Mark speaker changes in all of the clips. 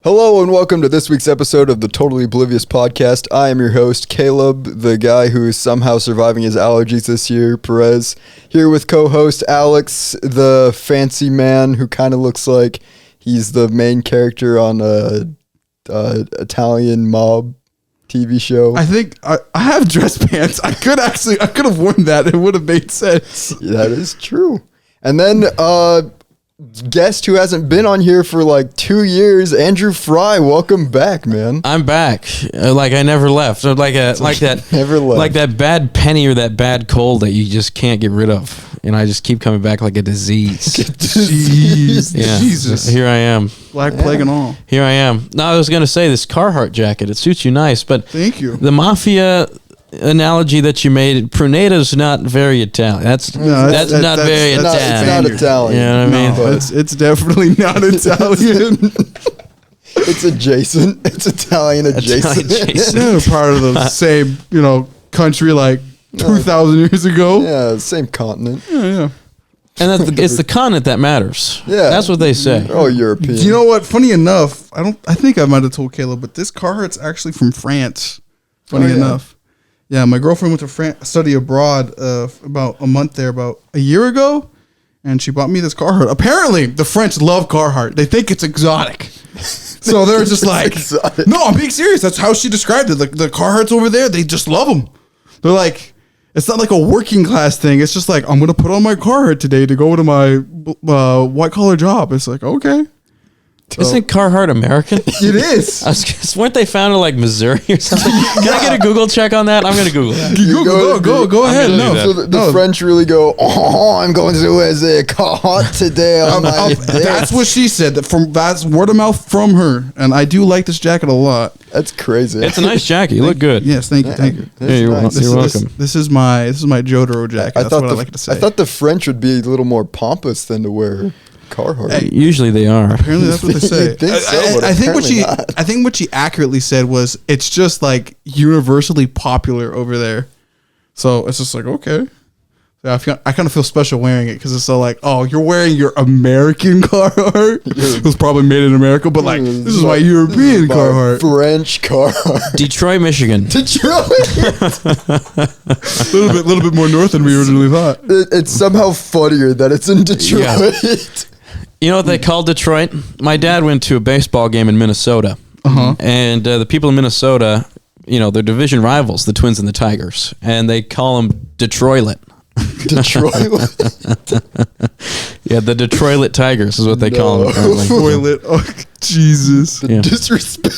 Speaker 1: Hello and welcome to this week's episode of the Totally Oblivious podcast. I am your host, Caleb, the guy who is somehow surviving his allergies this year, Perez. Here with co-host Alex, the fancy man who kind of looks like he's the main character on a Italian mob TV show.
Speaker 2: I think I have dress pants. I could have worn that. It would have made sense.
Speaker 1: That is true. And then guest who hasn't been on here for like 2 years, Andrew Frey. Welcome back, man.
Speaker 3: I'm back. Like I never left. Like that
Speaker 1: Never left.
Speaker 3: Like that bad penny or that bad cold that you just can't get rid of. And I just keep coming back like a disease.
Speaker 2: Jeez.
Speaker 3: Yeah.
Speaker 2: Jesus.
Speaker 3: Here I am.
Speaker 2: Black plague and all.
Speaker 3: Here I am. Now I was going to say this Carhartt jacket, it suits you nice, but
Speaker 2: Thank you.
Speaker 3: the mafia analogy that you made, Pruneda's not very Italian. That's not very
Speaker 1: It's
Speaker 3: Italian.
Speaker 1: not Italian.
Speaker 3: You know what I mean?
Speaker 2: No, it's definitely not Italian.
Speaker 1: It's adjacent. It's Italian adjacent.
Speaker 3: Italian adjacent.
Speaker 2: They're part of the same, country like 2,000 years ago.
Speaker 1: Yeah, same continent.
Speaker 2: Yeah.
Speaker 3: And it's the continent that matters.
Speaker 1: Yeah.
Speaker 3: That's what they say.
Speaker 1: Oh, European.
Speaker 2: You know what? Funny enough, I think I might have told Caleb, but this Carhartt's actually from France. Funny
Speaker 1: yeah.
Speaker 2: enough. Yeah, my girlfriend went to France, study abroad about a month there, about a year ago, and she bought me this Carhartt. Apparently, the French love Carhartt. They think it's exotic. So they're just like,
Speaker 1: exotic.
Speaker 2: no, I'm being serious. That's how she described it. The Carhartts over there, they just love them. They're like, it's not like a working class thing. It's just like, I'm going to put on my Carhartt today to go to my white collar job. It's like, okay.
Speaker 3: Isn't Carhartt American?
Speaker 2: It is.
Speaker 3: Weren't they founded like Missouri or something? Can I get a Google check on that? I'm going to Google that.
Speaker 2: Go ahead.
Speaker 3: gonna
Speaker 2: No,
Speaker 3: do
Speaker 1: So the French really go, I'm going to a Carhartt today on my day.
Speaker 2: That's what she said. That's word of mouth from her. And I do like this jacket a lot.
Speaker 1: That's crazy.
Speaker 3: It's a nice jacket. You look good.
Speaker 2: Yes, thank you.
Speaker 3: Yeah, you're welcome.
Speaker 2: This is my Jotaro jacket. That's what I like to say.
Speaker 1: I thought the French would be a little more pompous than to wear Carhartt.
Speaker 3: Usually they are.
Speaker 2: Apparently that's what they say.
Speaker 1: You'd think so, but
Speaker 2: I think
Speaker 1: apparently not.
Speaker 2: I think what she accurately said was it's just like universally popular over there. So it's just like, okay. Yeah, I kind of feel special wearing it because it's so like, oh, you're wearing your American Carhartt. It was probably made in America, but like, this is my European Carhartt.
Speaker 1: French Carhartt.
Speaker 3: Detroit, Michigan.
Speaker 1: Detroit.
Speaker 2: A little bit more north than we originally thought.
Speaker 1: It's somehow funnier that it's in Detroit.
Speaker 3: Yeah. You know what they call Detroit? My dad went to a baseball game in Minnesota. And the people in Minnesota, they're division rivals, the Twins and the Tigers. And they call them Detroit.
Speaker 1: Detroit.
Speaker 3: Yeah, the Detroit Tigers is what they call them. Apparently.
Speaker 2: Toilet. Oh, Jesus.
Speaker 1: The disrespect.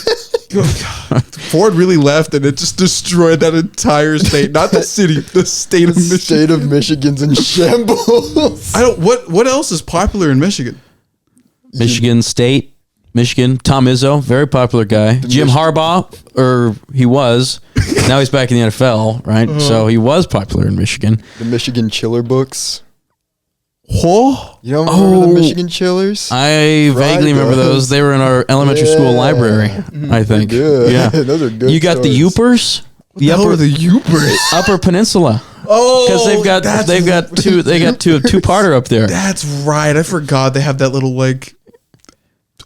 Speaker 2: Ford really left and it just destroyed that entire state. Not the city, the state of
Speaker 1: The
Speaker 2: Michigan.
Speaker 1: state of Michigan's in shambles.
Speaker 2: What else is popular in Michigan?
Speaker 3: Michigan State, Michigan. Tom Izzo, very popular guy. Jim Harbaugh, or he was. Now he's back in the NFL, right? So he was popular in Michigan.
Speaker 1: The Michigan Chiller books.
Speaker 2: Oh,
Speaker 1: You don't remember the Michigan Chillers?
Speaker 3: I vaguely remember those. They were in our elementary school library, I think.
Speaker 1: Good.
Speaker 3: Yeah.
Speaker 1: Those are good.
Speaker 3: You got the
Speaker 1: stories.
Speaker 3: Yoopers?
Speaker 2: the hell are the Yoopers?
Speaker 3: Upper Peninsula.
Speaker 2: Oh,
Speaker 3: Because they've got two-parter up there.
Speaker 2: That's right. I forgot they have that little like.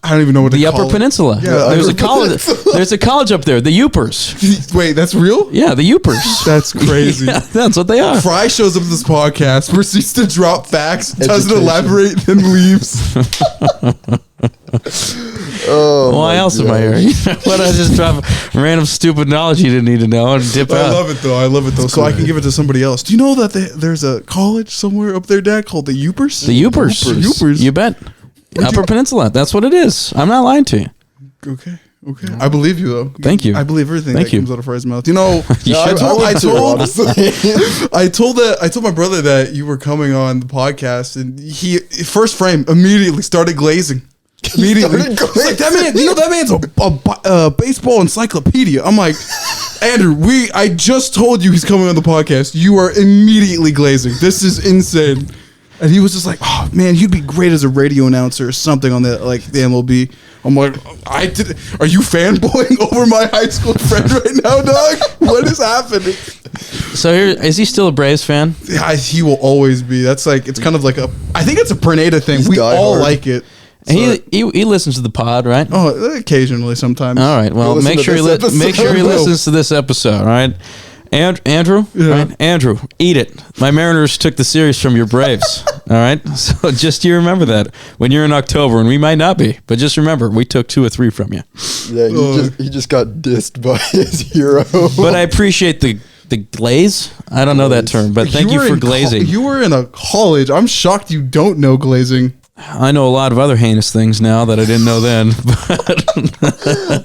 Speaker 2: I don't even know what
Speaker 3: The
Speaker 2: to
Speaker 3: Upper
Speaker 2: call it.
Speaker 3: Peninsula.
Speaker 2: Yeah,
Speaker 3: There's a
Speaker 2: Upper
Speaker 3: college. There's a college up there. The Yoopers.
Speaker 2: Wait, that's real?
Speaker 3: Yeah, the Yoopers.
Speaker 2: That's crazy.
Speaker 3: Yeah, that's what they are.
Speaker 2: Fry shows up to this podcast, proceeds to drop facts, doesn't
Speaker 1: Education.
Speaker 2: elaborate, then leaves.
Speaker 1: Oh,
Speaker 3: Why else am I here? What I just drop random stupid knowledge you didn't need to know and dip
Speaker 2: I
Speaker 3: out.
Speaker 2: love it though. So I can give it to somebody else. Do you know that there's a college somewhere up there, Dad, called the Yoopers?
Speaker 3: The Yoopers.
Speaker 2: Yoopers.
Speaker 3: You bet. Upper Peninsula. That's what it is. I'm not lying to you.
Speaker 2: Okay. I believe you though.
Speaker 3: Thank you.
Speaker 2: I believe everything
Speaker 3: Thank
Speaker 2: that
Speaker 3: you.
Speaker 2: comes out of Fry's mouth. You know,
Speaker 3: You
Speaker 2: I
Speaker 3: should.
Speaker 2: told my brother that you were coming on the podcast, and he first frame immediately started glazing. Immediately,
Speaker 1: started
Speaker 2: He's like, that man's a baseball encyclopedia. I'm like, Andrew, I just told you he's coming on the podcast. You are immediately glazing. This is insane. And he was just like, oh man, you'd be great as a radio announcer or something on the MLB. I'm like, are you fanboying over my high school friend right now, dog? What is happening?
Speaker 3: So is he still a Braves fan?
Speaker 2: Yeah, he will always be. That's like, it's kind of like I think it's a Pruneda thing.
Speaker 1: He's
Speaker 2: We all
Speaker 1: diehard.
Speaker 2: like it.
Speaker 3: And he listens to the pod, right?
Speaker 2: Oh, occasionally, sometimes.
Speaker 3: All right. Well, make sure he listens to this episode. All right. Andrew, right? Andrew, eat it. My Mariners took the series from your Braves. All right, so just you remember that when you're in October, and we might not be, but just remember we took 2 or 3 from you.
Speaker 1: Yeah, he just got dissed by his hero.
Speaker 3: But I appreciate the glaze. I don't know that term, but thank you for glazing.
Speaker 2: You were in a college. I'm shocked you don't know glazing.
Speaker 3: I know a lot of other heinous things now that I didn't know then,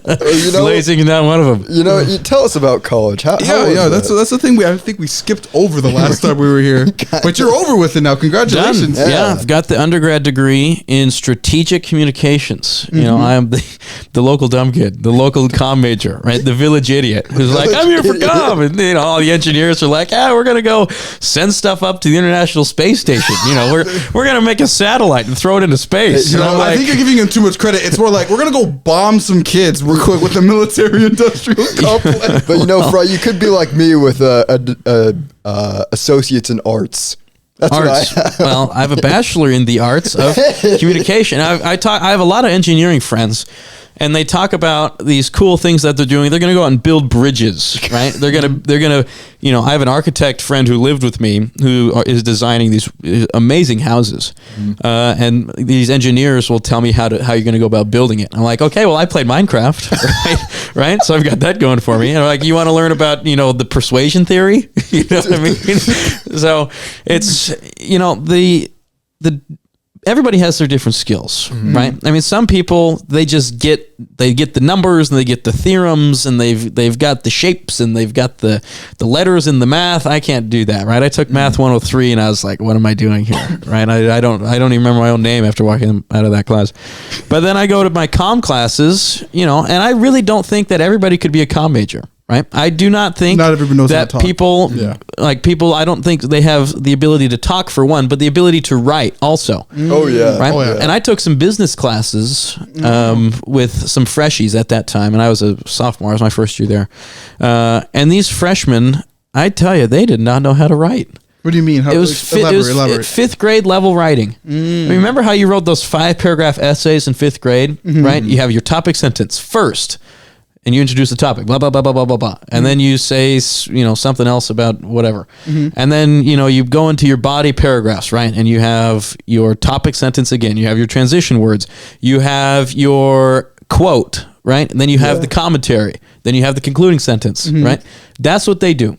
Speaker 3: but glazing is not one of them.
Speaker 1: You tell us about college. How
Speaker 2: that's the thing. I think we skipped over the last time we were here, but you're over with it now. Congratulations!
Speaker 3: Yeah, I've got the undergrad degree in strategic communications. I am the local dumb kid, the local comm major, right? The village idiot who's like, I'm here for comm, and all the engineers are like, we're gonna go send stuff up to the International Space Station. We're gonna make a satellite and throw it into space.
Speaker 2: I think you're giving him too much credit. It's more like we're gonna go bomb some kids real quick with the military-industrial complex.
Speaker 1: But Frey, you could be like me with associates in arts. That's
Speaker 3: arts. Well, I have a bachelor in the arts of communication. I have a lot of engineering friends, and they talk about these cool things that they're doing. They're going to go out and build bridges, right? They're going to, I have an architect friend who lived with me who is designing these amazing houses. And these engineers will tell me how you're going to go about building it. I'm like, okay, well, I played Minecraft, right? So I've got that going for me. And I'm like, you want to learn about, the persuasion theory? You know what I mean? So it's, everybody has their different skills, right? I mean, some people they get the numbers and they get the theorems and they've got the shapes and they've got the letters in the math. I can't do that, right? I took Math 103 and I was like, what am I doing here, right? I don't even remember my own name after walking out of that class. But then I go to my comm classes, and I really don't think that everybody could be a comm major. Right, I do not think
Speaker 2: not everyone knows
Speaker 3: that
Speaker 2: how to talk.
Speaker 3: people. I don't think they have the ability to talk for one, but the ability to write also.
Speaker 1: Oh yeah,
Speaker 3: right.
Speaker 1: Oh, yeah.
Speaker 3: And I took some business classes with some freshies at that time, and I was a sophomore. It was my first year there, and these freshmen, I tell you, they did not know how to write.
Speaker 2: What do you mean?
Speaker 3: It was elaborate. 5th grade level writing. Remember how you wrote those 5-paragraph essays in 5th grade, right? You have your topic sentence first. And you introduce the topic, blah, blah, blah, blah, blah, blah, blah. And then you say, something else about whatever. And then, you go into your body paragraphs, right? And you have your topic sentence again. You have your transition words. You have your quote, right? And then you have the commentary. Then you have the concluding sentence, right? That's what they do.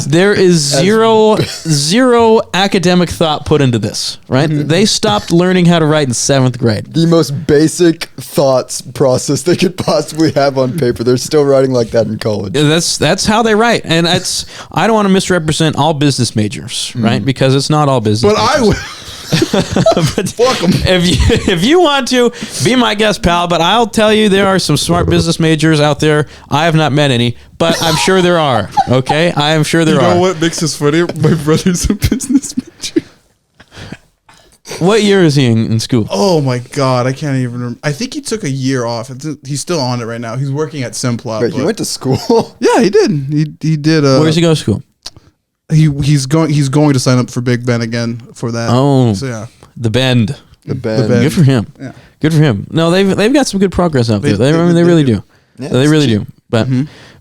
Speaker 3: There is zero academic thought put into this, right? They stopped learning how to write in 7th grade.
Speaker 1: The most basic thoughts process they could possibly have on paper. They're still writing like that in college.
Speaker 3: That's how they write. And I don't want to misrepresent all business majors, right? Because it's not all business
Speaker 2: majors.
Speaker 3: I would. But if you want to be my guest pal, but I'll tell you there are some smart business majors out there. I have not met any, but I'm sure there are. Okay, I am sure there are.
Speaker 2: You know what makes this funny? My brother's a business major.
Speaker 3: What year is he in school?
Speaker 2: Oh my god, I can't even remember. I think he took a year off. He's still on it right now. He's working at Simplot.
Speaker 1: Wait, he went to school?
Speaker 2: Yeah, he did. He did.
Speaker 3: Where does he go to school?
Speaker 2: He's going to sign up for Big Ben again for that.
Speaker 3: Oh,
Speaker 2: so, yeah.
Speaker 3: The Bend.
Speaker 1: Good
Speaker 3: for him.
Speaker 2: Yeah.
Speaker 3: Good for him. No, they've got some good progress out there. They really do. Yeah, they really do. But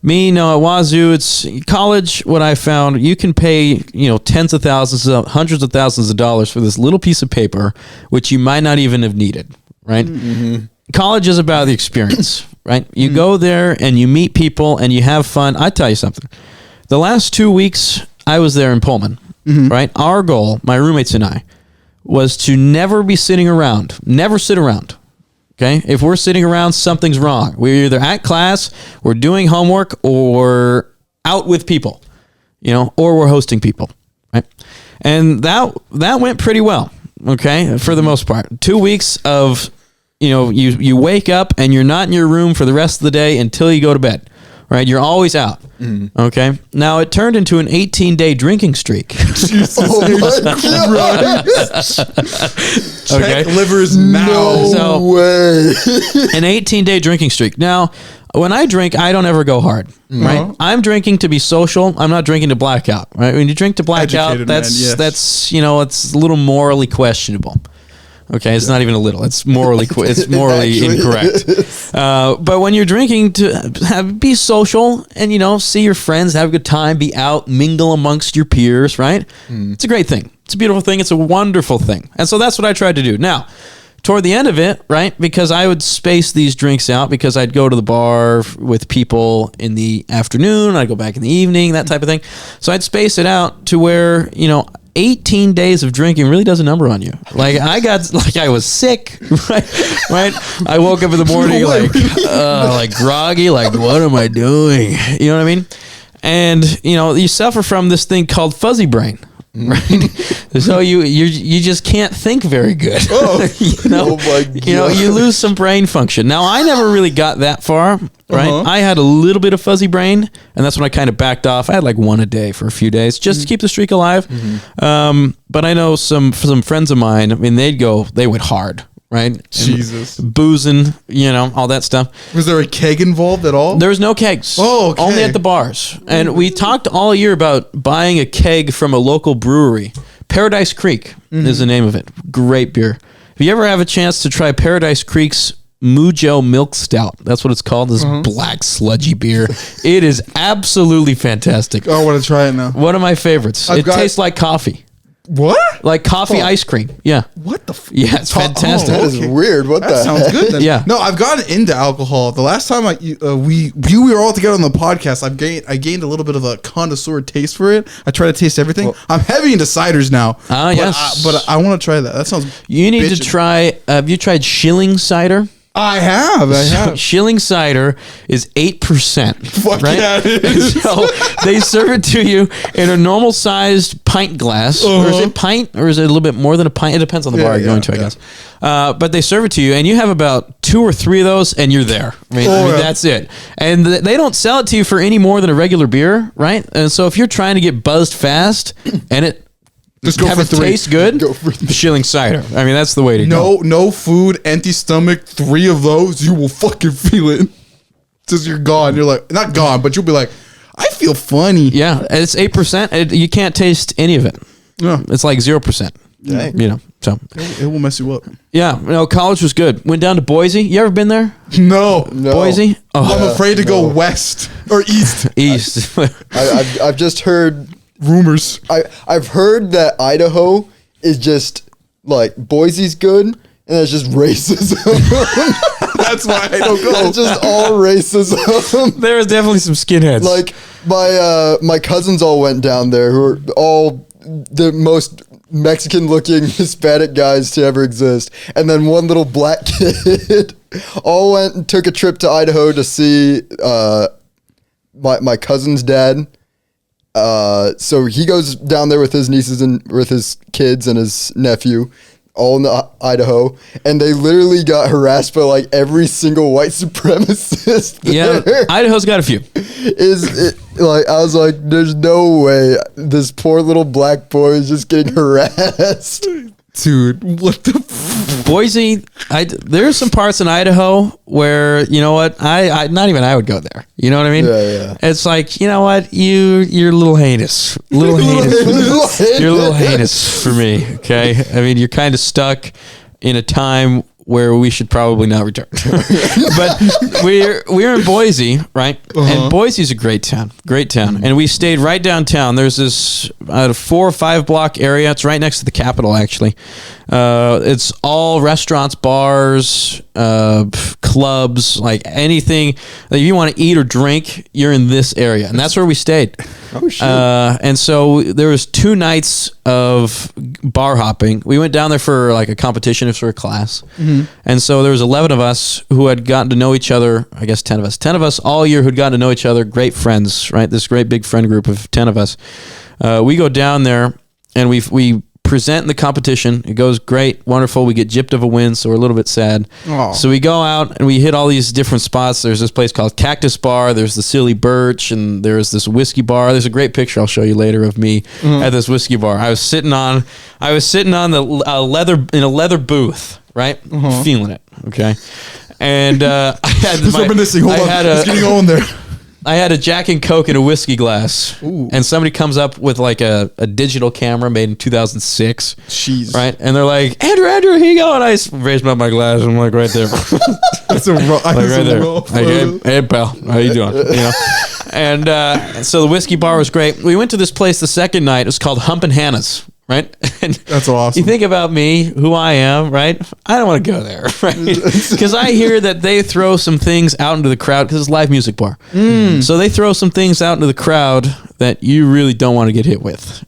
Speaker 3: me, no, at Wazoo, it's college. What I found, you can pay tens of thousands, hundreds of thousands of dollars for this little piece of paper, which you might not even have needed. Right. College is about the experience. Right. You go there and you meet people and you have fun. I tell you something. The last 2 weeks I was there in Pullman, right? Our goal, my roommates and I, was to never be sitting around. Never sit around, okay? If we're sitting around, something's wrong. We're either at class, we're doing homework, or out with people, or we're hosting people, right? And that went pretty well, okay, for the most part. 2 weeks of, you wake up and you're not in your room for the rest of the day until you go to bed. Right, you're always out. Okay. Now it turned into an 18-day drinking streak.
Speaker 2: Jesus Christ!
Speaker 3: Okay,
Speaker 2: check livers now.
Speaker 1: No way.
Speaker 3: An 18-day drinking streak. Now, when I drink, I don't ever go hard. Right, I'm drinking to be social. I'm not drinking to black out. Right, when you drink to black out, that's it's a little morally questionable. Okay, it's not even a little. It's morally it's morally incorrect. But when you're drinking, to be social and see your friends, have a good time, be out, mingle amongst your peers, right? It's a great thing. It's a beautiful thing. It's a wonderful thing. And so that's what I tried to do. Now, toward the end of it, right, because I would space these drinks out because I'd go to the bar with people in the afternoon, I'd go back in the evening, that type of thing. So I'd space it out to where, 18 days of drinking really does a number on you. Like I was sick, right? I woke up in the morning like groggy, like what am I doing? You know what I mean? And you suffer from this thing called fuzzy brain. Right, so you just can't think very good.
Speaker 1: Oh my God.
Speaker 3: You lose some brain function. Now I never really got that far. Right, I had a little bit of fuzzy brain, and that's when I kind of backed off. I had like one a day for a few days just to keep the streak alive. But I know some friends of mine. I mean, they went hard. Right,
Speaker 2: Jesus,
Speaker 3: boozing, all that stuff.
Speaker 2: Was there a keg involved at all?
Speaker 3: There was no kegs.
Speaker 2: Oh, okay.
Speaker 3: Only at the bars. And we talked all year about buying a keg from a local brewery. Paradise Creek is the name of it. Great beer. If you ever have a chance to try Paradise Creek's Mujo Milk Stout, that's what it's called. This black sludgy beer. It is absolutely fantastic.
Speaker 2: I want to try it now.
Speaker 3: One of my favorites. It tastes like coffee.
Speaker 2: What?
Speaker 3: Like coffee ice cream. Yeah.
Speaker 2: What the?
Speaker 3: Yeah, it's fantastic.
Speaker 1: That is weird. What
Speaker 2: that sounds good. Then.
Speaker 3: Yeah.
Speaker 2: No, I've gotten into alcohol. The last time we were all together on the podcast, I gained a little bit of a connoisseur taste for it. I try to taste everything. Well, I'm heavy into ciders now.
Speaker 3: Yes.
Speaker 2: But I want to try that. That sounds.
Speaker 3: You need to try. Have you tried Schilling cider?
Speaker 2: I have.
Speaker 3: Schilling cider is 8%.
Speaker 2: Fuck
Speaker 3: right?
Speaker 2: Yeah, it is.
Speaker 3: So they serve it to you in a normal sized pint glass. Or is it pint? Or is it a little bit more than a pint? It depends on the bar you're going to, I guess. But they serve it to you, and you have about 2 or 3 of those, and you're there. I mean, that's it. And they don't sell it to you for any more than a regular beer, right? And so if you're trying to get buzzed fast, and it
Speaker 2: just go
Speaker 3: have
Speaker 2: for
Speaker 3: it
Speaker 2: 3.
Speaker 3: taste good, Schilling cider. I mean, that's the way to go.
Speaker 2: No food, empty stomach, 3 of those, you will fucking feel it. Just you're gone. You're like, not gone, but you'll be like, I feel funny.
Speaker 3: Yeah, it's 8%. You can't taste any of it.
Speaker 2: Yeah.
Speaker 3: It's like 0%.
Speaker 1: Dang.
Speaker 3: So
Speaker 2: it will mess you up.
Speaker 3: Yeah, college was good. Went down to Boise. You ever been there?
Speaker 2: No.
Speaker 3: Boise? Oh.
Speaker 2: I'm afraid to go west or east.
Speaker 3: East.
Speaker 1: I've just heard
Speaker 2: rumors.
Speaker 1: I've heard that Idaho is just like Boise's good, and it's just racism.
Speaker 2: That's why I don't go.
Speaker 1: It's just all racism.
Speaker 3: There is definitely some skinheads.
Speaker 1: Like my cousins all went down there, who are all the most Mexican-looking Hispanic guys to ever exist, and then one little black kid all went and took a trip to Idaho to see my cousin's dad. So he goes down there with his nieces and with his kids and his nephew, all in the Idaho, and they literally got harassed by like every single white supremacist there.
Speaker 3: Yeah, Idaho's got a few.
Speaker 1: I was like, there's no way this poor little black boy is just getting harassed.
Speaker 2: Dude, what the
Speaker 3: Boise, there's some parts in Idaho where, you know what, I not even I would go there. You know what I mean?
Speaker 1: Yeah.
Speaker 3: It's like, you know what, you're a little heinous. You're a little heinous for me, okay? I mean, you're kind of stuck in a time where we should probably not return. But we're in Boise, right? And Boise's a great town. And we stayed right downtown. There's this 4 or 5 block area. It's right next to the Capitol, actually. It's all restaurants, bars, clubs, like anything that you want to eat or drink, you're in this area. And that's where we stayed.
Speaker 1: Oh, shit.
Speaker 3: And so there was 2 nights of bar hopping. We went down there for like a competition for a class. And so there was 11 of us who had gotten to know each other. I guess 10 of us. 10 of us all year who'd gotten to know each other. Great friends, right? This great big friend group of 10 of us. We go down there and we present in the competition. It goes great, wonderful. We get gypped of a win, so we're a little bit sad.
Speaker 2: Oh.
Speaker 3: So we go out and we hit all these different spots. There's this place called Cactus Bar. There's the Silly Birch, and there's this whiskey bar. There's a great picture I'll show you later of me at this whiskey bar. I was sitting on the leather booth, right, feeling it. Okay, and I had
Speaker 2: It's reminiscing. Hold on, it's getting on there.
Speaker 3: I had a Jack and Coke in a whiskey glass, and somebody comes up with like a digital camera made in 2006.
Speaker 2: Jeez.
Speaker 3: Right? And they're like, Andrew, here you go. And I raised up my glass, and I'm like, right there.
Speaker 2: That's a raw.
Speaker 3: Like right there. Hey, pal, how you doing? You know? And so the whiskey bar was great. We went to this place the second night. It was called Humpin' Hannah's. Right? And
Speaker 2: that's awesome.
Speaker 3: You think about me, who I am, right? I don't want to go there, right? Because I hear that they throw some things out into the crowd because it's a live music bar. So they throw some things out into the crowd that you really don't want to get hit with.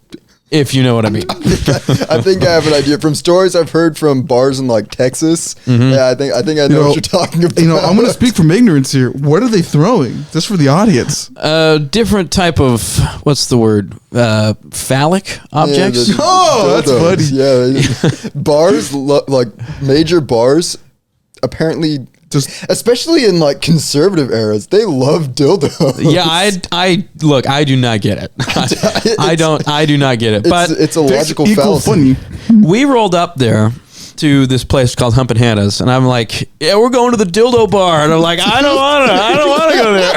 Speaker 3: If you know what I mean.
Speaker 1: I think I have an idea from stories I've heard from bars in like Texas. Yeah, I think I know what you're talking about.
Speaker 2: I'm going to speak from ignorance here. What are they throwing? Just for the audience.
Speaker 3: Different type of what's the word? Phallic objects.
Speaker 2: That's funny.
Speaker 1: Yeah, bars like major bars. Apparently, especially in like conservative eras, they love dildos.
Speaker 3: Yeah, I look. I do not get it. I do not get it. But
Speaker 1: it's a logical
Speaker 2: funny.
Speaker 1: fallacy.
Speaker 3: We rolled up there to this place called Humpin' Hannah's, and I'm like, yeah, we're going to the dildo bar, and I'm like, I don't want to go there.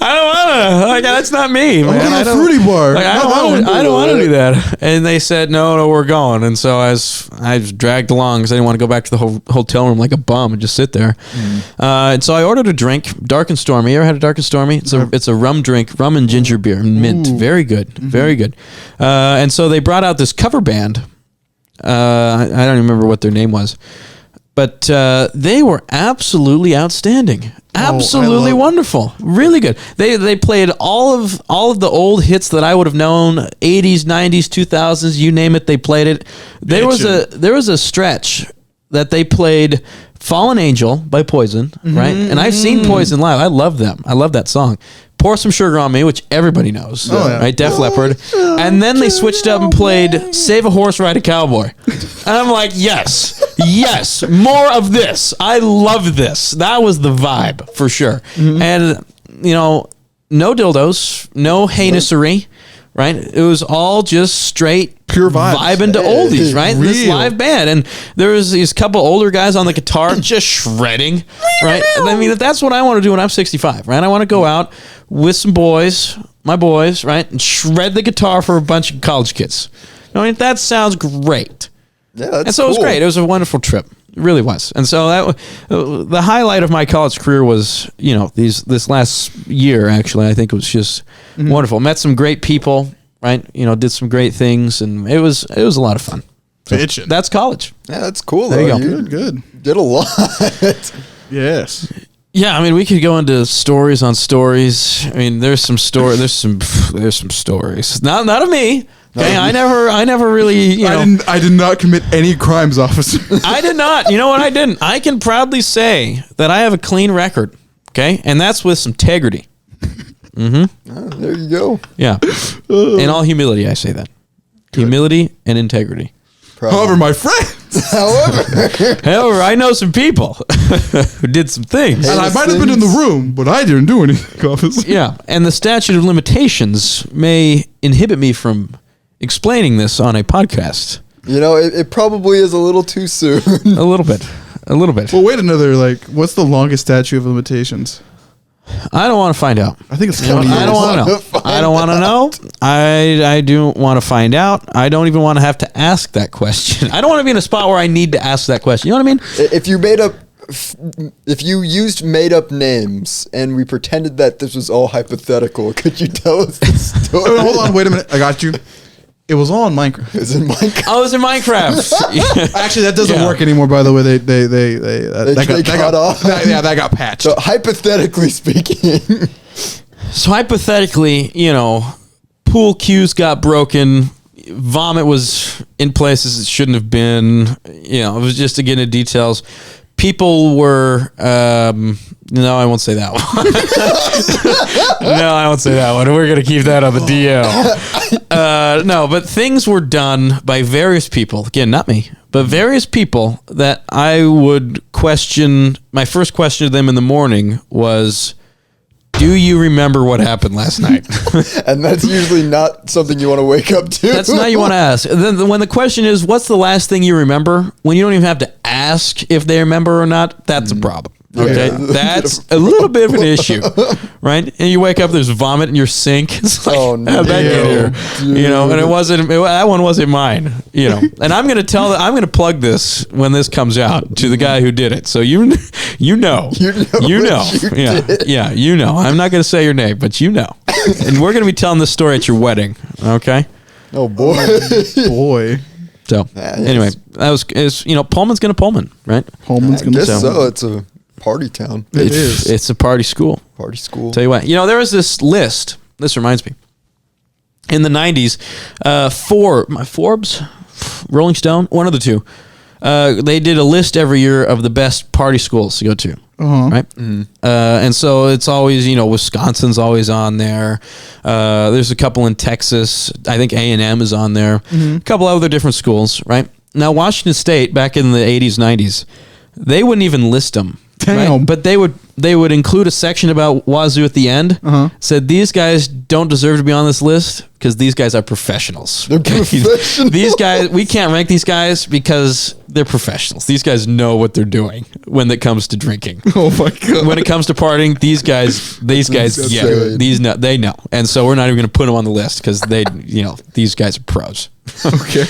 Speaker 3: I don't want to. Like, that's not me, man.
Speaker 2: I'm going to a fruity bar.
Speaker 3: Like, I don't want to do that. And they said, no, we're going. And so I was dragged along because I didn't want to go back to the hotel room like a bum and just sit there. And so I ordered a drink, Dark and Stormy. You ever had a Dark and Stormy? It's a rum drink, rum and ginger beer, mint. Very good, very good. And so they brought out this cover band. I don't remember what their name was, but they were absolutely outstanding, absolutely wonderful, really good. They played all of the old hits that I would have known, 80s, 90s, 2000s, you name it. They played it. There was a stretch that they played Fallen Angel by Poison, right? And I've seen Poison live. I love them. I love that song. Pour Some Sugar on Me, which everybody knows, right? Def Leppard. And then they switched up and played Save a Horse, Ride a Cowboy. And I'm like, yes, more of this. I love this. That was the vibe, for sure. And, no dildos, no heinousry, right? It was all just straight
Speaker 2: pure vibes.
Speaker 3: Vibing to oldies, right? This live band. And there was these couple older guys on the guitar just shredding, right? I mean, that's what I want to do when I'm 65, right? I want to go out with some boys, my boys, right? And shred the guitar for a bunch of college kids. I mean, that sounds great.
Speaker 1: Yeah, that's
Speaker 3: and so it was great. It was a wonderful trip. It really was. And so the highlight of my college career was, this last year, actually. I think it was just wonderful. Met some great people, right? Did some great things, and it was a lot of fun. So that's college.
Speaker 1: Yeah, that's cool.
Speaker 3: There you go.
Speaker 2: Good.
Speaker 1: Did a lot.
Speaker 2: Yes.
Speaker 3: Yeah, I mean, we could go into stories on stories. I mean, there's some stories. Not of me. Okay, I never really.
Speaker 2: I did not commit any crimes, officer.
Speaker 3: I did not. You know what? I didn't. I can proudly say that I have a clean record. Okay, and that's with some integrity.
Speaker 1: There you go.
Speaker 3: Yeah. In all humility, I say that. Good. Humility and integrity.
Speaker 2: However, my friends.
Speaker 3: However, I know some people who did some things.
Speaker 2: And I might have been in the room, but I didn't do anything, officer.
Speaker 3: Yeah, and the statute of limitations may inhibit me from explaining this on a podcast.
Speaker 1: It probably is a little too soon.
Speaker 3: A little bit.
Speaker 2: Well, wait another, what's the longest statute of limitations?
Speaker 3: I don't want to find out.
Speaker 2: I think it's 20 years.
Speaker 3: I don't want to know. I don't want to know. I do want to find out. I don't even want to have to ask that question. I don't want to be in a spot where I need to ask that question. You know what I mean?
Speaker 1: If you used made up names and we pretended that this was all hypothetical, could you tell us the story?
Speaker 2: Hold on, wait a minute. I got you. It was all in Minecraft.
Speaker 1: It was in Minecraft.
Speaker 3: Oh, it was in Minecraft.
Speaker 2: Actually, that doesn't work anymore. By the way,
Speaker 1: they got off.
Speaker 2: That got patched.
Speaker 1: So hypothetically speaking,
Speaker 3: pool cues got broken. Vomit was in places it shouldn't have been. It was just to get into details. People were. No, I won't say that one. No, I won't say that one. We're going to keep that on the DL. No, but things were done by various people. Again, not me, but various people that I would question. My first question to them in the morning was, do you remember what happened last night?
Speaker 1: And that's usually not something you want to wake up to.
Speaker 3: That's not you want to ask. And then when the question is, what's the last thing you remember? When you don't even have to ask if they remember or not, that's a problem. Okay, that's a little bit of an issue, right? And you wake up, there's vomit in your sink. It's like,
Speaker 1: Oh, no.
Speaker 3: how'd that get here?
Speaker 1: Dude.
Speaker 3: You know, and that one wasn't mine, you know. And I'm going to plug this when this comes out to the guy who did it. So you know.
Speaker 1: You know
Speaker 3: Yeah.
Speaker 1: did.
Speaker 3: Yeah, you know. I'm not going to say your name, but you know. And we're going to be telling this story at your wedding, okay?
Speaker 1: Oh boy.
Speaker 2: Boy.
Speaker 3: So, anyway, Pullman's going to Pullman, right?
Speaker 2: Pullman's
Speaker 1: I
Speaker 2: gonna
Speaker 1: guess
Speaker 2: sell.
Speaker 1: so. It's a party town.
Speaker 2: It is.
Speaker 3: It's a party school.
Speaker 1: Party school.
Speaker 3: Tell you what, there was this list. This reminds me. In the 90s, Forbes, Rolling Stone, one of the two, they did a list every year of the best party schools to go to. Right? Mm-hmm. And so it's always, Wisconsin's always on there. There's a couple in Texas. I think A&M is on there. Mm-hmm. A couple other different schools, right? Now, Washington State, back in the 80s, 90s, they wouldn't even list them.
Speaker 2: Damn.
Speaker 3: Right? But they would include a section about Wazoo at the end. Said these guys don't deserve to be on this list because these guys are professionals.
Speaker 1: They're professionals.
Speaker 3: These guys, we can't rank these guys because they're professionals. These guys know what they're doing when it comes to drinking.
Speaker 2: Oh my god.
Speaker 3: When it comes to partying, these guys, yeah,
Speaker 1: good.
Speaker 3: they know, and so we're not even going to put them on the list because these guys are pros.
Speaker 2: Okay.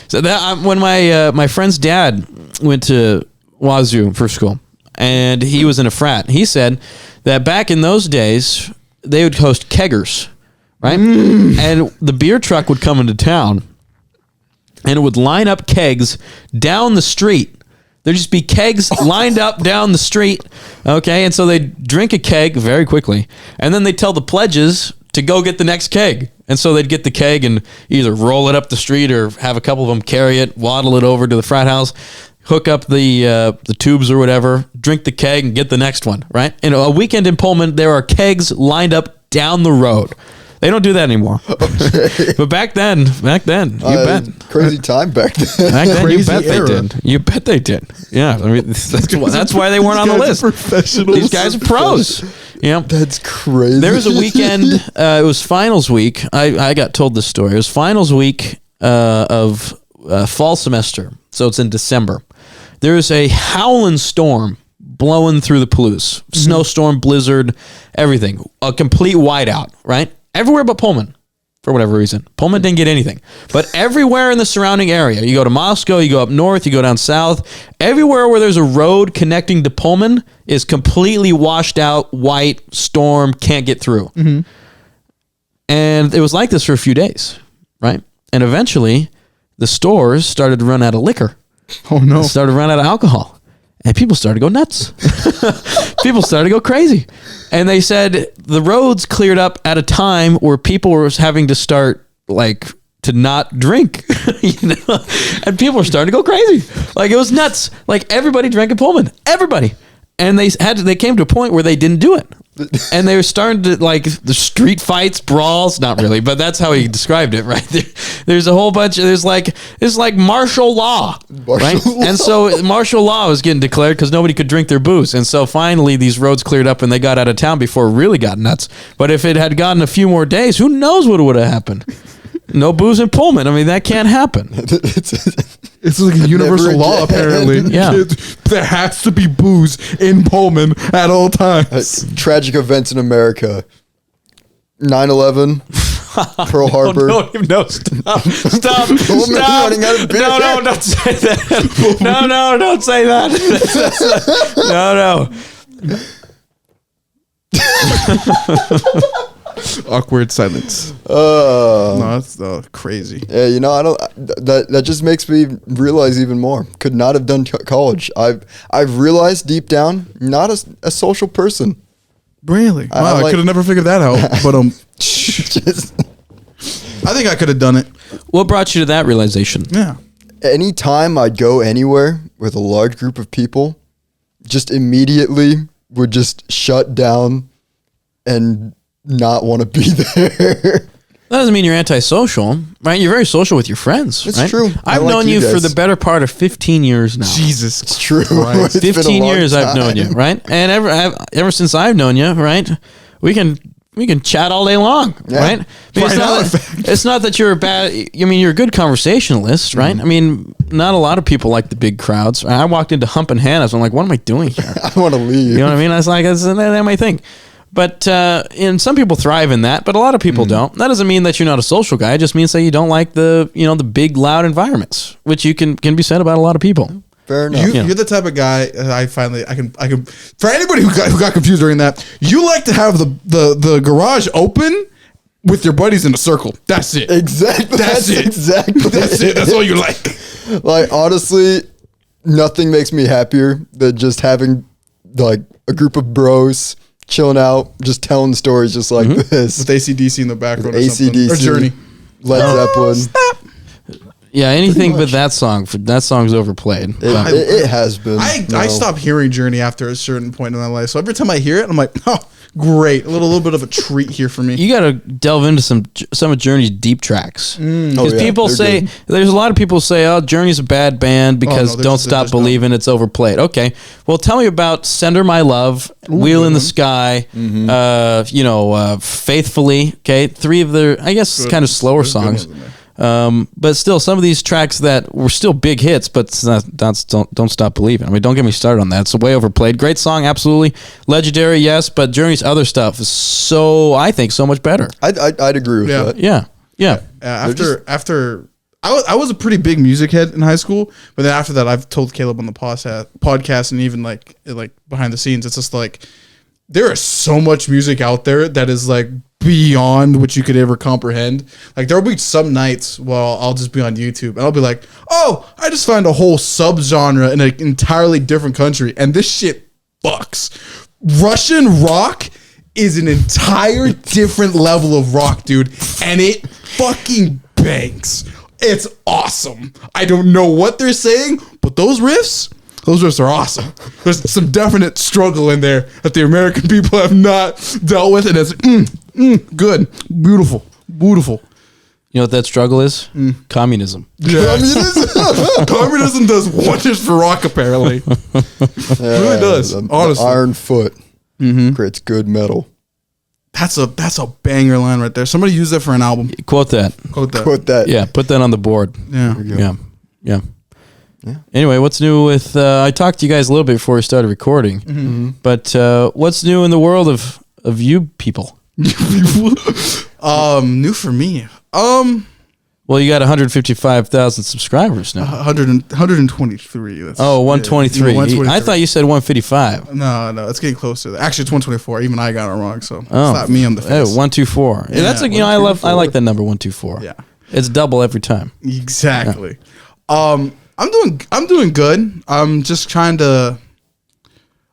Speaker 3: So that when my friend's dad went to Wazoo for school, and he was in a frat. He said that back in those days, they would host keggers, right? And the beer truck would come into town, and it would line up kegs down the street. There'd just be kegs lined up down the street, okay? And so they'd drink a keg very quickly, and then they'd tell the pledges to go get the next keg. And so they'd get the keg and either roll it up the street or have a couple of them carry it, waddle it over to the frat house, hook up the tubes or whatever, drink the keg, and get the next one, right? And a weekend in Pullman, there are kegs lined up down the road. They don't do that anymore. Okay. But back then, you bet.
Speaker 1: Crazy time back then.
Speaker 3: Back then, you
Speaker 2: Crazy
Speaker 3: bet
Speaker 2: era.
Speaker 3: they did. You bet they did. Yeah, I mean, that's why they weren't on the list.
Speaker 2: Professionals.
Speaker 3: These guys are pros. Yeah.
Speaker 1: That's crazy.
Speaker 3: There was a weekend, it was finals week. I got told this story. It was finals week of fall semester. So it's in December. There was a howling storm blowing through the Palouse. Snowstorm, blizzard, everything. A complete whiteout, right? Everywhere but Pullman, for whatever reason. Pullman didn't get anything. But everywhere in the surrounding area, you go to Moscow, you go up north, you go down south, everywhere where there's a road connecting to Pullman is completely washed out, white, storm, can't get through. And it was like this for a few days, right? And eventually, the stores started to run out of liquor.
Speaker 2: Oh no.
Speaker 3: Started to run out of alcohol. And people started to go nuts. People started to go crazy. And they said the roads cleared up at a time where people were having to start to not drink, and people were starting to go crazy. Like it was nuts. Like everybody drank in Pullman, everybody. And they came to a point where they didn't do it. And they were starting to the street fights, brawls, not really, but that's how he described it, right? There's a whole bunch of, it's like martial law, right?
Speaker 1: Law.
Speaker 3: And so martial law was getting declared because nobody could drink their booze. And so finally these roads cleared up and they got out of town before it really got nuts. But if it had gotten a few more days, who knows what would have happened? No booze in Pullman. I mean, that can't happen.
Speaker 2: It's like a universal law, apparently.
Speaker 3: Yeah.
Speaker 2: There has to be booze in Pullman at all times.
Speaker 1: Tragic events in America. 9/11. Pearl Harbor.
Speaker 3: No, stop.
Speaker 1: Pullman running out of beer.
Speaker 3: No, don't say that. No, don't say that. No.
Speaker 2: Awkward silence. No, that's crazy.
Speaker 1: Yeah, I don't. That just makes me realize even more. Could not have done college. I've realized deep down, not a social person.
Speaker 2: Really? Wow, I could have never figured that out. But I think I could have done it.
Speaker 3: What brought you to that realization?
Speaker 2: Yeah.
Speaker 1: Anytime I'd go anywhere with a large group of people, just immediately would just shut down and not want to be there.
Speaker 3: That doesn't mean you're antisocial, right? You're very social with your friends.
Speaker 1: It's
Speaker 3: right?
Speaker 1: true.
Speaker 3: I've known you for the better part of 15 years now.
Speaker 2: Jesus.
Speaker 1: It's true.
Speaker 2: Right.
Speaker 1: It's been a
Speaker 3: 15
Speaker 1: long
Speaker 3: years I've known
Speaker 1: time.
Speaker 3: you, right? And ever since I've known you, right? We can chat all day long,
Speaker 1: Yeah.
Speaker 3: right? I mean, it's not that you're a bad. I mean, you're a good conversationalist, right? I mean, not a lot of people like the big crowds. I walked into Hump and Hannah's. I'm like, what am I doing here?
Speaker 1: I want to leave.
Speaker 3: You know what I mean? I was like, that's my thing. But and some people thrive in that, but a lot of people don't. That doesn't mean that you're not a social guy. It just means that you don't like the the big loud environments, which can be said about a lot of people.
Speaker 1: Fair enough.
Speaker 2: You're the type of guy. I can. For anybody who got confused during that, you like to have the garage open with your buddies in a circle. That's it.
Speaker 1: Exactly.
Speaker 2: That's it.
Speaker 1: Exactly.
Speaker 2: That's it. That's all you like.
Speaker 1: Like, honestly, nothing makes me happier than just having like a group of bros chilling out, just telling stories just like this.
Speaker 2: With AC/DC in the background or something.
Speaker 1: AC/DC.
Speaker 2: Or Journey.
Speaker 1: Led Zeppelin.
Speaker 3: Yeah, anything but that song. That song's overplayed.
Speaker 1: It has been.
Speaker 2: I stopped hearing Journey after a certain point in my life. So every time I hear it, I'm like, oh, great. A little bit of a treat here for me.
Speaker 3: You got to delve into some of Journey's deep tracks. Because people say, there's a lot of people say, oh, Journey's a bad band because Don't Stop Believing, it's overplayed. Okay, well, tell me about Sender My Love, Wheel in the Sky, Faithfully. Okay, three of their, I guess, kind of slower songs. But still, some of these tracks that were still big hits, but that's Don't Stop Believing. I mean, don't get me started on that. It's way overplayed. Great song, absolutely. Legendary, yes, but Journey's other stuff is I think, so much better.
Speaker 1: I'd agree with that.
Speaker 3: Yeah.
Speaker 2: After I was a pretty big music head in high school, but then after that, I've told Caleb on the podcast and even like behind the scenes, it's just like there is so much music out there that is like beyond what you could ever comprehend. Like there'll be some nights while I'll just be on YouTube and I'll be like, oh, I just found a whole subgenre in an entirely different country and this shit fucks. Russian rock is an entire different level of rock, dude, and it fucking bangs. It's awesome. I don't know what they're saying, but those riffs are awesome. There's some definite struggle in there that the American people have not dealt with, and it's good, beautiful.
Speaker 3: You know what that struggle is? Communism.
Speaker 2: Yeah. Communism does wonders for rock, apparently. It really does, honestly.
Speaker 1: The iron foot creates good metal.
Speaker 2: That's a banger line right there. Somebody use that for an album.
Speaker 3: Quote that. Yeah, put that on the board. Yeah. Anyway, what's new with... I talked to you guys a little bit before we started recording, but what's new in the world of you people?
Speaker 2: New for me.
Speaker 3: Well, you got 155,000 subscribers now.
Speaker 2: 123. That's,
Speaker 3: 123.
Speaker 2: 123.
Speaker 3: I thought you said 155.
Speaker 2: No, it's getting closer. Actually, it's 124. Even I got it wrong, so it's not me on the face. 124.
Speaker 3: Yeah, that's I like that number 124.
Speaker 2: Yeah,
Speaker 3: it's double every time.
Speaker 2: Exactly. Yeah. I'm doing good. I'm just trying to.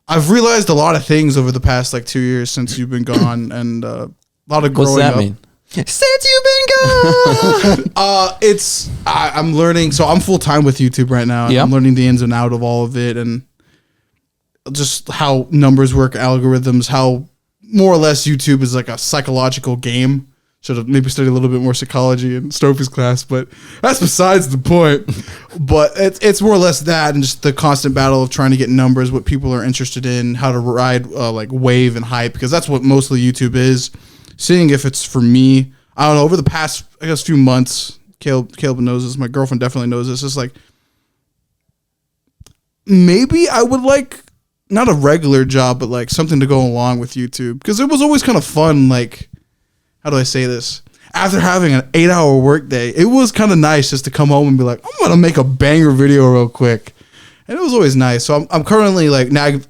Speaker 2: I've realized a lot of things over the past 2 years since you've been gone, and a lot of growing up.
Speaker 3: What's that mean?
Speaker 1: Since you've been gone.
Speaker 2: I'm learning. So I'm full time with YouTube right now.
Speaker 3: Yep.
Speaker 2: I'm learning the ins and out of all of it, and just how numbers work, algorithms, how more or less YouTube is like a psychological game. Should have maybe studied a little bit more psychology in Stopey's class, but that's besides the point. But it's more or less that, and just the constant battle of trying to get numbers, what people are interested in, how to ride wave and hype, because that's what mostly YouTube is. Seeing if it's for me. I don't know. Over the past, I guess, few months, Caleb knows this. My girlfriend definitely knows this. It's like maybe I would like not a regular job, but something to go along with YouTube, because it was always kind of fun. How do I say this? After having an 8-hour workday, it was kind of nice just to come home and be like, I'm going to make a banger video real quick. And it was always nice. So I'm currently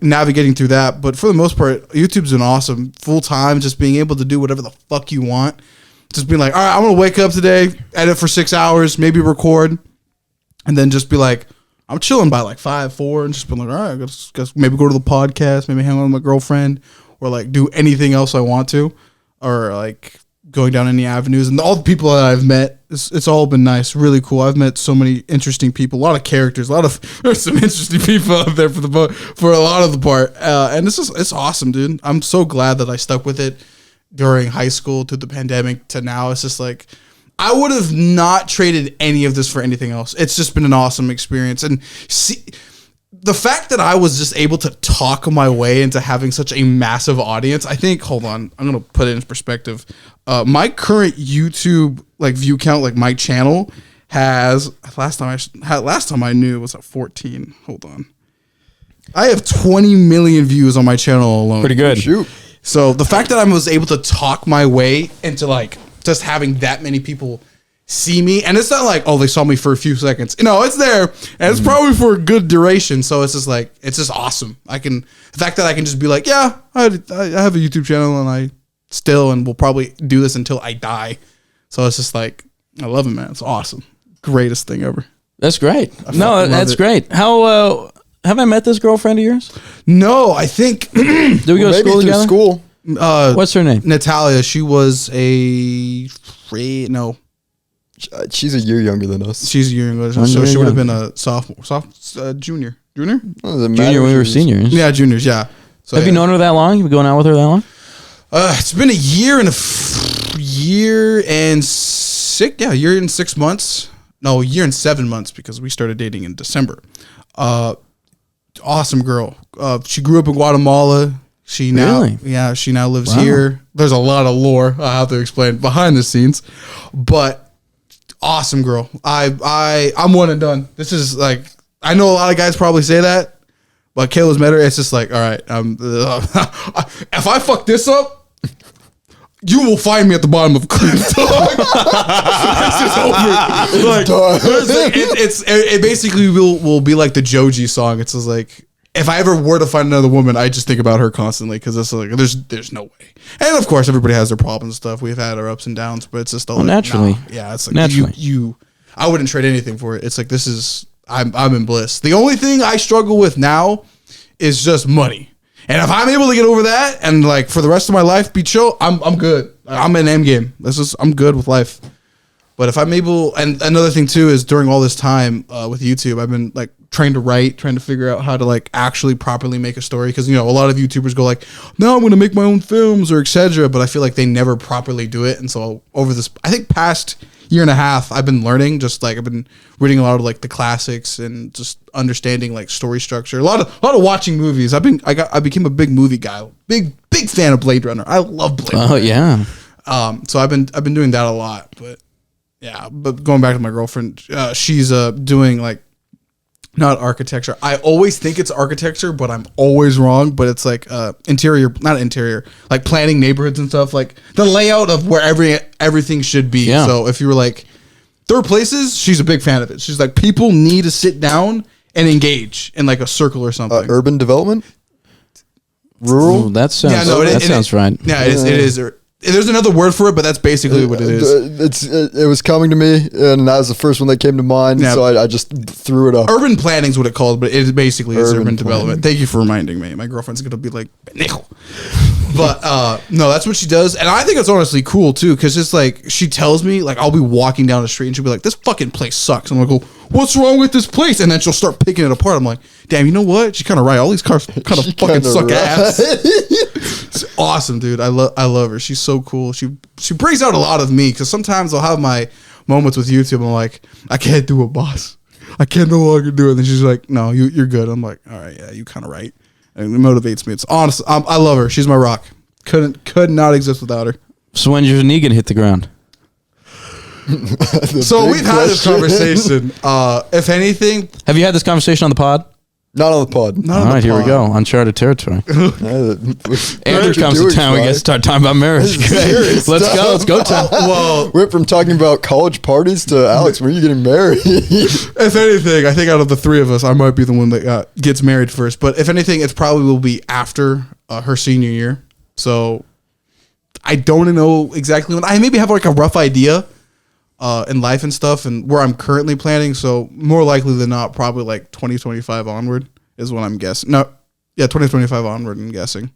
Speaker 2: navigating through that. But for the most part, YouTube's been awesome. Full time, just being able to do whatever the fuck you want. Just being like, all right, I'm going to wake up today, edit for 6 hours, maybe record. And then just be like, I'm chilling by 5, 4, and just be like, all right, guess maybe go to the podcast, maybe hang out with my girlfriend, or do anything else I want to. Or going down any avenues, and all the people that I've met, it's all been nice, really cool. I've met so many interesting people, a lot of characters, there's some interesting people out there for a lot of the part, and it's awesome, dude. I'm so glad that I stuck with it during high school to the pandemic to now. It's just I would have not traded any of this for anything else. It's just been an awesome experience, and the fact that I was just able to talk my way into having such a massive audience, I think, hold on, I'm going to put it in perspective. My current YouTube view count, my channel has, last time I knew it was at 14. Hold on. I have 20 million views on my channel alone.
Speaker 3: Pretty good.
Speaker 1: Shoot.
Speaker 2: So the fact that I was able to talk my way into like just having that many people see me, and it's not like, oh, they saw me for a few seconds. No, it's there, and it's probably for a good duration. So it's just like, it's just awesome. The fact that I can just be like, yeah, I have a YouTube channel, and will probably do this until I die. So it's just like, I love it, man. It's awesome. Greatest thing ever.
Speaker 3: That's great. No, that's great. How have I met this girlfriend of yours?
Speaker 2: No, I think
Speaker 3: Did we go to school together?
Speaker 1: School.
Speaker 3: What's her name?
Speaker 2: Natalia. She was no.
Speaker 1: She's a year younger than us.
Speaker 2: She's a year younger, so she would have been a junior. Junior?
Speaker 3: Junior when we were seniors.
Speaker 2: Yeah, juniors. Yeah. So
Speaker 3: have you known her that long? You been going out with her that long?
Speaker 2: It's been a year and year and 6 months. No, a year and 7 months because we started dating in December. Awesome girl. She grew up in Guatemala. She now lives here. There's a lot of lore I have to explain behind the scenes, but awesome girl. I'm one and done. This is like, I know a lot of guys probably say that, but Kayla's met her. It's just like, all right, if I fuck this up, you will find me at the bottom of a cliff. It's just over. It basically will be like the Joji song. It's just like, if I ever were to find another woman, I just think about her constantly because it's like there's no way. And of course, everybody has their problems and stuff. We've had our ups and downs, but it's just all
Speaker 3: naturally.
Speaker 2: Yeah, it's like
Speaker 3: naturally.
Speaker 2: I wouldn't trade anything for it. It's like I'm in bliss. The only thing I struggle with now is just money. And if I'm able to get over that and like for the rest of my life be chill, I'm good. I'm in end game. I'm good with life. But if I'm able, and another thing too is during all this time with YouTube, I've been like trying to figure out how to like actually properly make a story. Because, a lot of YouTubers go like, no, I'm going to make my own films or etc. But I feel like they never properly do it. And so over this, I think past year and a half, I've been learning, just like I've been reading a lot of like the classics and just understanding like story structure. A lot of watching movies. I became a big movie guy. Big fan of Blade Runner. I love Blade Runner.
Speaker 3: Oh yeah.
Speaker 2: So I've been doing that a lot, but yeah. But going back to my girlfriend, she's doing like not architecture. I always think it's architecture, but I'm always wrong. But it's like not interior, like planning neighborhoods and stuff, like the layout of where everything should be.
Speaker 3: Yeah.
Speaker 2: So if you were like third places, she's a big fan of it. She's like, people need to sit down and engage in like a circle or something.
Speaker 1: Urban development, rural.
Speaker 3: Ooh, that sounds right.
Speaker 2: Yeah, it is. There's another word for it, but that's basically what it is.
Speaker 1: It was coming to me, and that was the first one that came to mind, so I just threw it up.
Speaker 2: Urban planning is what it's called, but it basically is urban development. Thank you for reminding me. My girlfriend's going to be like, Nico. But no, that's what she does. And I think it's honestly cool, too, because it's like, she tells me, like, I'll be walking down the street, and she'll be like, this fucking place sucks. I'm going to go, what's wrong with this place? And then she'll start picking it apart. I'm like, damn, you know what? She's kind of right. All these cars kind of fucking suck ass. It's awesome, dude. I love her. She's so cool. She brings out a lot of me, because sometimes I'll have my moments with YouTube. I'm like, I can't do it, boss. I can no longer do it. And she's like, no, you're good. I'm like, all right, yeah, you kind of right. And it motivates me. It's honest. I love her. She's my rock. Could not exist without her.
Speaker 3: So when's your knee gonna hit the ground?
Speaker 2: So we've had this conversation. If anything,
Speaker 3: have you had this conversation on the pod?
Speaker 1: Not on the pod.
Speaker 3: All right, here we go. Uncharted territory. Andrew comes to town. We get to start talking about marriage. Let's go. It's go time.
Speaker 1: Well, went from talking about college parties to Alex, when are you getting married?
Speaker 2: If anything, I think out of the three of us, I might be the one that gets married first. But if anything, it probably will be after her senior year. So I don't know exactly when. I maybe have like a rough idea in life and stuff and where I'm currently planning. So more likely than not, probably like 2025 onward is what I'm guessing. No, yeah, 2025 onward, I'm guessing.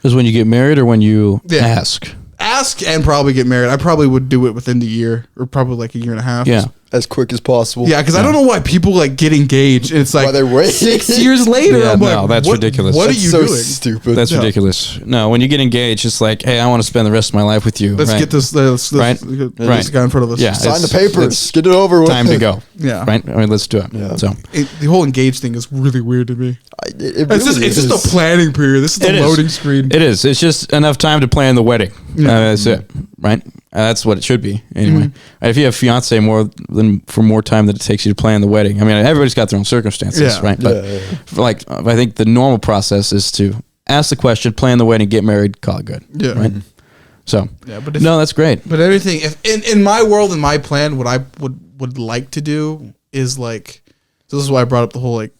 Speaker 3: Is when you get married or when you ask?
Speaker 2: Ask and probably get married. I probably would do it within the year or probably like a year and a half.
Speaker 3: Yeah.
Speaker 1: As quick as possible.
Speaker 2: Yeah, because I don't know why people like get engaged and it's like
Speaker 1: they wait
Speaker 2: 6 years later.
Speaker 3: Yeah,
Speaker 2: I'm
Speaker 3: no,
Speaker 2: like,
Speaker 3: that's ridiculous.
Speaker 2: What
Speaker 3: That's
Speaker 2: are you
Speaker 1: so
Speaker 2: doing?
Speaker 1: stupid.
Speaker 3: That's ridiculous. No, when you get engaged, it's like, hey, I want to spend the rest of my life with you.
Speaker 2: Let's get this guy in front of us.
Speaker 3: Yeah,
Speaker 1: sign the papers. Get it over with.
Speaker 3: Time to go.
Speaker 2: Yeah.
Speaker 3: Right? I mean, let's do it.
Speaker 1: Yeah.
Speaker 3: So
Speaker 2: the whole engaged thing is really weird to me.
Speaker 1: It's
Speaker 2: just a planning period. This is the loading screen.
Speaker 3: It is. It's just enough time to plan the wedding. That's it. Right? That's what it should be. Anyway, if you have fiance more time than it takes you to plan the wedding. I mean, everybody's got their own circumstances, right? But I think the normal process is to ask the question, plan the wedding, get married, call it good.
Speaker 2: Yeah.
Speaker 3: Right. So
Speaker 2: Yeah, but
Speaker 3: no, that's great.
Speaker 2: But everything, if in my world, in my plan, what I would like to do is like, so this is why I brought up the whole like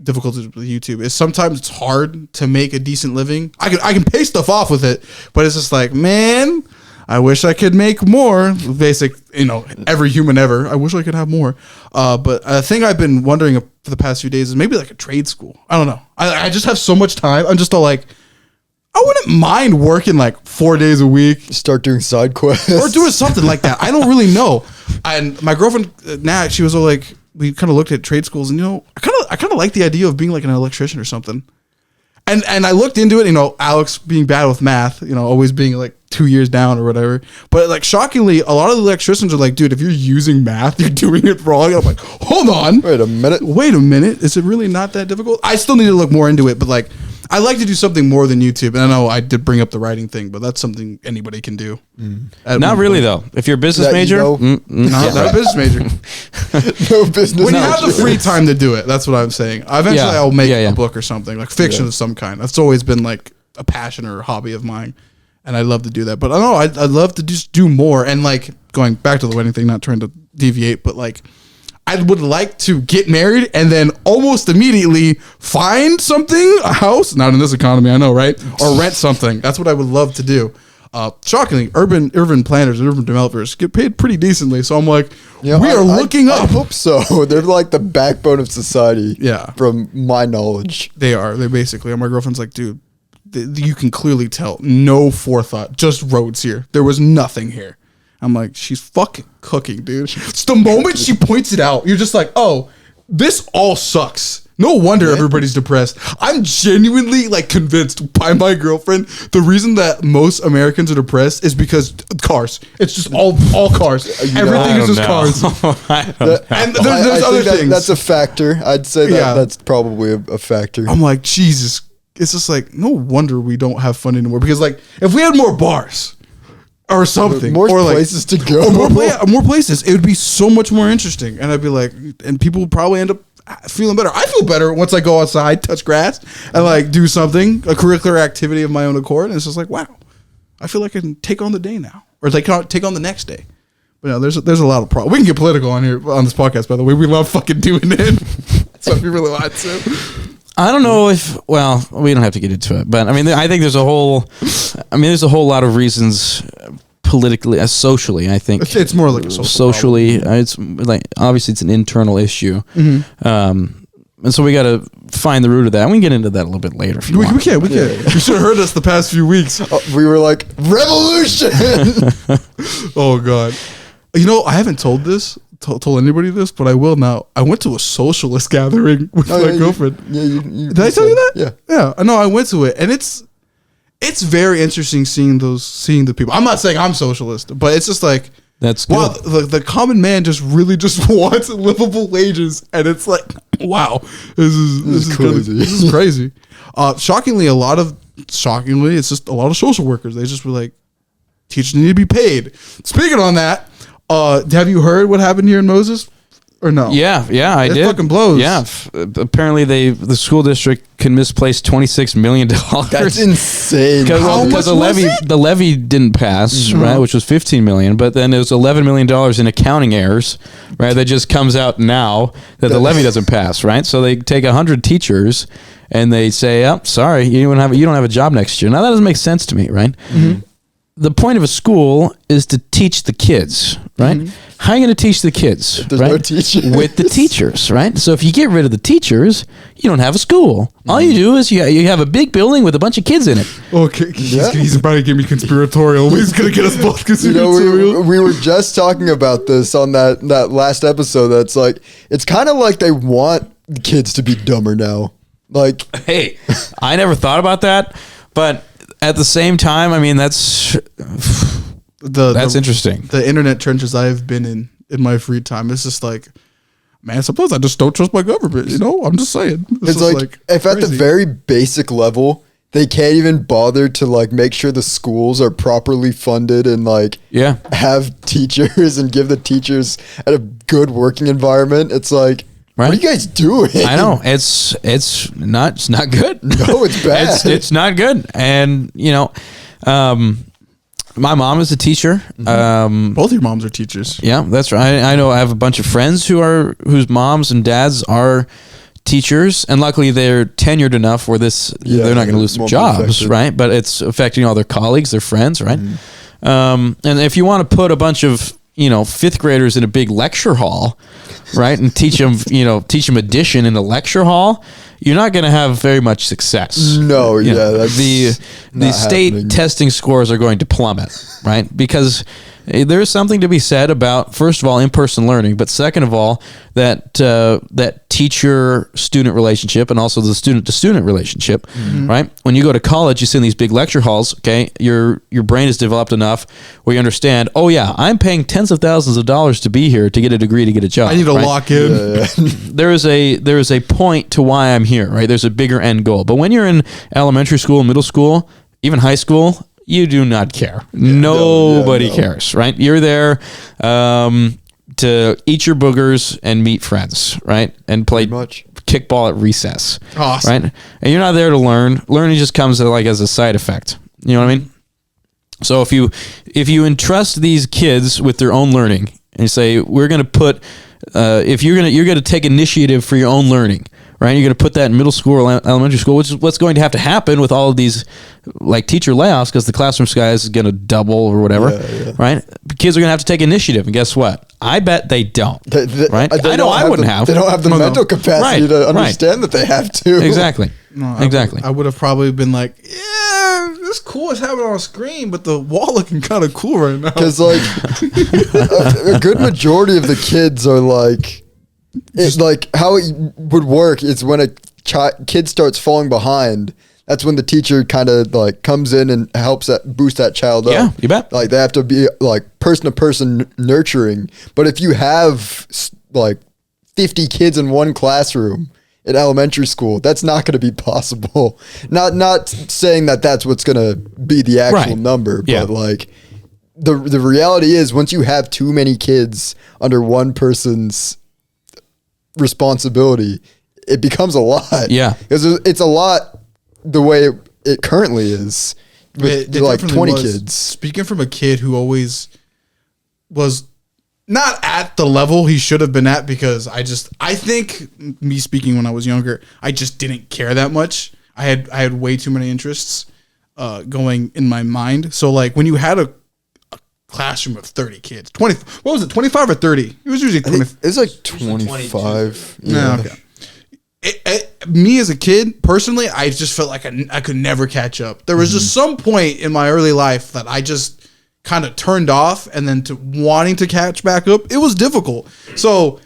Speaker 2: difficulties with YouTube. Is sometimes it's hard to make a decent living. I can pay stuff off with it, but it's just like, man, I wish I could make more. Basic, every human ever. I wish I could have more. But a thing I've been wondering for the past few days is maybe like a trade school. I don't know. I just have so much time. I'm just all like, I wouldn't mind working like 4 days a week.
Speaker 1: Start doing side quests.
Speaker 2: Or doing something like that. I don't really know. And my girlfriend, Nat, she was all like, we kind of looked at trade schools, and I kind of like the idea of being like an electrician or something. And I looked into it, Alex being bad with math, always being like 2 years down or whatever. But like shockingly, a lot of the electricians are like, dude, if you're using math, you're doing it wrong. I'm like, hold on.
Speaker 1: Wait a minute.
Speaker 2: Is it really not that difficult? I still need to look more into it, but like, I like to do something more than YouTube. And I know I did bring up the writing thing, but that's something anybody can do.
Speaker 3: Not really though. If you're a business major,
Speaker 2: not a business major.
Speaker 1: No business.
Speaker 2: When you have the free time to do it, that's what I'm saying. Eventually, I'll make a book or something, like fiction of some kind. That's always been like a passion or a hobby of mine, and I'd love to do that. But I don't know, I'd love to just do more. And like going back to the wedding thing, not trying to deviate, but like I would like to get married and then almost immediately find something, a house, not in this economy, I know, right? Or rent something. That's what I would love to do. Shockingly, urban planners and urban developers get paid pretty decently. So I'm like, we are looking up.
Speaker 1: I hope so. They're like the backbone of society.
Speaker 2: Yeah.
Speaker 1: From my knowledge.
Speaker 2: They are. They basically are. My girlfriend's like, dude, you can clearly tell. No forethought. Just roads here. There was nothing here. I'm like, she's fucking cooking, dude. It's the moment she points it out, you're just like, oh, this all sucks. No wonder everybody's depressed. I'm genuinely like convinced by my girlfriend the reason that most Americans are depressed is because cars. It's just all cars. Everything is just cars. And there's other things.
Speaker 1: That's a factor. I'd say that's probably a factor.
Speaker 2: I'm like, Jesus. It's just like, no wonder we don't have fun anymore. Because like, if we had more bars or something,
Speaker 1: more
Speaker 2: or
Speaker 1: places to go,
Speaker 2: more places, it would be so much more interesting. And I'd be like, and people would probably end up feeling better. I feel better once I go outside, touch grass, and like do something, a curricular activity of my own accord. And it's just like, wow, I feel like I can take on the day now, or take on the next day. But no, there's a lot of problems. We can get political on here on this podcast, by the way. We love fucking doing it. So if you really want to.
Speaker 3: I don't know if, well, we don't have to get into it, but I mean, I think there's a whole lot of reasons politically, socially, I think.
Speaker 2: It's more like a
Speaker 3: socially, it's like, obviously it's an internal issue. And so we got to find the root of that. We can get into that a little bit later. If you want.
Speaker 2: We can. You should have heard us the past few weeks.
Speaker 1: We were like, revolution.
Speaker 2: Oh, God. I haven't told anybody this, but I will now. I went to a socialist gathering with my girlfriend. Did I tell you that?
Speaker 1: Yeah.
Speaker 2: Yeah. I know. I went to it, and it's very interesting seeing the people. I'm not saying I'm socialist, but it's just like,
Speaker 3: that's good.
Speaker 2: Wow, the common man just really just wants livable wages, and it's like, wow, this is crazy. This is crazy. Shockingly, it's just a lot of social workers. They just were like, teachers need to be paid. Speaking on that. Have you heard what happened here in Moses, or no?
Speaker 3: Yeah, I did.
Speaker 2: It fucking blows.
Speaker 3: Yeah, apparently the school district can misplace $26 million.
Speaker 1: That's insane.
Speaker 3: Because the levy didn't pass, right? Which was $15 million, but then it was $11 million in accounting errors, right? That just comes out now that the levy doesn't pass, right? So they take 100 teachers and they say, "Oh, sorry, you don't have a job next year." Now that doesn't make sense to me, right? The point of a school is to teach the kids, right? How are you going to teach the kids?
Speaker 1: If there's no teachers.
Speaker 3: With the teachers, right? So if you get rid of the teachers, you don't have a school. All you do is you have a big building with a bunch of kids in it.
Speaker 2: Okay, he's about to give me conspiratorial. He's going to get us both conspiratorial.
Speaker 1: We were just talking about this on that last episode. That's like, it's kind of like they want kids to be dumber now. Like,
Speaker 3: hey, I never thought about that, but at the same time, I mean, that's interesting.
Speaker 2: The internet trenches I've been in my free time, it's just like, man, sometimes I just don't trust my government. I'm just saying.
Speaker 1: It's like if crazy. At the very basic level, they can't even bother to like make sure the schools are properly funded and like have teachers and give the teachers a good working environment. It's like,
Speaker 3: Right?
Speaker 1: What are you guys doing?
Speaker 3: I know it's not good.
Speaker 1: No, it's bad.
Speaker 3: It's not good. And my mom is a teacher.
Speaker 2: Both your moms are teachers.
Speaker 3: Yeah, that's right. I know I have a bunch of friends whose moms and dads are teachers, and luckily they're tenured enough where they're not going to lose their jobs, right? But it's affecting all their colleagues, their friends, right? And if you want to put a bunch of fifth graders in a big lecture hall, right, and teach them addition in a lecture hall, you're not going to have very much success.
Speaker 1: No, that's
Speaker 3: the state
Speaker 1: happening.
Speaker 3: testing scores are going to plummet, right? Because there is something to be said about, first of all, in-person learning, but second of all, that teacher-student relationship and also the student-to-student relationship, right? When you go to college, you sit in these big lecture halls, okay? Your brain is developed enough where you understand, oh yeah, I'm paying tens of thousands of dollars to be here to get a degree, to get a job.
Speaker 2: I need to
Speaker 3: right?
Speaker 2: lock in.
Speaker 3: There is a point to why I'm here, right? There's a bigger end goal. But when you're in elementary school, middle school, even high school, you do not care. Nobody cares, right? You're there to eat your boogers and meet friends, right? And play kickball at recess,
Speaker 2: Awesome.
Speaker 3: right? And you're not there to learn. Learning just comes as a side effect. You know what I mean? So if you entrust these kids with their own learning and you say, we're going to put, if you're going to take initiative for your own learning, right? You're going to put that in middle school or elementary school, which is what's going to have to happen with all of these teacher layoffs, because the classroom size is going to double or whatever, right? Kids are going to have to take initiative, and guess what? I bet they don't, right? I know I wouldn't have.
Speaker 1: They don't have the mental capacity to understand that they have to.
Speaker 3: Exactly.
Speaker 2: No,
Speaker 3: exactly.
Speaker 2: I would have probably been like, yeah, this cool as having it on screen, but the wall looking kind of cool right now.
Speaker 1: Because a good majority of the kids are it's how it would work is when a kid starts falling behind, that's when the teacher kind of comes in and helps boost that child up.
Speaker 3: Yeah, you bet.
Speaker 1: They have to be person to person nurturing. But if you have 50 kids in one classroom in elementary school, that's not going to be possible. Not saying that that's what's going to be the actual number, but the reality is, once you have too many kids under one person's responsibility, it becomes a lot. Yeah, because it's a lot the way it currently is with 20 kids.
Speaker 2: Speaking from a kid who always was not at the level he should have been at, because I think me speaking when I was younger, I just didn't care that much. I had way too many interests going in my mind. So when you had a classroom of 30 kids, 20, what was it, 25 or 30? It was usually 20.
Speaker 1: It's 25.
Speaker 2: Yeah. Okay. Me as a kid, personally, I just felt like I could never catch up. There was just some point in my early life that I just kind of turned off, and then to wanting to catch back up, it was difficult. So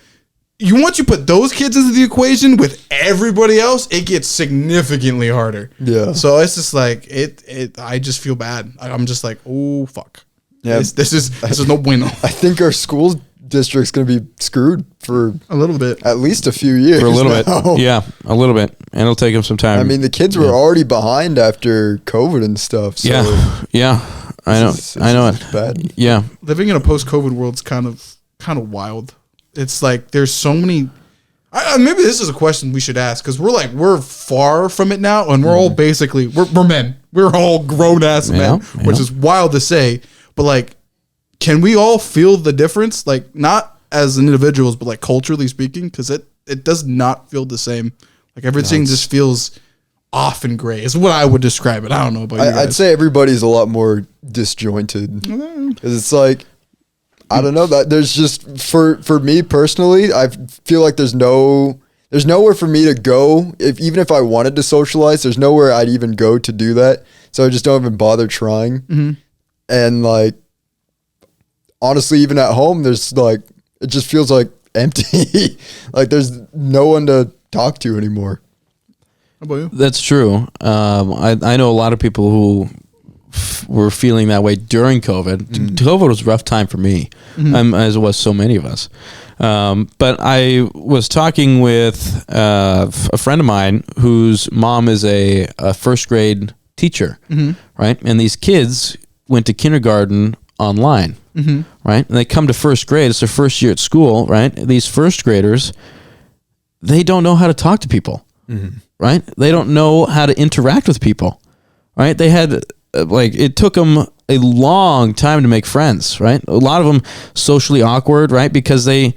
Speaker 2: once you put those kids into the equation with everybody else, it gets significantly harder. Yeah. So it's just I just feel bad. I'm just oh fuck. Yeah. This is no bueno.
Speaker 1: I think our school district's going to be screwed for
Speaker 2: a little bit,
Speaker 1: at least a few years.
Speaker 3: For a little bit, yeah, a little bit, and it'll take them some time.
Speaker 1: I mean, the kids were already behind after COVID and stuff. So
Speaker 3: yeah, I know, it's
Speaker 1: bad.
Speaker 3: Yeah,
Speaker 2: living in a post-COVID world's kind of wild. It's there's so many. Maybe this is a question we should ask, because we're far from it now, and we're all basically we're men. We're all grown ass men, which is wild to say. But can we all feel the difference? Not as individuals, but culturally speaking, because it does not feel the same. Everything just feels off and gray is what I would describe it. I don't know about you guys.
Speaker 1: I'd say everybody's a lot more disjointed. Because it's I don't know, that there's just for me personally, I feel like there's nowhere for me to go. Even if I wanted to socialize, there's nowhere I'd even go to do that. So I just don't even bother trying. Mm-hmm. And honestly, even at home, there's it just feels empty. There's no one to talk to anymore.
Speaker 2: How about you?
Speaker 3: That's true. I know a lot of people who were feeling that way during COVID. COVID was a rough time for me, as it was so many of us. But I was talking with a friend of mine whose mom is a first grade teacher, right? And these kids went to kindergarten online, right? And they come to first grade. It's their first year at school, right? These first graders, they don't know how to talk to people, right? They don't know how to interact with people, right? They had it took them a long time to make friends, right? A lot of them socially awkward, right? Because they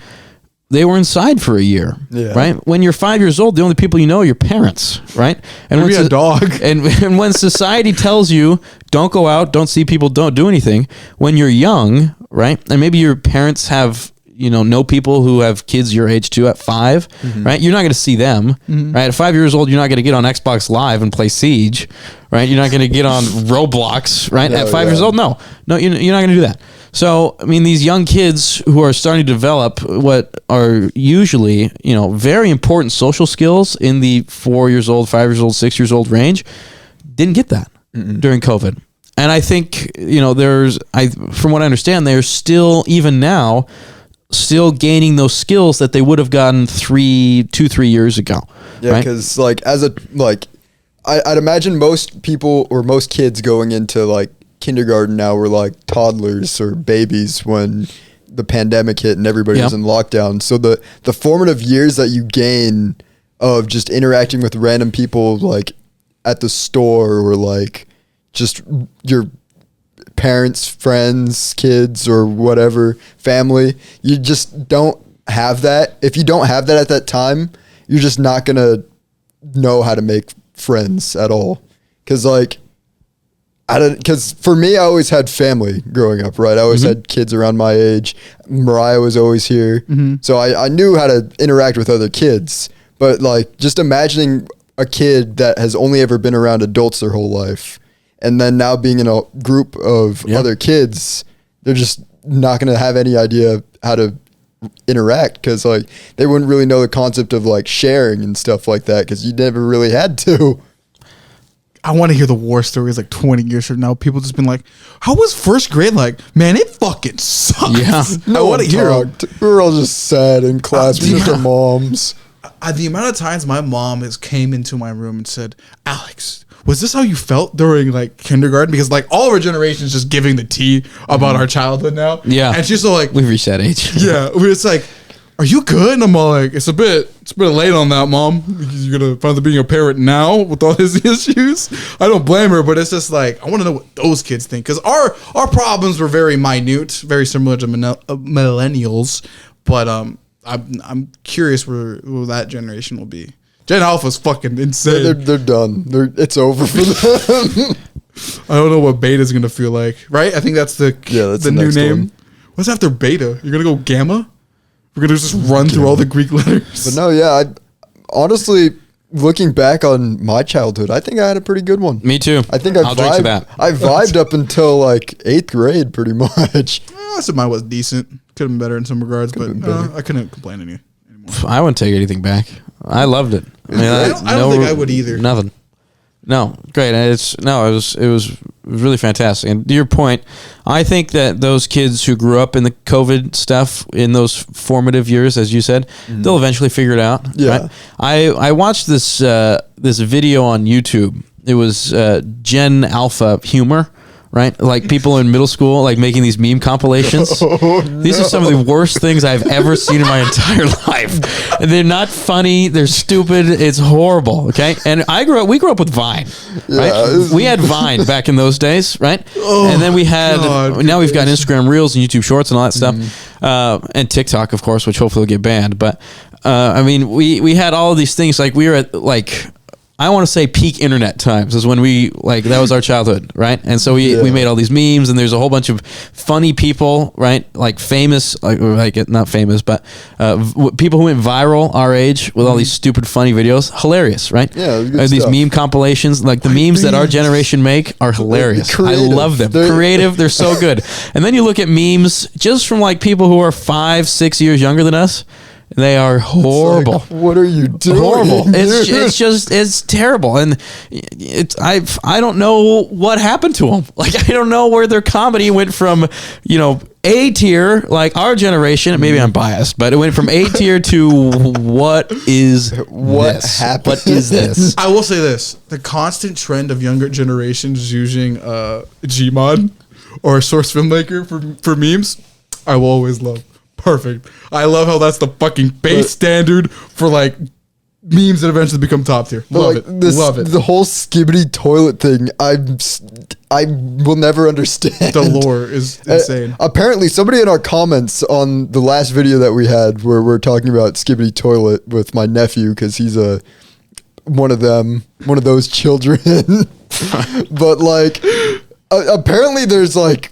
Speaker 3: were inside for a year, right? When you're 5 years old, the only people you know are your parents, right? And
Speaker 2: Maybe a dog.
Speaker 3: And when society tells you don't go out, don't see people, don't do anything, when you're young, right? And maybe your parents have know people who have kids your age too at 5, right? You're not going to see them, right? At 5 years old, you're not going to get on Xbox Live and play Siege, right? You're not going to get on Roblox, right? At 5 years old, no, you're not going to do that. So, I mean, these young kids who are starting to develop what are usually, very important social skills in the 4 years old, 5 years old, 6 years old range, didn't get that during COVID. And I think, from what I understand, they're still, even now, still gaining those skills that they would have gotten 3 years ago.
Speaker 1: Yeah, because I'd imagine most people or most kids going into kindergarten now were toddlers or babies when the pandemic hit and everybody was in lockdown. So the formative years that you gain of just interacting with random people at the store or just your parents, friends, kids, or whatever, family, you just don't have that. If you don't have that at that time, you're just not going to know how to make friends at all. Because for me, I always had family growing up, right? I always had kids around my age. Mariah was always here. So I knew how to interact with other kids. But just imagining a kid that has only ever been around adults their whole life, and then now being in a group of other kids, they're just not going to have any idea how to interact because they wouldn't really know the concept of sharing and stuff like that because you never really had to.
Speaker 2: I want to hear the war stories 20 years from now. People just been like, how was first grade like? Man, it fucking sucks.
Speaker 1: Yeah. I want to hear it. We were all just sad in class. We just our moms.
Speaker 2: The amount of times my mom came into my room and said, Alex, was this how you felt during kindergarten? Because all of our generation is just giving the tea about our childhood now. Yeah. And she's so
Speaker 3: we've reached that age.
Speaker 2: Yeah. It's are you good? And I'm all it's a bit late on that, Mom. You're going to finally being a parent now with all his issues. I don't blame her, but it's just I want to know what those kids think. Because our problems were very minute, very similar to millennials. But I'm curious where that generation will be. Gen Alpha's fucking insane.
Speaker 1: They're done. It's over for them.
Speaker 2: I don't know what Beta's gonna feel like, right? I think that's the new name. One. What's after Beta? You're gonna go Gamma? We're gonna just run through all the Greek letters.
Speaker 1: But no, I honestly, looking back on my childhood, I think I had a pretty good one.
Speaker 3: Me too.
Speaker 1: I think I vibed up until 8th grade, pretty much.
Speaker 2: I said mine was decent. Could have been better in some regards, but I couldn't complain anymore.
Speaker 3: I wouldn't take anything back. I loved it.
Speaker 2: I don't think I would either.
Speaker 3: Nothing. No, great. It was really fantastic. And to your point, I think that those kids who grew up in the COVID stuff in those formative years, as you said, they'll eventually figure it out. Yeah. Right? I watched this video on YouTube. It was Gen Alpha humor. Right? People in middle school, making these meme compilations. These are some of the worst things I've ever seen in my entire life. And they're not funny. They're stupid. It's horrible. Okay. And we grew up with Vine, right? Yeah, we had Vine back in those days, right? And then we had, now we've got Instagram Reels and YouTube Shorts and all that stuff. And TikTok, of course, which hopefully will get banned. But, we had all of these things. We were at I want to say peak internet times is when we that was our childhood, right? And so we made all these memes, and there's a whole bunch of funny people, right? Famous, not famous, but people who went viral our age with all these stupid funny videos, hilarious, right?
Speaker 1: Yeah,
Speaker 3: these meme compilations, the memes that our generation make are hilarious. I love them. They're creative. They're so good. And then you look at memes just from people who are 5-6 years younger than us. They are horrible.
Speaker 1: What are you doing?
Speaker 3: Horrible. It's terrible, and I don't know what happened to them. I don't know where their comedy went from, A tier, our generation. Maybe I'm biased, but it went from A tier to what happened? What is this?
Speaker 2: I will say this: the constant trend of younger generations using Gmod or Source Filmmaker for memes, I will always love. Perfect. I love how that's the fucking base standard for memes that eventually become top tier. Love it. Love it.
Speaker 1: The whole skibbity toilet thing, I will never understand.
Speaker 2: The lore is insane.
Speaker 1: Apparently, somebody in our comments on the last video that we had, where we're talking about skibbity toilet with my nephew, because he's one of those children. But like, apparently, there's like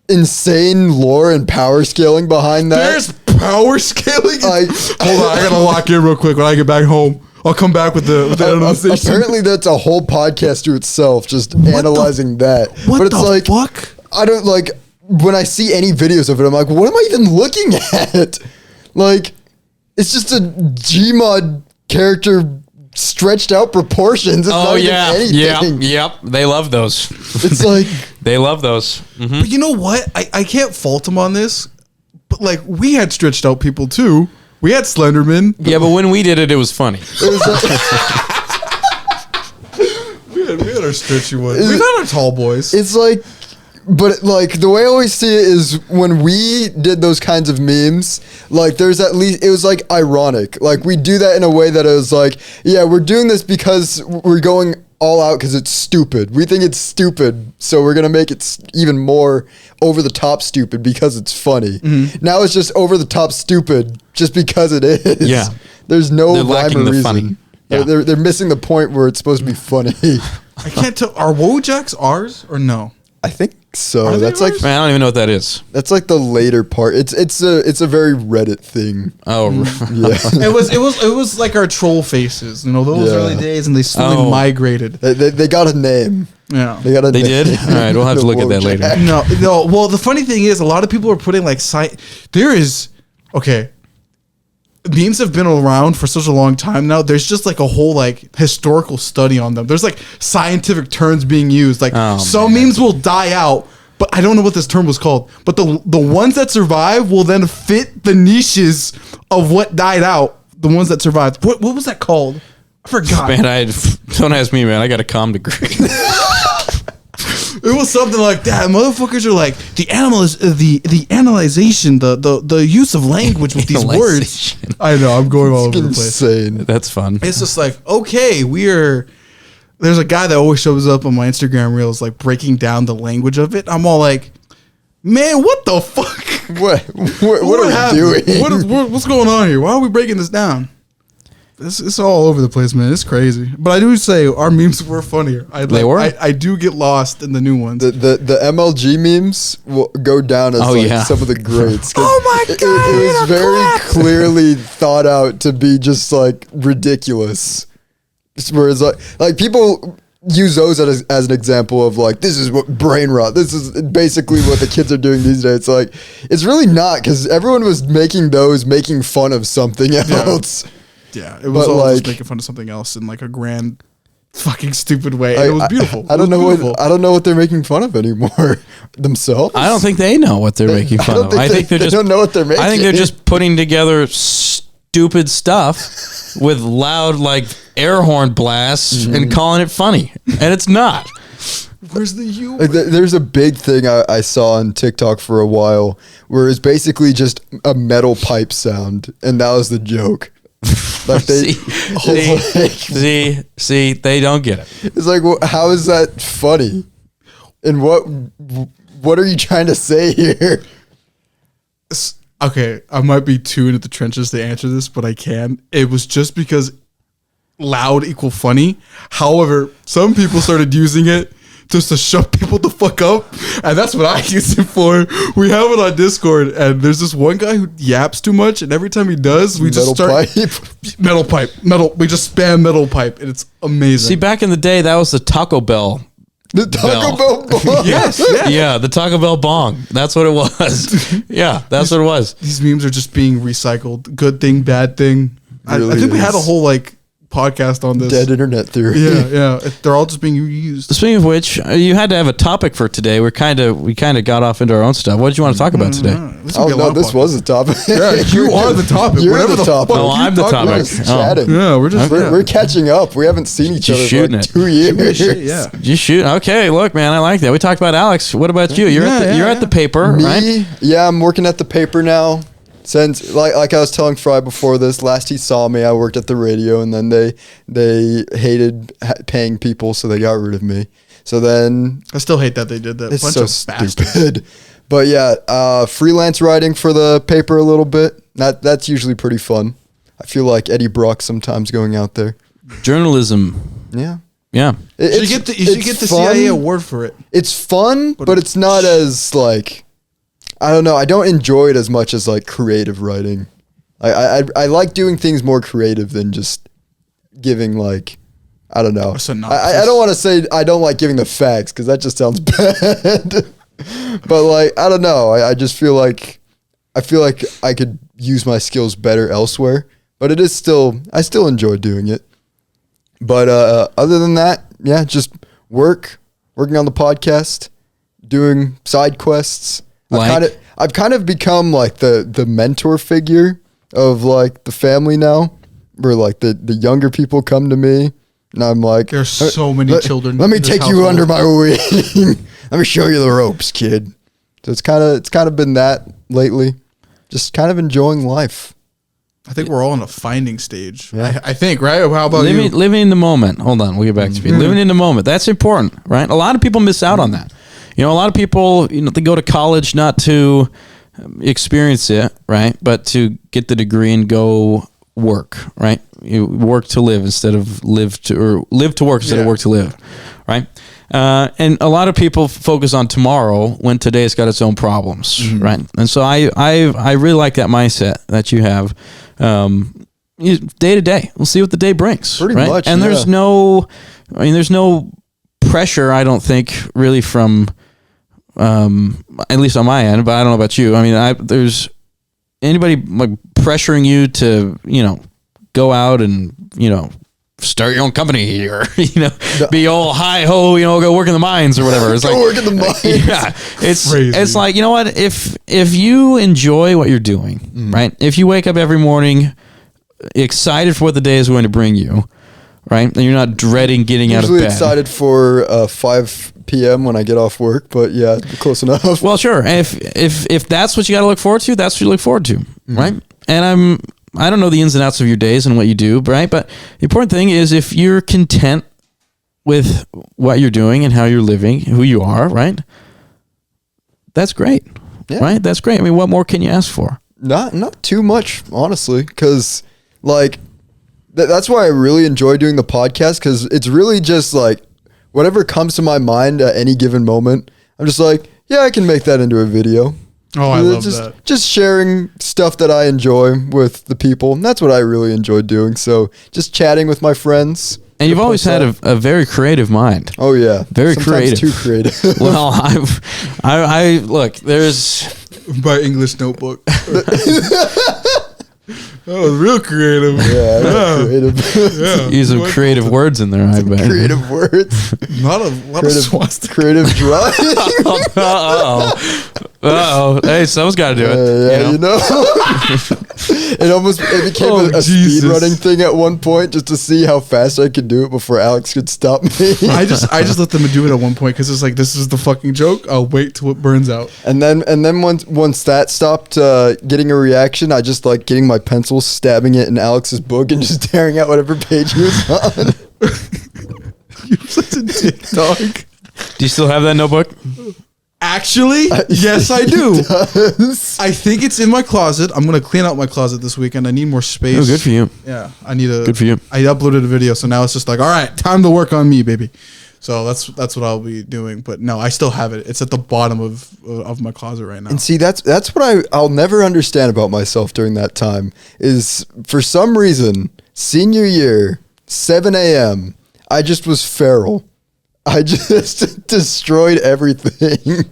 Speaker 1: insane lore and power scaling behind that.
Speaker 2: There's power scaling. Hold on, I gotta lock in real quick when I get back home. I'll come back with the analysis.
Speaker 1: Apparently, that's a whole podcast to itself, just analyzing that.
Speaker 2: What
Speaker 1: but it's
Speaker 2: the
Speaker 1: like,
Speaker 2: fuck?
Speaker 1: I don't like when I see any videos of it. I'm like, what am I even looking at? Like, it's just a Gmod character stretched out proportions. It's not even anything.
Speaker 3: Yep. They love those.
Speaker 1: It's like
Speaker 3: they love those. Mm-hmm.
Speaker 2: But you know what? I can't fault him on this. But like, we had stretched out people too. We had Slenderman.
Speaker 3: Yeah, but when we did it, it was funny.
Speaker 2: We had our stretchy ones. We had our tall boys.
Speaker 1: It's like, but like the way I always see it is when we did those kinds of memes, like there's at least, it was like ironic. Like we do that in a way that it was like, yeah, we're doing this because we're going all out because it's stupid. We think it's stupid, so we're gonna make it even more over the top stupid because it's funny. Mm-hmm. Now it's just over the top stupid just because it is.
Speaker 3: Yeah,
Speaker 1: there's no
Speaker 3: they're
Speaker 1: rhyme or reason.
Speaker 3: Funny.
Speaker 1: Yeah. They're missing the point where it's supposed to be funny.
Speaker 2: I can't tell. Are Wojaks ours or no?
Speaker 1: I think so. That's like,
Speaker 3: man, I don't even know what that is.
Speaker 1: That's like the later part. It's a very Reddit thing.
Speaker 3: Oh,
Speaker 1: yeah.
Speaker 2: it was like our troll faces, you know, those early days, and they slowly migrated.
Speaker 1: They got a name.
Speaker 2: Yeah,
Speaker 1: they got a name.
Speaker 3: Did. All right, we'll have to look at that later.
Speaker 2: No. Well, the funny thing is, a lot of people are putting like memes have been around for such a long time now. There's just like a whole like historical study on them. There's like scientific terms being used. Like some memes will die out, but I don't know what this term was called. But the ones that survive will then fit the niches of what died out. The ones that survived. What was that called? I forgot.
Speaker 3: Man, don't ask me, man. I got a comm degree.
Speaker 2: It was something like that. Motherfuckers are like the analyzation, the use of language with these words. I know, I'm going all over the place.
Speaker 1: Insane.
Speaker 3: That's fun.
Speaker 2: It's just like, okay, there's a guy that always shows up on my Instagram reels like breaking down the language of it. I'm all like, man, what the fuck?
Speaker 1: What are we doing?
Speaker 2: What's going on here? Why are we breaking this down? It's all over the place, man. It's crazy. But I do say our memes were funnier.
Speaker 3: They were?
Speaker 2: I do get lost in the new ones.
Speaker 1: The MLG memes will go down as some of the greats.
Speaker 2: Oh my God.
Speaker 1: It was very clearly thought out to be just like ridiculous. Whereas like people use those as an example of like, this is what brain rot. This is basically what the kids are doing these days. It's like, it's really not, because everyone was making fun of something else.
Speaker 2: Yeah, it was all like, just making fun of something else in like a grand, fucking stupid way. And it was beautiful.
Speaker 1: I don't know what they're making fun of anymore themselves.
Speaker 3: I don't think they know what they're making fun of. I think they don't know what they're making. I think they're just putting together stupid stuff with loud like air horn blasts and calling it funny, and it's not.
Speaker 2: Where's the humor?
Speaker 1: There's a big thing I saw on TikTok for a while where it's basically just a metal pipe sound, and that was the joke. Like they
Speaker 3: see, they don't get it.
Speaker 1: It's like, well, how is that funny? And what are you trying to say here?
Speaker 2: Okay, I might be too into the trenches to answer this, but I can. It was just because loud equal funny. However, some people started using it just to shut people the fuck up, and that's what I use it for. We have it on Discord, and there's this one guy who yaps too much, and every time he does, we just start metal pipe. We just spam metal pipe, and it's amazing.
Speaker 3: See, back in the day, that was the Taco Bell.
Speaker 1: The Taco Bell bong.
Speaker 2: Yes.
Speaker 3: Yeah, the Taco Bell bong. That's what it was. Yeah, that's what it was.
Speaker 2: These memes are just being recycled. Good thing, bad thing.
Speaker 1: Really
Speaker 2: I think we had a whole like podcast on this.
Speaker 1: Dead internet theory.
Speaker 2: Yeah. They're all just being reused.
Speaker 3: Speaking of which, you had to have a topic for today. We kind of got off into our own stuff. What did you want to talk about today?
Speaker 1: This was the topic.
Speaker 2: Yeah, you are the topic.
Speaker 1: You're the topic.
Speaker 3: No, I'm the topic.
Speaker 1: We're just chatting.
Speaker 2: Yeah,
Speaker 1: we're catching up. We haven't seen each other for like 2 years.
Speaker 2: Yeah.
Speaker 3: You shoot. Okay, look, man, I like that. We talked about Alex. What about you? You're at the paper, right?
Speaker 1: Yeah, I'm working at the paper now. since like I was telling Fry before this, last he saw me, I worked at the radio, and then they hated paying people, so they got rid of me. So then
Speaker 2: I still hate that they did that.
Speaker 1: it's
Speaker 2: Bunch
Speaker 1: so
Speaker 2: of bastards.
Speaker 1: stupid. But yeah, freelance writing for the paper a little bit. That's usually pretty fun. I feel like Eddie Brock sometimes going out there.
Speaker 3: Journalism.
Speaker 1: Yeah.
Speaker 3: Yeah.
Speaker 2: You should get the CIA award for it.
Speaker 1: It's fun, but it's not as like, I don't know. I don't enjoy it as much as like creative writing. I like doing things more creative than just giving like, I don't know. I don't want to say I don't like giving the facts because that just sounds bad. But like, I don't know. I just feel like I could use my skills better elsewhere. But it is still, I still enjoy doing it. But other than that, yeah, just working on the podcast, doing side quests. I've kind of become like the mentor figure of like the family now, where like the younger people come to me, and I'm like,
Speaker 2: there's so many children.
Speaker 1: Let me take you under my wing. Let me show you the ropes, kid. So it's kind of been that lately, just kind of enjoying life.
Speaker 2: I think we're all in a finding stage.
Speaker 1: Yeah.
Speaker 2: I think, right? How about you?
Speaker 3: Living in the moment. Hold on, we'll get back to you. Living in the moment. That's important, right? A lot of people miss out on that. You know, a lot of people, they go to college not to experience it, right? But to get the degree and go work, right? You work to live instead of live to work instead of work to live, right? And a lot of people focus on tomorrow when today's got its own problems, right? And so I really like that mindset that you have. Day to day, we'll see what the day brings.
Speaker 1: Pretty
Speaker 3: right?
Speaker 1: much,
Speaker 3: and
Speaker 1: yeah.
Speaker 3: there's no pressure. I don't think really from, at least on my end. But I don't know about you. I mean, there's anybody like pressuring you to go out and start your own company or be all hi ho, go work in the mines or whatever. It's
Speaker 1: Go work in the mines.
Speaker 3: Yeah, it's
Speaker 2: Crazy.
Speaker 3: It's like, you know what, if you enjoy what you're doing, right? If you wake up every morning excited for what the day is going to bring you, right? And you're not dreading getting out of bed.
Speaker 1: Usually excited for 5 p.m. when I get off work, but yeah, close enough.
Speaker 3: Well, sure. And if that's what you got to look forward to, that's what you look forward to, right? And I don't know the ins and outs of your days and what you do, right? But the important thing is if you're content with what you're doing and how you're living, who you are, right? That's great, right? That's great. I mean, what more can you ask for?
Speaker 1: Not too much, honestly, because like that's why I really enjoy doing the podcast, because it's really just like whatever comes to my mind at any given moment. I'm just like, yeah, I can make that into a video.
Speaker 2: Oh, I love that.
Speaker 1: Just sharing stuff that I enjoy with the people. And that's what I really enjoy doing. So just chatting with my friends.
Speaker 3: And you've always had a very creative mind.
Speaker 1: Oh yeah.
Speaker 3: Very
Speaker 1: Sometimes
Speaker 3: creative.
Speaker 1: too creative.
Speaker 3: Well, I look, there's
Speaker 2: My English notebook. That was real creative.
Speaker 1: Yeah, creative.
Speaker 2: Yeah.
Speaker 3: use some creative words in there, I bet.
Speaker 1: Creative words.
Speaker 2: Not a lot of swastika.
Speaker 1: Creative drawing.
Speaker 3: Uh-oh. Hey, someone's got to do it.
Speaker 1: Yeah, you know. It became a
Speaker 2: Jesus.
Speaker 1: speed running thing at one point, just to see how fast I could do it before Alex could stop me.
Speaker 2: I just let them do it at one point because it's like, this is the fucking joke. I'll wait till it burns out.
Speaker 1: And then once that stopped getting a reaction, I just like getting my pencil, stabbing it in Alex's book, and just tearing out whatever page he was on.
Speaker 2: You're such a dick, dog.
Speaker 3: Do you still have that notebook?
Speaker 2: Actually, yes, I do. I think it's in my closet. I'm gonna clean out my closet this weekend. I need more space.
Speaker 3: Oh, good for you.
Speaker 2: Yeah, I need a.
Speaker 3: Good for you.
Speaker 2: I uploaded a video, so now it's just like, all right, time to work on me, baby. So that's what I'll be doing. But no, I still have it. It's at the bottom of my closet right now.
Speaker 1: And see, that's what I'll never understand about myself during that time is, for some reason, senior year, 7 a.m., I just was feral. I just destroyed everything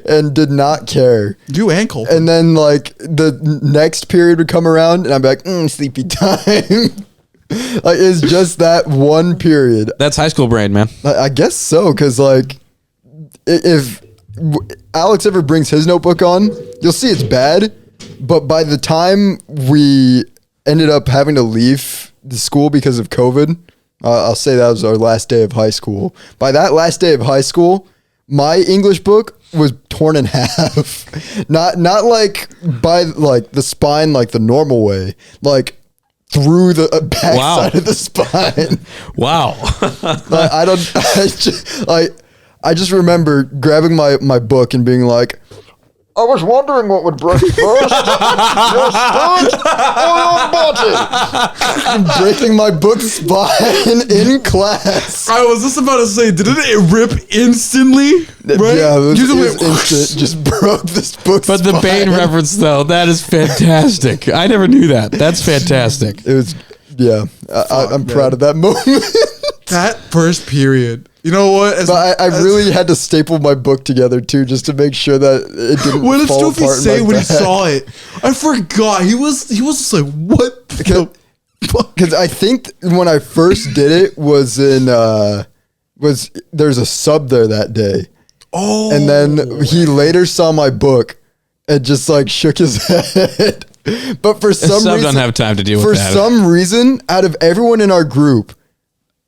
Speaker 1: and did not care.
Speaker 2: You ankle.
Speaker 1: And then like the next period would come around and I'd be like, sleepy time. Like it's just that one period.
Speaker 3: That's high school brain, man.
Speaker 1: I guess so, because like if Alex ever brings his notebook on, you'll see it's bad. But by the time we ended up having to leave the school because of COVID, I'll say that was our last day of high school. By that last day of high school, my English book was torn in half. Not like by like the spine, like the normal way, like through the backside of the spine.
Speaker 3: Wow.
Speaker 1: Like, I just remember grabbing my book and being like, I was wondering what would break first, your spirit or your body. And breaking my book spine in class.
Speaker 2: I was just about to say, didn't it rip instantly? Right?
Speaker 1: Yeah, it was instant. Just broke this book
Speaker 3: But
Speaker 1: spine.
Speaker 3: the Bane reference, though, that is fantastic. I never knew that. That's fantastic.
Speaker 1: It was, yeah. I'm proud of that moment.
Speaker 2: That first period. You know what?
Speaker 1: But I really had to staple my book together too, just to make sure that it didn't
Speaker 2: What did
Speaker 1: fall
Speaker 2: Sophie
Speaker 1: apart in
Speaker 2: say
Speaker 1: my
Speaker 2: when he
Speaker 1: bag.
Speaker 2: saw it? I forgot. He was just like, what the fuck?
Speaker 1: Because I think when I first did it was in there's a sub there that day.
Speaker 2: Oh.
Speaker 1: And then he later saw my book and just like shook his head. But for some
Speaker 3: Sub
Speaker 1: reason,
Speaker 3: don't have time to deal
Speaker 1: for
Speaker 3: with that.
Speaker 1: some reason, out of everyone in our group,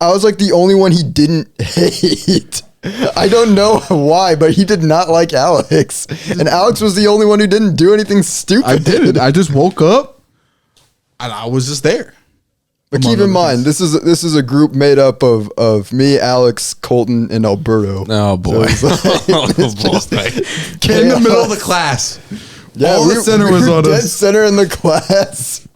Speaker 1: I was like the only one he didn't hate. I don't know why, but he did not like Alex. And Alex was the only one who didn't do anything stupid.
Speaker 2: I didn't. I just woke up and I was just there.
Speaker 1: But keep in mind, this is a group made up of me, Alex, Colton, and Alberto.
Speaker 3: Oh, boy.
Speaker 1: So it's like,
Speaker 2: In the middle of the class.
Speaker 1: yeah,
Speaker 2: all the center was on
Speaker 1: dead
Speaker 2: us.
Speaker 1: center in the class.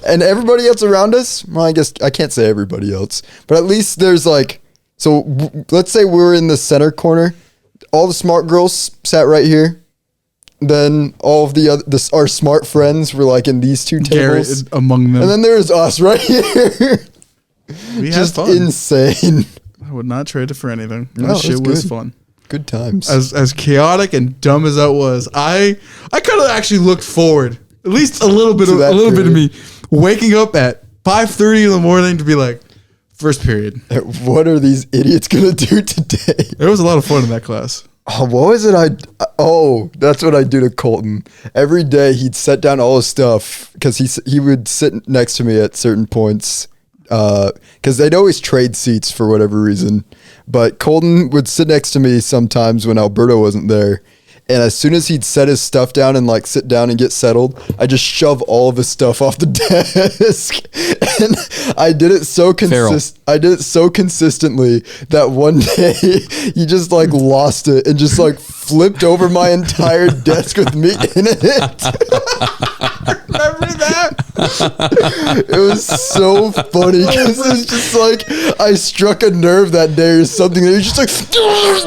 Speaker 1: And everybody else around us, well, I guess I can't say everybody else, but at least there's like, so let's say we're in the center corner. All the smart girls sat right here. Then all of the other, our smart friends were like in these two
Speaker 2: Garrett
Speaker 1: tables.
Speaker 2: among them.
Speaker 1: And then there's us right here.
Speaker 2: We had
Speaker 1: Just
Speaker 2: fun.
Speaker 1: insane.
Speaker 2: I would not trade it for anything.
Speaker 1: No,
Speaker 2: That
Speaker 1: it was
Speaker 2: shit was
Speaker 1: good.
Speaker 2: fun.
Speaker 1: Good times.
Speaker 2: As chaotic and dumb as that was, I kind of actually looked forward, at least a little bit
Speaker 1: To
Speaker 2: of
Speaker 1: that
Speaker 2: me waking up at 5:30 in the morning to be like, first period.
Speaker 1: What are these idiots gonna do today?
Speaker 2: There was a lot of fun in that class.
Speaker 1: Oh, what was it? That's what I do to Colton. Every day he'd set down all his stuff because he would sit next to me at certain points because they'd always trade seats for whatever reason. But Colton would sit next to me sometimes when Alberto wasn't there. And as soon as he'd set his stuff down and like sit down and get settled, I just shove all of his stuff off the desk. And I did it so consistently that one day he just like lost it and just like flipped over my entire desk with me in it.
Speaker 2: Remember that?
Speaker 1: It was so funny because it was just like I struck a nerve that day or something. And he was just like,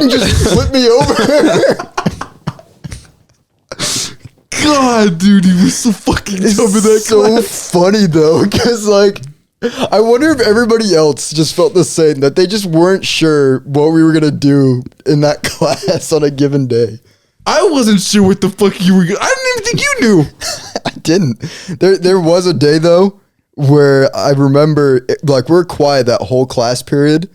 Speaker 1: and just flipped me over.
Speaker 2: God, dude, he was so fucking dumb in that
Speaker 1: It's so
Speaker 2: class.
Speaker 1: funny though, because like I wonder if everybody else just felt the same, that they just weren't sure what we were gonna do in that class on a given day.
Speaker 2: I wasn't sure what the fuck you were. I didn't even think you knew.
Speaker 1: I didn't. There was a day though where I remember like we're quiet that whole class period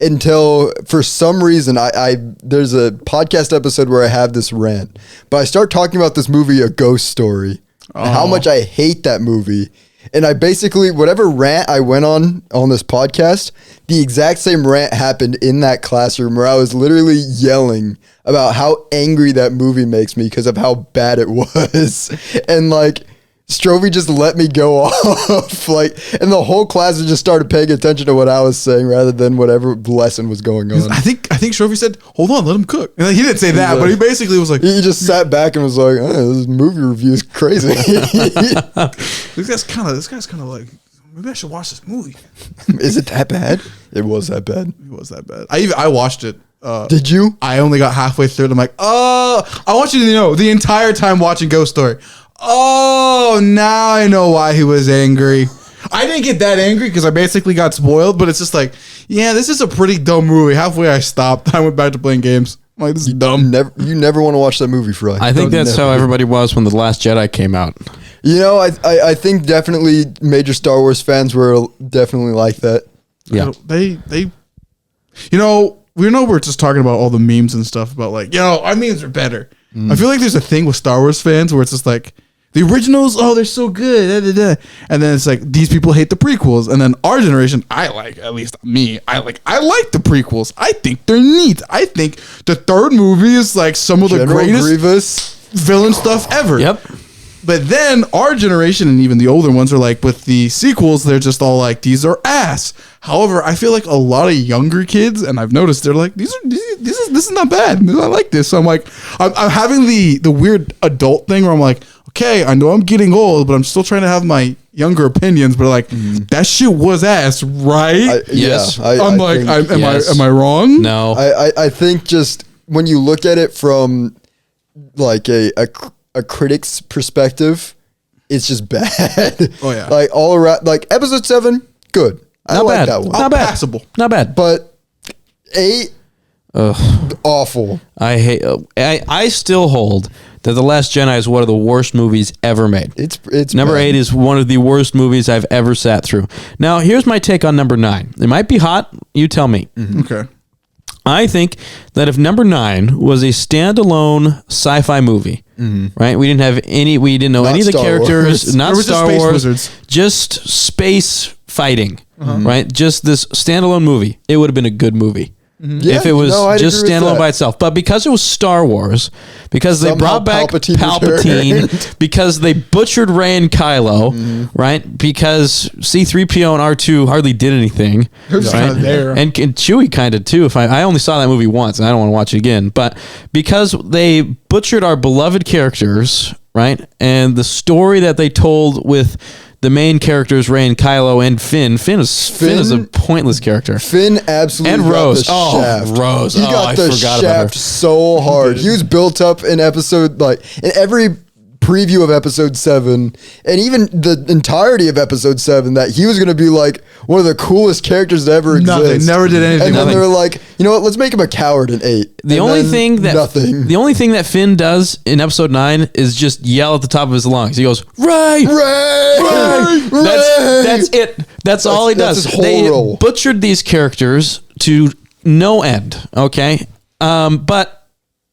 Speaker 1: until for some reason I there's a podcast episode where I have this rant, but I start talking about this movie, A Ghost Story, and how much I hate that movie. And I basically, whatever rant I went on this podcast, the exact same rant happened in that classroom where I was literally yelling about how angry that movie makes me because of how bad it was. And like, Strovie just let me go off, like, and the whole class just started paying attention to what I was saying rather than whatever lesson was going on.
Speaker 2: I think Strovie said, "Hold on, let him cook." And he didn't say that, but he basically was like,
Speaker 1: He just sat back and was like, "This movie review is crazy."
Speaker 2: "This guy's kind of like, maybe I should watch this movie."
Speaker 1: Is it that bad? It was that bad.
Speaker 2: It was that bad. I watched it.
Speaker 1: Did you?
Speaker 2: I only got halfway through it. I'm like, I want you to know the entire time watching Ghost Story. Oh, now I know why he was angry. I didn't get that angry because I basically got spoiled, but it's just like, yeah, this is a pretty dumb movie. Halfway I stopped. I went back to playing games. I'm like, this is dumb.
Speaker 1: You never want to watch that movie, Fry.
Speaker 3: I think that's how everybody was when The Last Jedi came out.
Speaker 1: You know, I think definitely major Star Wars fans were definitely like that.
Speaker 3: Yeah.
Speaker 2: They we know we're just talking about all the memes and stuff about like, our memes are better. I feel like there's a thing with Star Wars fans where it's just like, The originals, oh, they're so good. Da, da, da. And then it's like these people hate the prequels, and then our generation, at least me, I like the prequels. I think they're neat. I think the third movie is like some of the greatest
Speaker 1: Grievous
Speaker 2: villain stuff ever.
Speaker 3: Yep.
Speaker 2: But then our generation and even the older ones are like, with the sequels, they're just all like, these are ass. However, I feel like a lot of younger kids, and I've noticed, they're like, this is not bad. I like this. So I'm like, I'm having the weird adult thing where I'm like, okay, I know I'm getting old, but I'm still trying to have my younger opinions. But like, that shit was ass, right?
Speaker 3: Yes.
Speaker 2: Am I wrong?
Speaker 3: No.
Speaker 1: I think just when you look at it from like a critic's perspective, it's just bad.
Speaker 2: Oh, yeah.
Speaker 1: Like all around, like episode 7, good. I
Speaker 3: Not
Speaker 1: like
Speaker 3: bad.
Speaker 1: that one.
Speaker 3: Not bad.
Speaker 2: Passable.
Speaker 3: Not bad.
Speaker 1: But 8, awful.
Speaker 3: I still hold that The Last Jedi is one of the worst movies ever made.
Speaker 1: It's
Speaker 3: Number
Speaker 1: bad.
Speaker 3: 8 is one of the worst movies I've ever sat through. Now, here's my take on number 9. It might be hot. You tell me.
Speaker 2: Okay.
Speaker 3: I think that if number 9 was a standalone sci-fi movie, right? We didn't know
Speaker 1: Not
Speaker 3: any of the
Speaker 1: Star
Speaker 3: characters,
Speaker 1: Wars.
Speaker 3: not
Speaker 2: There was just
Speaker 3: Star
Speaker 2: space
Speaker 3: Wars,
Speaker 2: wizards.
Speaker 3: just space fighting, right? Just this standalone movie. It would have been a good movie.
Speaker 1: Yeah,
Speaker 3: If it was
Speaker 1: I'd
Speaker 3: just
Speaker 1: agree with
Speaker 3: standalone
Speaker 1: that.
Speaker 3: by itself. But because it was Star Wars, because they
Speaker 1: Somehow
Speaker 3: brought back
Speaker 1: Palpatine
Speaker 3: Palpatine,
Speaker 1: returned.
Speaker 3: because they butchered Rey and Kylo, right? Because C-3PO and R2 hardly did anything.
Speaker 2: They're just
Speaker 3: right?
Speaker 2: kinda there.
Speaker 3: And Chewie kind of too. If I only saw that movie once, and I don't want to watch it again. But because they butchered our beloved characters, right? And the story that they told with the main characters, Rey and Kylo and Finn. Finn is a pointless character.
Speaker 1: Finn absolutely
Speaker 3: And
Speaker 1: got
Speaker 3: Rose.
Speaker 1: the
Speaker 3: Oh,
Speaker 1: shaft.
Speaker 3: Rose.
Speaker 1: He
Speaker 3: Oh,
Speaker 1: got
Speaker 3: I
Speaker 1: the
Speaker 3: forgot about her.
Speaker 1: shaft so hard. He was built up in episode, like, in every preview of episode 7, and even the entirety of episode 7, that he was going to be like one of the coolest characters to ever exist.
Speaker 2: Nothing. Never did anything.
Speaker 1: And then
Speaker 3: Nothing.
Speaker 1: they were like, you know what? Let's make him a coward in 8.
Speaker 3: The
Speaker 1: And
Speaker 3: only
Speaker 1: then
Speaker 3: thing
Speaker 1: nothing.
Speaker 3: that Finn does in episode 9 is just yell at the top of his lungs. He goes, Ray!
Speaker 1: Ray!
Speaker 3: That's it. That's all he
Speaker 1: That's
Speaker 3: does.
Speaker 1: his whole
Speaker 3: They
Speaker 1: role.
Speaker 3: butchered these characters to no end. Okay, but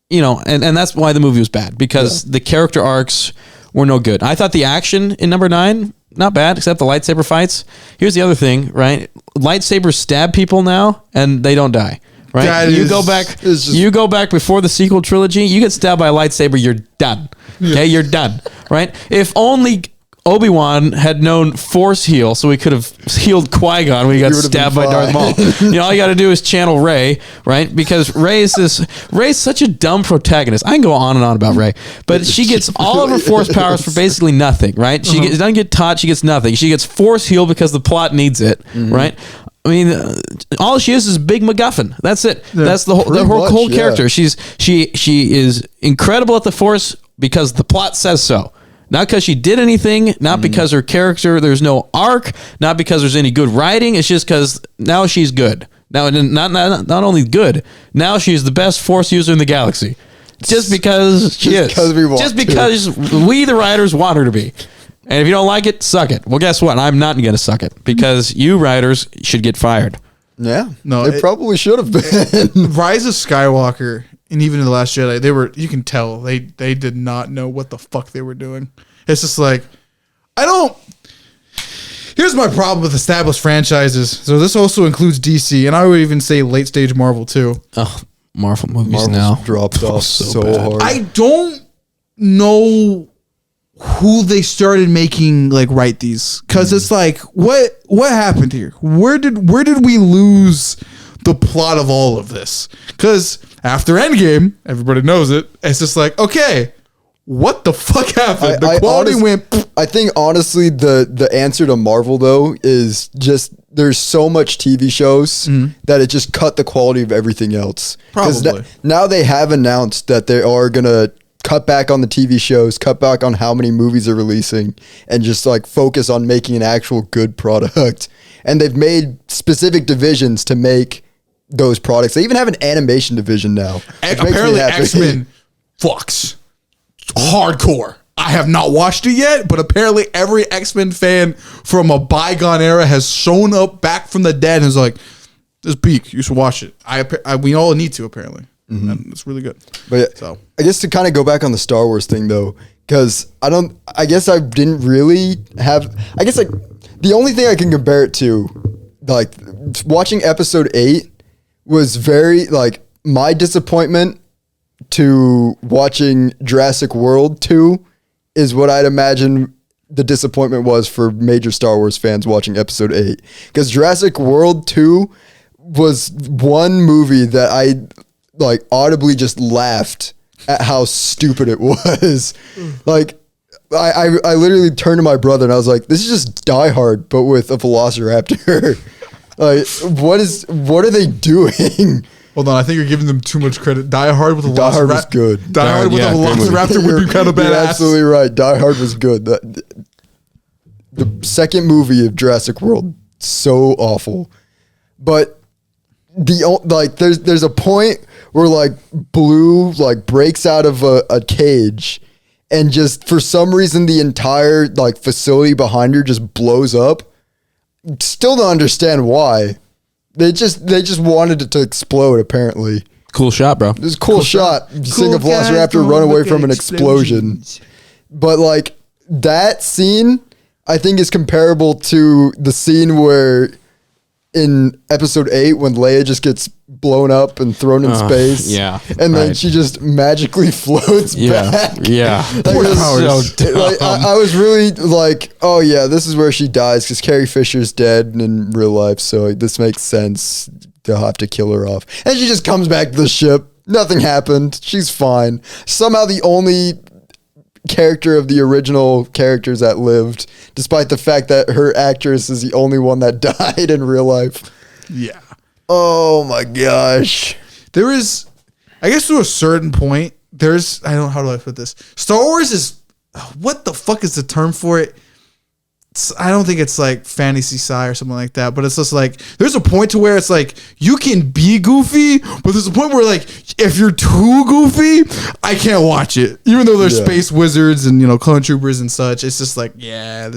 Speaker 3: you know, and that's why the movie was bad, because the character arcs were no good. I thought the action in number 9 not bad, except the lightsaber fights. Here's the other thing, right? Lightsabers stab people now, and they don't die. Right?
Speaker 2: That
Speaker 3: You
Speaker 2: is-
Speaker 3: go back.
Speaker 1: is just-
Speaker 3: You go back before the sequel trilogy. You get stabbed by a lightsaber, you're done. Okay, you're done. Right? If only Obi-Wan had known Force heal, so he could have healed Qui-Gon when he got
Speaker 1: He would've been
Speaker 3: stabbed by Darth Maul.
Speaker 1: fine.
Speaker 3: You know, all you got to do is channel Rey, right? Because Rey's such a dumb protagonist. I can go on and on about Rey, but she gets all of her Force powers for basically nothing, right? She doesn't get taught. She gets nothing. She gets Force heal because the plot needs it, right? I mean, all she is Big MacGuffin. That's it. That's the
Speaker 1: pretty
Speaker 3: whole
Speaker 1: much, yeah.
Speaker 3: character. She is incredible at the Force because the plot says so. Not because she did anything, not because her character, there's no arc, not because there's any good writing. It's just because now she's good. Now, not only good, now she's the best Force user in the galaxy. Just because she is.
Speaker 1: Just 'cause we want
Speaker 3: Just
Speaker 1: to.
Speaker 3: because we, the writers, want her to be. And if you don't like it, suck it. Well, guess what? I'm not going to suck it because you writers should get fired.
Speaker 1: Yeah.
Speaker 2: No,
Speaker 1: it probably should have been.
Speaker 2: Rise of Skywalker and even in The Last Jedi, you can tell they did not know what the fuck they were doing. It's just like, here's my problem with established franchises. So this also includes DC, and I would even say late stage Marvel too.
Speaker 3: Oh, Marvel movies
Speaker 1: Marvel's
Speaker 3: now.
Speaker 1: dropped off so
Speaker 3: bad.
Speaker 1: hard.
Speaker 2: I don't know who they started making write these, because it's like, what happened here? Where did we lose the plot of all of this? Because after Endgame, everybody knows it. It's just like, okay, what the fuck happened? The quality went.
Speaker 1: I think honestly, the answer to Marvel though is just there's so much TV shows that it just cut the quality of everything else. 'Cause
Speaker 2: Probably.
Speaker 1: now they have announced that they are gonna cut back on the TV shows, cut back on how many movies they're releasing, and just focus on making an actual good product. And they've made specific divisions to make those products. They even have an animation division now. which makes me
Speaker 2: Apparently,
Speaker 1: happy.
Speaker 2: X-Men fucks hardcore. I have not watched it yet, but apparently every X-Men fan from a bygone era has shown up back from the dead and is like, this peak, you should watch it. We all need to, apparently. and it's really good.
Speaker 1: But yeah,
Speaker 2: So
Speaker 1: I guess to kind of go back on the Star Wars thing though, because I guess I didn't really have. I guess like the only thing I can compare it to, like watching Episode 8 was very like my disappointment to watching Jurassic World 2 is what I'd imagine the disappointment was for major Star Wars fans watching Episode 8. Because Jurassic World 2 was one movie that I like audibly just laughed at how stupid it was. Like I literally turned to my brother and I was like, this is just Die Hard, but with a velociraptor. Like, what are they doing?
Speaker 2: hold on, I think you're giving them too much credit. Die Hard with a
Speaker 1: Die Hard was good.
Speaker 2: Die Hard with a velociraptor would be kind of
Speaker 1: You're
Speaker 2: badass.
Speaker 1: absolutely right. Die Hard was good. The second movie of Jurassic World, so awful. But there's a point where like Blue like breaks out of a cage, and just for some reason the entire like facility behind her just blows up. Still don't understand why. They just wanted it to explode apparently.
Speaker 3: Cool shot, bro.
Speaker 1: It was a cool shot. Seeing a velociraptor run away from an explosion. But like that scene, I think is comparable to the scene where in Episode 8 when Leia just gets blown up and thrown in space.
Speaker 3: Yeah.
Speaker 1: And then she just magically floats back.
Speaker 3: Yeah.
Speaker 1: Like, I was really like, oh yeah, this is where she dies because Carrie Fisher's dead in real life, so this makes sense. They'll have to kill her off. And she just comes back to the ship. Nothing happened. She's fine. Somehow the only character of the original characters that lived, despite the fact that her actress is the only one that died in real life.
Speaker 2: Yeah.
Speaker 1: Oh my gosh.
Speaker 2: There is, I guess to a certain point, how do I put this? Star Wars is, what the fuck is the term for it? I don't think it's like fantasy sci or something like that, but it's just like, there's a point to where it's like, you can be goofy, but there's a point where like, if you're too goofy, I can't watch it. Even though there's space wizards and, clone troopers and such, it's just like, yeah,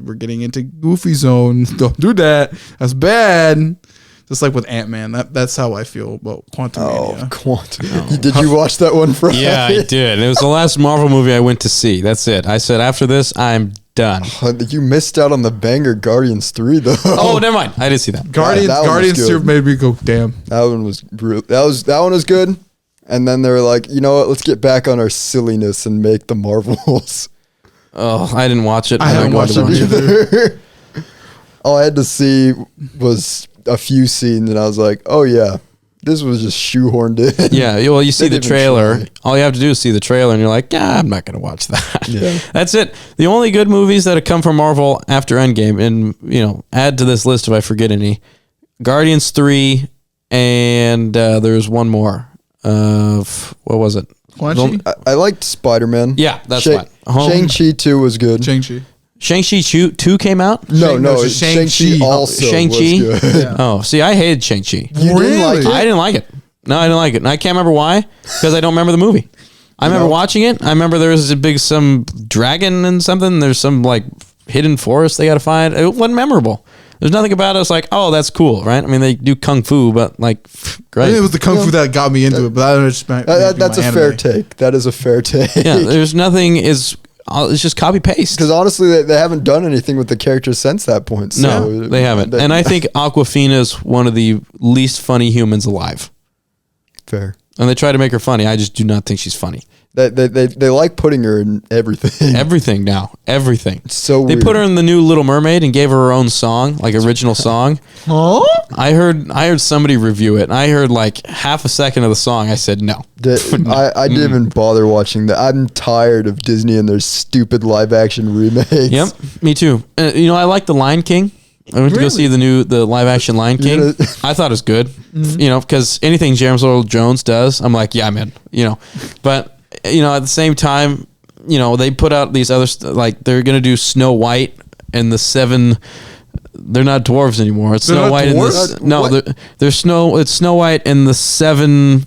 Speaker 2: we're getting into goofy zone. Don't do that. That's bad. Just like with Ant-Man, that's how I feel about Quantumania.
Speaker 1: Quantum. Did you watch that one, Friday?
Speaker 3: Yeah, I did. It was the last Marvel movie I went to see. That's it. I said, after this, I'm done.
Speaker 1: You missed out on the banger Guardians 3, though.
Speaker 3: Oh, never mind. I didn't see that.
Speaker 2: Guardians 2 made me go, damn.
Speaker 1: That one was that one was good. And then they were like, you know what? Let's get back on our silliness and make the Marvels.
Speaker 3: Oh, I didn't watch it.
Speaker 2: I haven't watched it
Speaker 1: either. All I had to see was a few scenes, and I was like, oh yeah, this was just shoehorned in.
Speaker 3: Yeah, well, you see the trailer. All you have to do is see the trailer, and you're like, yeah, I'm not going to watch that.
Speaker 1: Yeah.
Speaker 3: That's it. The only good movies that have come from Marvel after Endgame, and add to this list if I forget any, Guardians 3, and there's one more. What was it?
Speaker 1: I liked Spider-Man.
Speaker 3: Yeah, that's what.
Speaker 1: Shang-Chi 2 was good.
Speaker 3: Shang-Chi 2 came out?
Speaker 1: No, Shang-Chi also
Speaker 3: Shang-Chi?
Speaker 1: was good.
Speaker 3: Yeah. Oh, see, I hated Shang-Chi.
Speaker 1: You didn't like it?
Speaker 3: I didn't like it. No, I didn't like it. And I can't remember why, because I don't remember the movie. I remember watching it. I remember there was some dragon and something. There's some like hidden forest they got to find. It wasn't memorable. There's nothing about it. It's like, oh, that's cool, right? I mean, they do kung fu, but like, great.
Speaker 2: I think it was the kung fu that got me into it, but
Speaker 1: that's a fair take. That is a fair take.
Speaker 3: Yeah, there's nothing it's just copy paste.
Speaker 1: Because honestly, they haven't done anything with the characters since that point. So
Speaker 3: No, they haven't. And I think Awkwafina is one of the least funny humans alive.
Speaker 1: Fair.
Speaker 3: And they try to make her funny. I just do not think she's funny.
Speaker 1: They like putting her in everything.
Speaker 3: Everything now. Everything.
Speaker 1: It's so weird.
Speaker 3: They put her in the new Little Mermaid and gave her own song, like original song.
Speaker 2: Huh?
Speaker 3: I heard somebody review it, and I heard like half a second of the song. I said no.
Speaker 1: I didn't even bother watching that. I'm tired of Disney and their stupid live action remakes.
Speaker 3: Yep, me too. I like The Lion King. I went to go see the live action Lion King. I thought it was good. Because anything James Earl Jones does, I'm like, yeah, I'm in. But at the same time, they put out these other like they're gonna do Snow White and the 7. They're not dwarves anymore. It's Snow White and it's Snow White and the 7.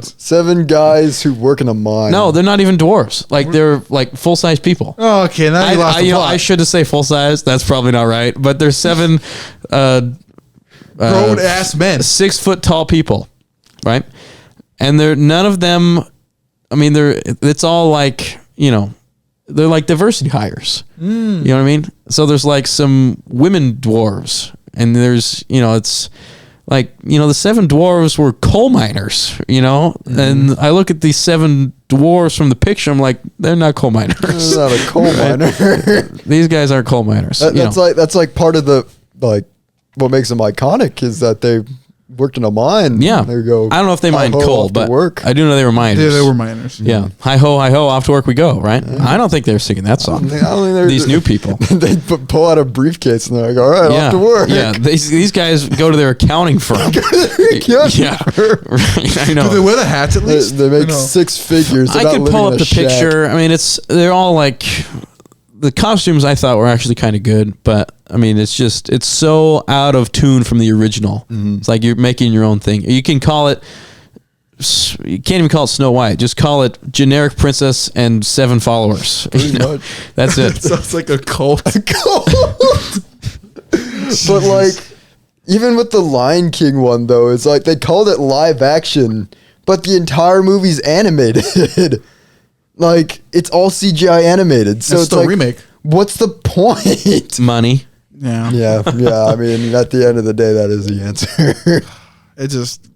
Speaker 1: 7 guys who work in a mine.
Speaker 3: No, they're not even dwarves. Like they're like full size people.
Speaker 2: Oh, okay. Now you lost the plot.
Speaker 3: I should have say full size. That's probably not right. But they're 7
Speaker 2: grown ass men,
Speaker 3: 6 foot tall people, right? and they're none of them. I mean, it's all like, you know, they're like diversity hires. You know what I mean? So there's like some women dwarves, and there's, you know, it's like, you know, the 7 dwarves were coal miners, you know, and I look at these 7 dwarves from the picture, I'm like, they're not coal miners.
Speaker 1: This is not a coal miner.
Speaker 3: These guys aren't coal miners.
Speaker 1: That's like part of the, like, what makes them iconic is that they worked in a mine.
Speaker 3: Yeah.
Speaker 1: They go.
Speaker 3: I don't know if they mined coal, but
Speaker 1: work.
Speaker 3: I do know they were miners.
Speaker 2: Yeah, they were miners.
Speaker 3: Yeah. Hi ho, off to work we go, right? I don't think they were singing that song.
Speaker 1: I don't think
Speaker 3: These new people.
Speaker 1: They pull out a briefcase and they're like, all right, off to work.
Speaker 3: Yeah, these guys go to their accounting firm. Yeah, right, I know.
Speaker 2: Do they wear the hats at least?
Speaker 1: They make 6 figures. They're
Speaker 3: I
Speaker 1: not
Speaker 3: could
Speaker 1: living
Speaker 3: pull
Speaker 1: in
Speaker 3: up
Speaker 1: a
Speaker 3: the
Speaker 1: shack.
Speaker 3: picture. I mean, they're all like, the costumes I thought were actually kind of good, but I mean, it's so out of tune from the original. It's like you're making your own thing. You can call it, you can't even call it Snow White. Just call it generic princess and 7 followers.
Speaker 1: Pretty much.
Speaker 3: That's it.
Speaker 2: Sounds like a cult.
Speaker 1: But like, even with the Lion King one though, it's like they called it live action, but the entire movie's animated. Like, it's all CGI animated. So
Speaker 2: It's
Speaker 1: it's
Speaker 2: still a
Speaker 1: like,
Speaker 2: remake.
Speaker 1: what's the point?
Speaker 3: Money.
Speaker 2: Yeah.
Speaker 1: Yeah. I mean, at the end of the day, that is the answer.
Speaker 2: It just,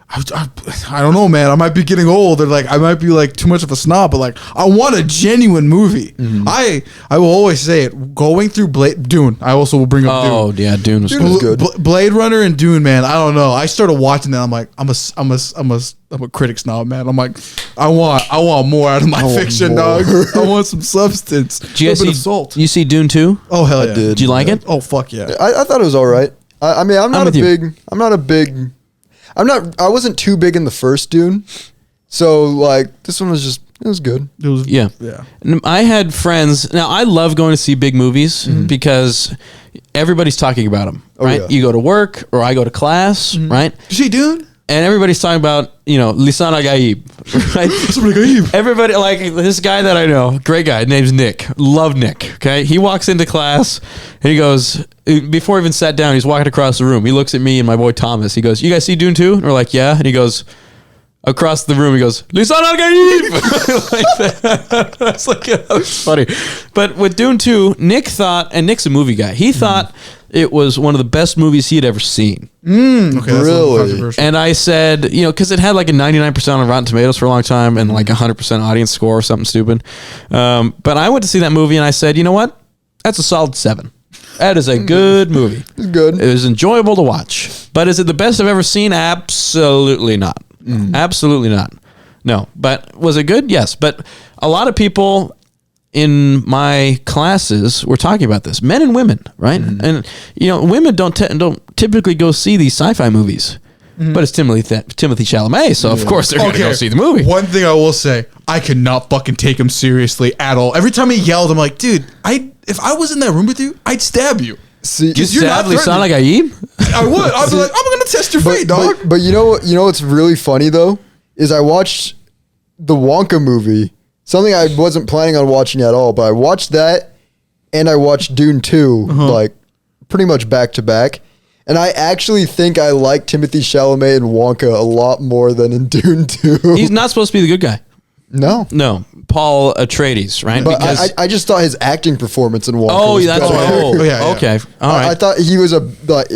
Speaker 2: I don't know, man. I might be getting old, or like I might be like too much of a snob, but like I want a genuine movie. I will always say it. Going through Dune, I also will bring up Dune.
Speaker 3: Oh yeah, Dune was
Speaker 1: Dune
Speaker 3: good.
Speaker 1: was good.
Speaker 2: Blade Runner and Dune, man. I don't know. I started watching that. I'm like, I'm a critic snob, man. I'm like, I want more out of my fiction,
Speaker 1: more.
Speaker 2: dog. I want some substance.
Speaker 3: Did you guys
Speaker 2: Little bit
Speaker 3: see
Speaker 2: of salt.
Speaker 3: You see Dune 2?
Speaker 2: Oh hell yeah!
Speaker 1: did.
Speaker 3: Did you like it?
Speaker 2: Oh fuck yeah!
Speaker 1: I thought it was all right. I mean, I wasn't too big in the first Dune. So like, this one was it was good.
Speaker 2: It was
Speaker 3: Yeah.
Speaker 2: yeah.
Speaker 3: And I had friends. Now I love going to see big movies because everybody's talking about them, right?
Speaker 1: yeah.
Speaker 3: You go to work or I go to class, right?
Speaker 2: Did you see Dune?
Speaker 3: And everybody's talking about, you know, Lisan Agaib, right? Everybody, like this guy that I know, great guy, name's Nick. Love Nick. Okay, he walks into class and he goes, before he even sat down, he's walking across the room. He looks at me and my boy Thomas. He goes, "You guys see Dune 2?" And we're like, "Yeah." And he goes, across the room, he goes, "Lisan Agaib." Like that. That's like, that's funny. But with Dune 2, Nick thought, and Nick's a movie guy. He thought it was one of the best movies he had ever seen.
Speaker 2: Okay, that's a little
Speaker 1: Really?
Speaker 2: controversial.
Speaker 3: And I said, you know, because it had like a 99% on Rotten Tomatoes for a long time and like 100% audience score or something stupid. But I went to see that movie and I said, you know what? That's a solid 7. That is a good movie.
Speaker 1: It's good.
Speaker 3: It was enjoyable to watch. But is it the best I've ever seen? Absolutely not. Absolutely not. No. But was it good? Yes. But a lot of people in my classes were talking about this, men and women, right? And you know, women don't typically go see these sci-fi movies, but it's Timothy Chalamet, so of course they're gonna go see the movie.
Speaker 2: One thing I will say, I could not fucking take him seriously at all. Every time he yelled, I'm like, dude, if I was in that room with you, I'd stab you.
Speaker 1: See,
Speaker 3: You
Speaker 2: you're not
Speaker 3: stab Lisan Agaib?
Speaker 2: I would. I'd be like, I'm gonna test your fate, dog.
Speaker 1: But you know what's really funny though is I watched the Wonka movie, something I wasn't planning on watching at all, but I watched that and I watched Dune 2 like pretty much back to back. And I actually think I like Timothy Chalamet in Wonka a lot more than in Dune 2.
Speaker 3: He's not supposed to be the good guy.
Speaker 1: No.
Speaker 3: Paul Atreides, right?
Speaker 1: But I just thought his acting performance in Wonka
Speaker 3: Oh,
Speaker 1: was
Speaker 3: that's
Speaker 1: better.
Speaker 3: right. Oh,
Speaker 2: yeah.
Speaker 3: okay. All right.
Speaker 1: I thought he was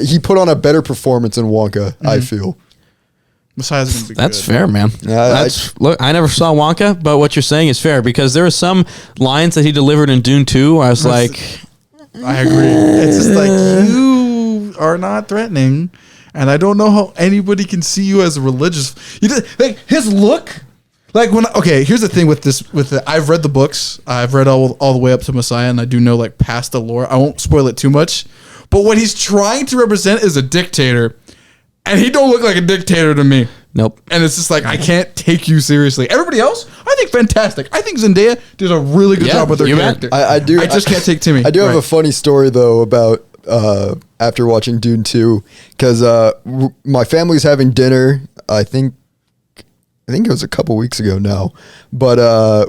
Speaker 1: he put on a better performance in Wonka, I feel.
Speaker 2: Messiah's gonna be
Speaker 3: That's
Speaker 2: good.
Speaker 3: fair, man.
Speaker 1: Yeah,
Speaker 3: Look, I never saw Wonka, but what you're saying is fair because there are some lines that he delivered in Dune 2 where I was like,
Speaker 2: I agree. It's just like you are not threatening, and I don't know how anybody can see you as a religious. Like his look. Like here's the thing with this. I've read the books. I've read all the way up to Messiah, and I do know like past the lore. I won't spoil it too much, but what he's trying to represent is a dictator, and he don't look like a dictator to me.
Speaker 3: nope.
Speaker 2: And it's just like I can't take you seriously. Everybody else, I think fantastic. I think Zendaya did a really good job with her
Speaker 3: you bet.
Speaker 2: character.
Speaker 1: I do.
Speaker 2: I just can't take Timmy.
Speaker 1: I do have
Speaker 2: Right.
Speaker 1: a funny story though about after watching Dune 2 because my family's having dinner. I think I think it was a couple weeks ago now, but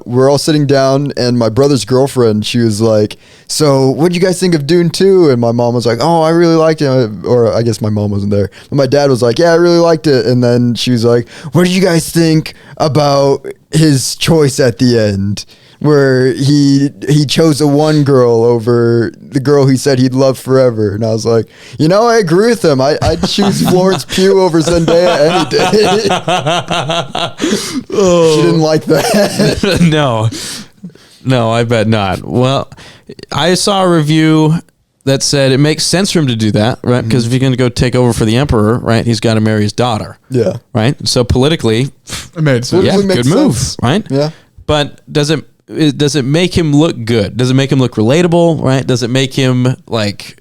Speaker 1: we're all sitting down, and my brother's girlfriend, she was like, so what'd you guys think of Dune 2? And my mom was like, oh, I really liked it. Or I guess my mom wasn't there. But my dad was like, yeah, I really liked it. And then she was like, what did you guys think about his choice at the end? Where he chose a one girl over the girl he said he'd love forever. And I was like, I agree with him. I'd choose Florence Pugh over Zendaya any day. She didn't like that.
Speaker 3: No, I bet not. Well, I saw a review that said it makes sense for him to do that, right? Because if you're going to go take over for the emperor, right, he's got to marry his daughter.
Speaker 1: Yeah.
Speaker 3: Right? So politically,
Speaker 2: it made sense.
Speaker 3: yeah,
Speaker 1: Makes
Speaker 3: good move,
Speaker 1: sense.
Speaker 3: right?
Speaker 1: Yeah.
Speaker 3: But does it make him look good? Does it make him look relatable, right? Does it make him like,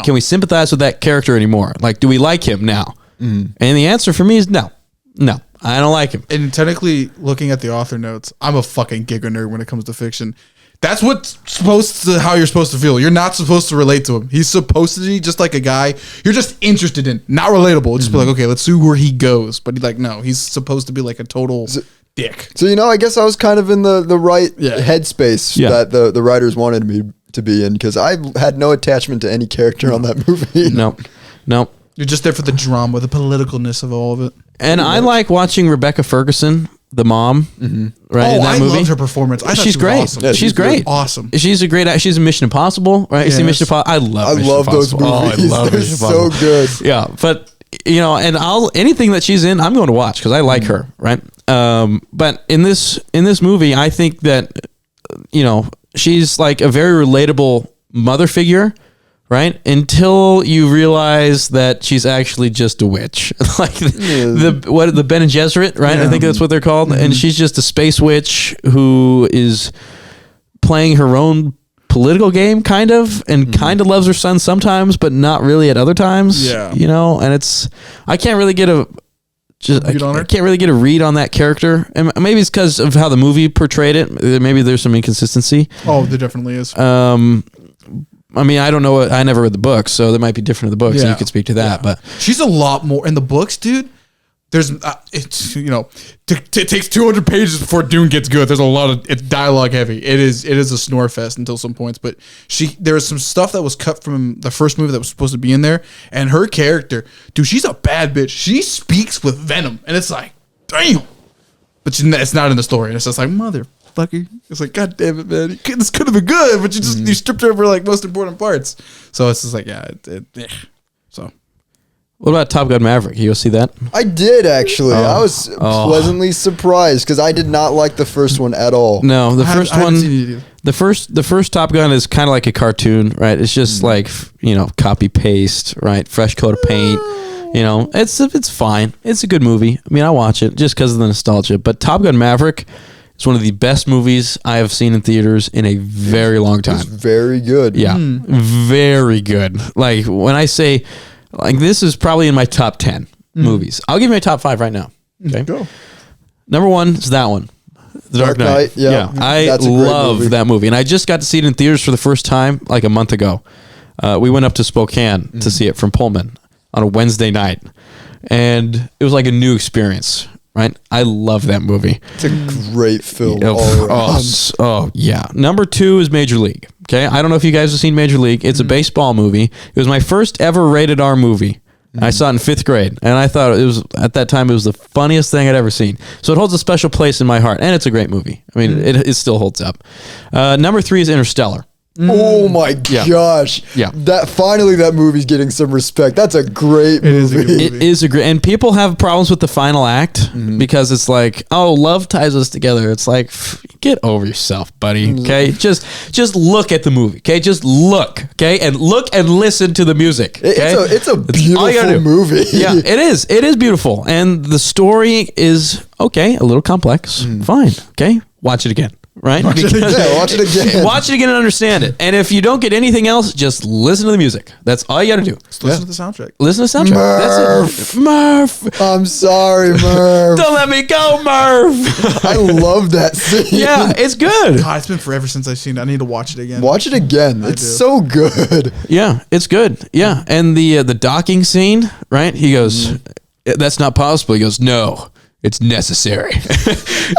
Speaker 3: can we sympathize with that character anymore? Like, do we like him now? And the answer for me is no, I don't like him.
Speaker 2: And technically, looking at the author notes, I'm a fucking giga nerd when it comes to fiction. That's how you're supposed to feel. You're not supposed to relate to him. He's supposed to be just like a guy you're just interested in, not relatable. Just be like, okay, let's see where he goes. But no, he's supposed to be like a total dick.
Speaker 1: So, I guess I was kind of in the right headspace that the writers wanted me to be in, because I had no attachment to any character on that movie.
Speaker 3: No.
Speaker 2: You're just there for the drama, the politicalness of all of it.
Speaker 3: And I like watching Rebecca Ferguson, the mom, right? In that movie.
Speaker 2: Loved her performance. I thought
Speaker 3: she's
Speaker 2: she was
Speaker 3: great.
Speaker 2: awesome.
Speaker 3: Yeah, she's great.
Speaker 2: Awesome.
Speaker 3: She's a great. She's in Mission Impossible, right? You see Mission Impossible. I love
Speaker 1: those movies.
Speaker 3: Oh, I love
Speaker 1: They're
Speaker 3: Mission
Speaker 1: so
Speaker 3: Impossible.
Speaker 1: good.
Speaker 3: Yeah, but and anything that she's in, I'm going to watch because I like her, right? But in this movie, I think that she's like a very relatable mother figure. Right? Until you realize that she's actually just a witch. Like the Bene Gesserit, right? Yeah. I think that's what they're called. And she's just a space witch who is playing her own political game, kind of, and kind of loves her son sometimes, but not really at other times.
Speaker 2: Yeah.
Speaker 3: And I can't really get I can't really get a read on that character. And maybe it's because of how the movie portrayed it. Maybe there's some inconsistency.
Speaker 2: Oh, there definitely is.
Speaker 3: I mean, I don't know. I never read the books, so that might be different in the books. And you could speak to that, but
Speaker 2: she's a lot more in the books, dude. There's, it takes 200 pages before Dune gets good. There's a lot of it's dialogue heavy. It is a snore fest until some points, but there was some stuff that was cut from the first movie that was supposed to be in there, and her character, dude, she's a bad bitch. She speaks with venom, and it's like, damn. But it's not in the story, and it's just like, motherfucker. It's like, God damn it, man. This could have been good, but you stripped her of her like most important parts. So it's just like, So
Speaker 3: what about Top Gun Maverick? You go see that?
Speaker 1: I did, actually. I was pleasantly surprised because I did not like the first one at all.
Speaker 3: No, the first one, the first Top Gun is kind of like a cartoon, right? It's just like, copy paste, right? Fresh coat of paint. It's fine. It's a good movie. I mean, I watch it just because of the nostalgia. But Top Gun Maverick is one of the best movies I have seen in theaters in a very long time.
Speaker 1: It's very good.
Speaker 3: Yeah, very good. Like, when I say, like, this is probably in my top 10 movies. I'll give you my top 5 right now. Okay, go. Number 1 is that one, The Dark Knight.
Speaker 1: Yeah,
Speaker 3: I love that movie, and I just got to see it in theaters for the first time like a month ago. We went up to Spokane to see it from Pullman on a Wednesday night, and it was like a new experience. Right, I love that movie.
Speaker 1: It's a great film.
Speaker 3: Oh yeah. Number 2 is Major League. Okay, I don't know if you guys have seen Major League. It's a baseball movie. It was my first ever rated R movie. I saw it in 5th grade, and I thought at that time it was the funniest thing I'd ever seen. So it holds a special place in my heart, and it's a great movie. I mean, it still holds up. Number 3 is Interstellar.
Speaker 1: Oh my gosh!
Speaker 3: Yeah,
Speaker 1: that movie's getting some respect. That's a great movie.
Speaker 3: It is a great, and people have problems with the final act because it's like, oh, love ties us together. It's like, get over yourself, buddy. Okay, just look at the movie. Okay, just look. Okay, and look and listen to the music. Okay?
Speaker 1: It's a beautiful movie.
Speaker 3: Yeah, it is. It is beautiful, and the story is okay, a little complex. Fine. Okay, watch it again. Right?
Speaker 1: Watch it again.
Speaker 3: Watch it again and understand it. And if you don't get anything else, just listen to the music. That's all you got to do.
Speaker 2: Just listen to the soundtrack.
Speaker 3: Listen to the soundtrack. That's it. Murph.
Speaker 1: I'm sorry, Murph.
Speaker 3: Don't let me go, Murph.
Speaker 1: I love that scene.
Speaker 3: Yeah, it's good.
Speaker 2: God, it's been forever since I've seen it. I need to watch it again.
Speaker 1: Watch it again. It's so good.
Speaker 3: Yeah, it's good. Yeah, and the docking scene, right? He goes, that's not possible. He goes, no. it's necessary.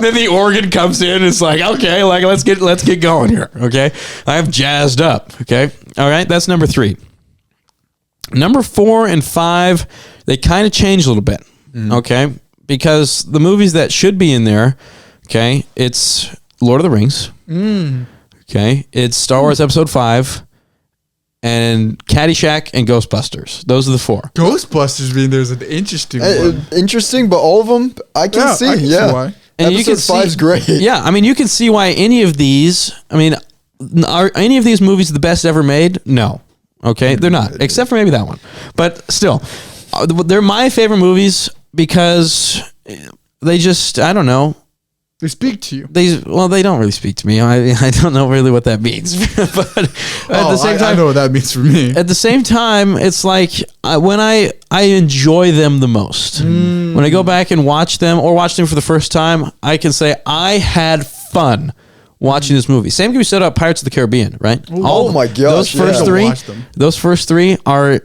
Speaker 3: Then the organ comes in. It's like, okay, like let's get going here. Okay, I've jazzed up. Okay, all right. That's number 3. Number 4 and 5, they kind of change a little bit. Okay, because the movies that should be in there, okay, it's Lord of the Rings. Okay, it's Star Wars Episode 5. And Caddyshack and Ghostbusters. Those are the 4.
Speaker 2: Ghostbusters being there's an interesting one.
Speaker 1: Interesting, but all of them I can see.
Speaker 2: I can see why.
Speaker 3: And
Speaker 1: Episode 5's great.
Speaker 3: Yeah, I mean, you can see why any of these. I mean, are any of these movies the best ever made? No. Okay, they're not, except for maybe that one. But still, they're my favorite movies because they just, I don't know.
Speaker 2: They speak to you.
Speaker 3: They don't really speak to me. I don't know really what that means. But at the same time,
Speaker 2: I know what that means for me.
Speaker 3: At the same time, it's like when I enjoy them the most. When I go back and watch them or watch them for the first time, I can say I had fun watching this movie. Same can be said about Pirates of the Caribbean, right?
Speaker 1: Oh my gosh!
Speaker 3: Those first three are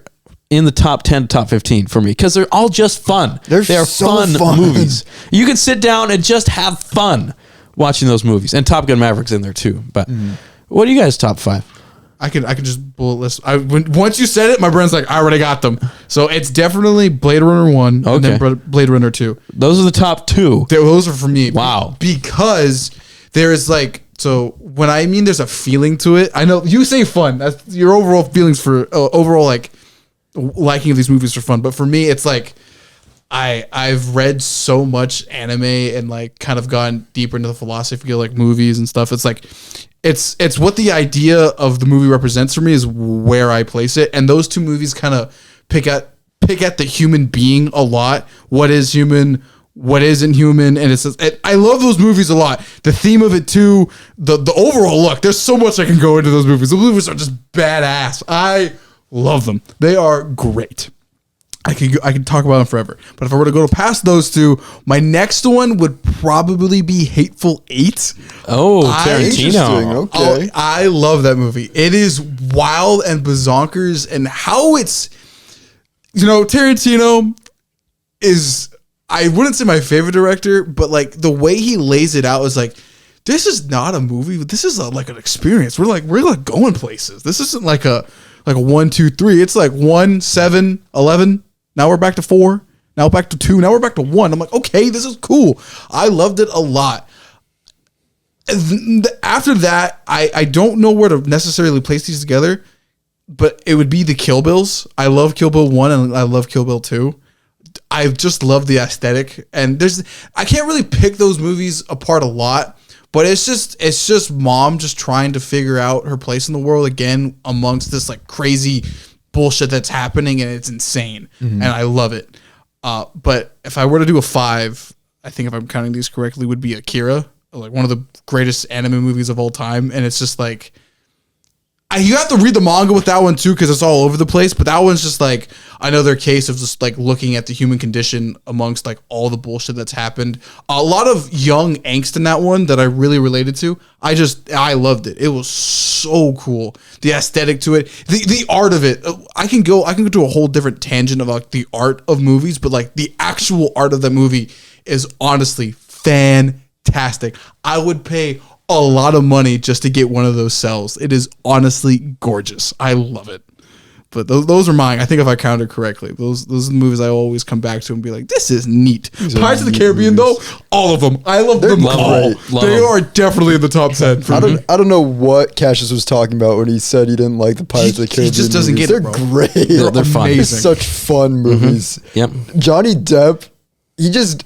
Speaker 3: in the top 10, top 15 for me because they're all just fun. They are so fun movies. You can sit down and just have fun watching those movies. And Top Gun Maverick's in there too. But what are you guys' top 5?
Speaker 2: I could just bullet list. Once you said it, my brain's like, I already got them. So it's definitely Blade Runner 1 and then Blade Runner 2.
Speaker 3: Those are the top 2.
Speaker 2: Those are for me.
Speaker 3: Wow.
Speaker 2: Because there is like, so when I mean there's a feeling to it, I know you say fun. That's your overall feelings for overall like liking of these movies for fun. But for me, it's like I've read so much anime and like kind of gone deeper into the philosophy of like movies and stuff. It's like it's what the idea of the movie represents for me is where I place it. And those two movies kind of pick at the human being a lot. What is human? What isn't human? And I love those movies a lot. The theme of it too. The overall look. There's so much I can go into those movies. Those movies are just badass. I love them. They are great. I could talk about them forever. But if I were to go past those two, my next one would probably be Hateful Eight.
Speaker 3: Oh, Tarantino.
Speaker 1: Okay.
Speaker 2: I love that movie. It is wild and bazonkers, and how it's, Tarantino is, I wouldn't say my favorite director, but like the way he lays it out is like, this is not a movie, but this is like an experience. We're like going places. This isn't like a 1, 2, 3. It's like 1, 7, 11. Now we're back to 4. Now back to 2. Now we're back to 1. I'm like, okay, this is cool. I loved it a lot. After that, I don't know where to necessarily place these together, but it would be the Kill Bills. I love Kill Bill 1 and I love Kill Bill 2. I just love the aesthetic. And I can't really pick those movies apart a lot. But it's just mom just trying to figure out her place in the world again amongst this like crazy bullshit that's happening, and it's insane. And I love it. But if I were to do a 5, I think if I'm counting these correctly, would be Akira, like one of the greatest anime movies of all time. And it's just like, you have to read the manga with that one too, because it's all over the place. But that one's just like another case of just like looking at the human condition amongst like all the bullshit that's happened. A lot of young angst in that one that I really related to. I loved it. It was so cool. The aesthetic to it, the art of it. I can go to a whole different tangent about the art of movies, but like the actual art of that movie is honestly fantastic. I would pay a lot of money just to get one of those cells. It is honestly gorgeous. I love it. But those are mine. I think if I counted correctly, those are the movies I always come back to and be like, this is neat. Pirates of the Caribbean, though, all of them. I love them all. They are definitely in the top 10 for me.
Speaker 1: I don't know what Cassius was talking about when he said he didn't like the Pirates of the Caribbean.
Speaker 2: He just doesn't
Speaker 1: movies.
Speaker 2: get it,
Speaker 1: They're
Speaker 2: bro.
Speaker 1: great.
Speaker 3: They're fun.
Speaker 1: They're such fun movies.
Speaker 3: Yep.
Speaker 1: Johnny Depp, he just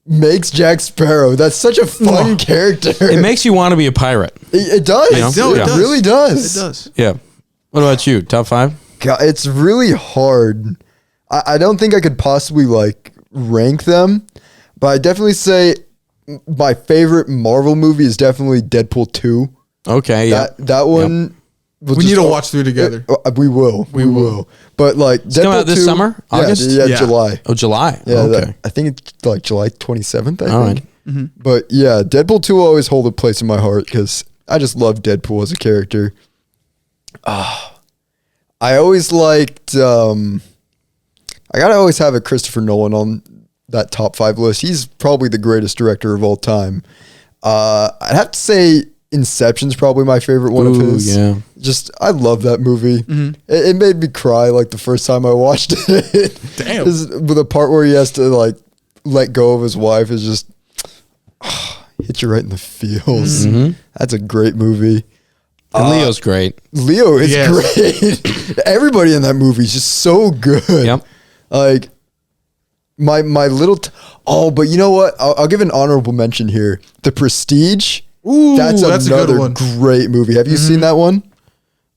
Speaker 1: makes Jack Sparrow. That's such a fun character.
Speaker 3: It makes you want to be a pirate.
Speaker 1: It does. It really does.
Speaker 2: It does.
Speaker 3: Yeah. What about you? Top 5?
Speaker 1: God, it's really hard. I don't think I could possibly like rank them, but I definitely say my favorite Marvel movie is definitely Deadpool 2.
Speaker 3: Okay, yeah.
Speaker 1: That one.
Speaker 2: We need to watch through together.
Speaker 1: We will. But like,
Speaker 3: It's coming out this summer? August?
Speaker 1: Yeah, July.
Speaker 3: Oh, July.
Speaker 1: Yeah,
Speaker 3: Okay.
Speaker 1: I think it's like July 27th. I
Speaker 3: All
Speaker 1: think.
Speaker 3: right.
Speaker 1: But yeah, Deadpool 2 will always hold a place in my heart because I just love Deadpool as a character. I always liked. I gotta always have a Christopher Nolan on that top 5 list. He's probably the greatest director of all time. I'd have to say Inception's probably my favorite one of his.
Speaker 3: Yeah.
Speaker 1: Just, I love that movie. It made me cry like the first time I watched it.
Speaker 2: Damn.
Speaker 1: With the part where he has to like let go of his wife is just hit you right in the feels. That's a great movie.
Speaker 3: And Leo's great.
Speaker 1: Leo is great. Everybody in that movie is just so good.
Speaker 3: Yep.
Speaker 1: Like my little. But you know what? I'll give an honorable mention here. The Prestige.
Speaker 2: Ooh,
Speaker 1: that's
Speaker 2: a good
Speaker 1: another
Speaker 2: one.
Speaker 1: great movie. Have you seen that one?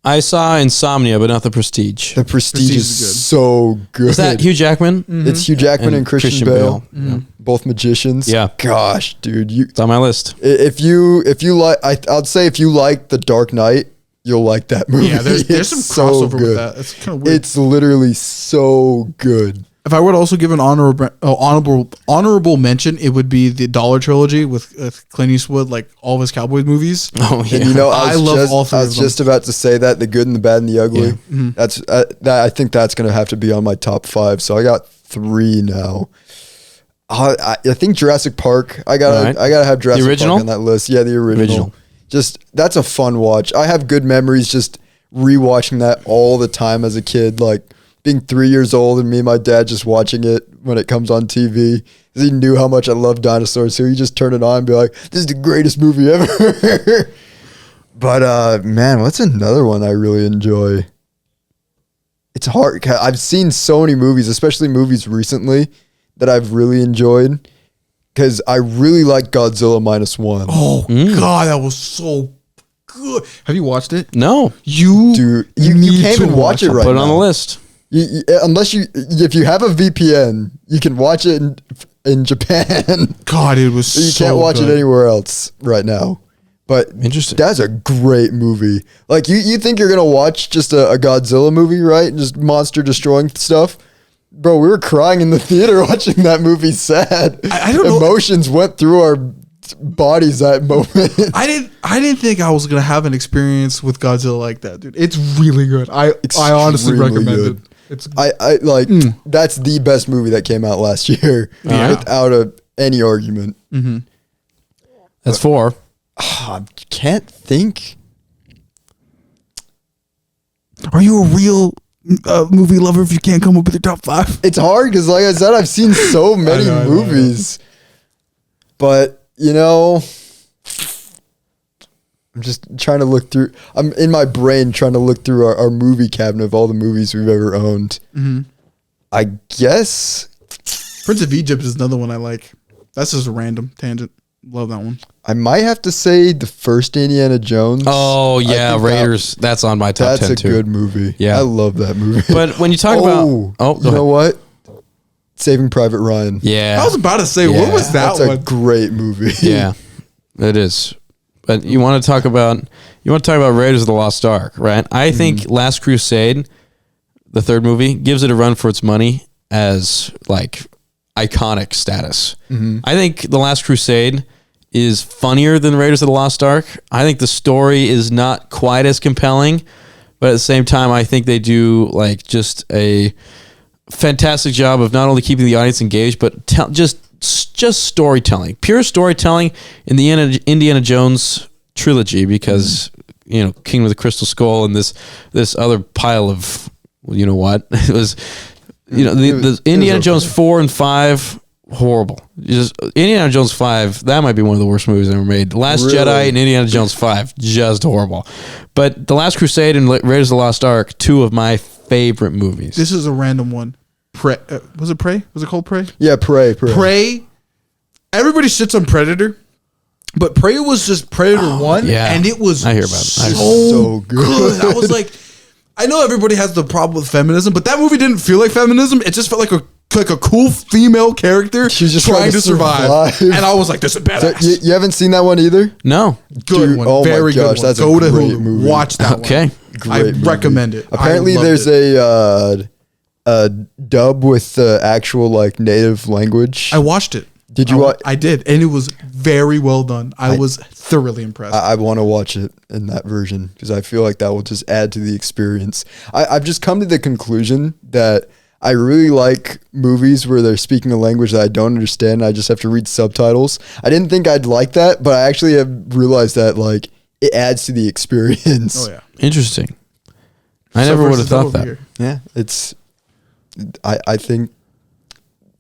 Speaker 3: I saw Insomnia, but not The Prestige.
Speaker 1: The Prestige
Speaker 2: Prestige
Speaker 1: is
Speaker 2: is good.
Speaker 1: so good.
Speaker 3: Is that Hugh Jackman?
Speaker 1: It's Hugh Jackman and Christian Bale.
Speaker 3: Yeah.
Speaker 1: Both magicians.
Speaker 3: Yeah.
Speaker 1: Gosh, dude,
Speaker 3: It's on my list.
Speaker 1: if you like, I'd say if you like The Dark Knight, you'll like that movie.
Speaker 2: Yeah, there's some
Speaker 1: It's so
Speaker 2: crossover with
Speaker 1: good.
Speaker 2: that. It's kind of weird.
Speaker 1: It's literally so good.
Speaker 2: If I were to also give an honorable mention, it would be the Dollar Trilogy with Clint Eastwood, like all of his cowboy movies.
Speaker 3: Oh, yeah.
Speaker 1: And you know,
Speaker 2: I love all three
Speaker 1: I
Speaker 2: of
Speaker 1: was
Speaker 2: them.
Speaker 1: just about to say that The Good and the Bad and the Ugly.
Speaker 3: Yeah.
Speaker 1: That's I think that's gonna have to be on my top 5. So I got 3 now. I think Jurassic Park. I gotta have Jurassic
Speaker 3: original?
Speaker 1: Park on that list. Yeah, the original. Just that's a fun watch. I have good memories just rewatching that all the time as a kid, like being 3 years old and me and my dad just watching it when it comes on TV. 'Cause he knew how much I love dinosaurs, so he just turn it on and be like, "This is the greatest movie ever." But man, what's another one I really enjoy? It's hard. I've seen so many movies, especially movies recently, that I've really enjoyed. Because I really like Godzilla -1.
Speaker 2: Oh God, that was so good. Have you watched it?
Speaker 3: No.
Speaker 1: Dude, you
Speaker 2: need
Speaker 1: can't
Speaker 2: to
Speaker 1: even watch it right
Speaker 3: Put it
Speaker 1: now.
Speaker 3: on the list.
Speaker 1: If you have a VPN, you can watch it in Japan.
Speaker 2: God, it was
Speaker 1: You
Speaker 2: so
Speaker 1: can't watch
Speaker 2: good.
Speaker 1: it anywhere else right now. But
Speaker 3: Interesting.
Speaker 1: that's a great movie. Like you think you're gonna watch just a Godzilla movie, right? Just monster destroying stuff. Bro, we were crying in the theater watching that movie. Sad.
Speaker 2: I don't know.
Speaker 1: Emotions went through our bodies that moment.
Speaker 2: I didn't think I was gonna have an experience with Godzilla like that, dude. It's really good. I honestly
Speaker 1: Extremely
Speaker 2: recommend
Speaker 1: good.
Speaker 2: it. It's
Speaker 1: I like that's the best movie that came out last year without any argument.
Speaker 3: That's 4.
Speaker 1: I can't think.
Speaker 2: Are you a real movie lover if you can't come up with your top 5?
Speaker 1: It's hard because, like I said, I've seen so many
Speaker 2: know, I know.
Speaker 1: movies. But you know, I'm just trying to look through. I'm in my brain trying to look through our movie cabinet of all the movies we've ever owned. I guess
Speaker 2: Prince of Egypt is another one I like. That's just a random tangent. Love that one.
Speaker 1: I might have to say the first Indiana Jones.
Speaker 3: Oh,
Speaker 1: I
Speaker 3: yeah.
Speaker 1: think
Speaker 3: Raiders. That's on my top
Speaker 1: That's
Speaker 3: 10,
Speaker 1: a
Speaker 3: too.
Speaker 1: good movie.
Speaker 3: Yeah.
Speaker 1: I love that movie.
Speaker 3: But when you talk about... Oh,
Speaker 1: you know what? Saving Private Ryan.
Speaker 3: Yeah.
Speaker 2: I was about to say,
Speaker 3: Yeah.
Speaker 2: what was that
Speaker 1: That's a
Speaker 2: one?
Speaker 1: great movie.
Speaker 3: Yeah, it is. But you want to talk about Raiders of the Lost Ark, right? I think Last Crusade, the third movie, gives it a run for its money as like iconic status. I think The Last Crusade is funnier than Raiders of the Lost Ark. I think the story is not quite as compelling, but at the same time, I think they do like just a fantastic job of not only keeping the audience engaged, but just storytelling, pure storytelling in the Indiana Jones trilogy. Because you know, Kingdom of the Crystal Skull and this other pile of, well, you know what, it was, you know, the Indiana Jones 4 and 5. Horrible. Just Indiana Jones 5, that might be one of the worst movies ever made. Last
Speaker 1: Really?
Speaker 3: Jedi and Indiana Jones 5, just horrible. But The Last Crusade and Raiders of the Lost Ark, 2 of my favorite movies.
Speaker 2: This is a random one. Was it Prey? Was it called Prey?
Speaker 1: Yeah, Prey.
Speaker 2: Prey. Everybody shits on Predator, but Prey was just Predator 1,
Speaker 3: yeah.
Speaker 2: and it was
Speaker 3: I hear about it.
Speaker 1: So good.
Speaker 2: I was like, I know everybody has the problem with feminism, but that movie didn't feel like feminism. It just felt like a cool female character
Speaker 1: She's just
Speaker 2: trying to survive. And I was like, this is
Speaker 1: So
Speaker 2: badass.
Speaker 1: you haven't seen that one either?
Speaker 3: No.
Speaker 2: Good
Speaker 1: Dude,
Speaker 2: one.
Speaker 1: oh my
Speaker 2: Very
Speaker 1: gosh,
Speaker 2: good one.
Speaker 1: that's a
Speaker 2: Go to
Speaker 1: great
Speaker 2: Hulu.
Speaker 1: movie.
Speaker 2: Watch that
Speaker 3: Okay.
Speaker 2: one. I
Speaker 1: Great movie.
Speaker 2: recommend it.
Speaker 1: Apparently,
Speaker 2: I loved
Speaker 1: there's a dub with the actual like native language.
Speaker 2: I watched it.
Speaker 1: Did you watch?
Speaker 2: I did, and it was very well done. I was thoroughly impressed.
Speaker 1: I want to watch it in that version because I feel like that will just add to the experience. I've just come to the conclusion that I really like movies where they're speaking a language that I don't understand. I just have to read subtitles. I didn't think I'd like that, but I actually have realized that like it adds to the experience.
Speaker 2: Oh yeah.
Speaker 3: Interesting. I never would have thought that.
Speaker 1: Yeah, it's. I think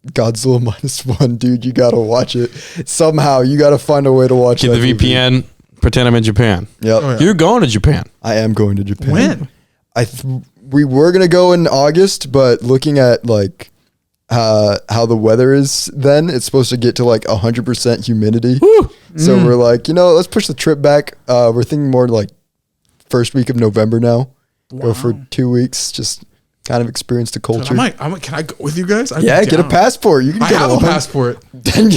Speaker 1: Godzilla -1, dude. You gotta watch it somehow. You gotta find a way to watch it.
Speaker 3: Get the VPN. Pretend I'm in Japan.
Speaker 1: Yep.
Speaker 2: Oh, yeah.
Speaker 3: You're going to Japan.
Speaker 1: I am going to Japan.
Speaker 2: When?
Speaker 1: We were gonna go in August, but looking at like how the weather is, then it's supposed to get to like 100% humidity.
Speaker 3: Woo.
Speaker 1: So we're like, let's push the trip back. We're thinking more like first week of November now. Go for 2 weeks, just kind of experience the culture.
Speaker 2: Can I go with you guys?
Speaker 1: Get a passport. You can
Speaker 2: I
Speaker 1: get
Speaker 2: have
Speaker 1: along.
Speaker 2: a passport.
Speaker 1: Then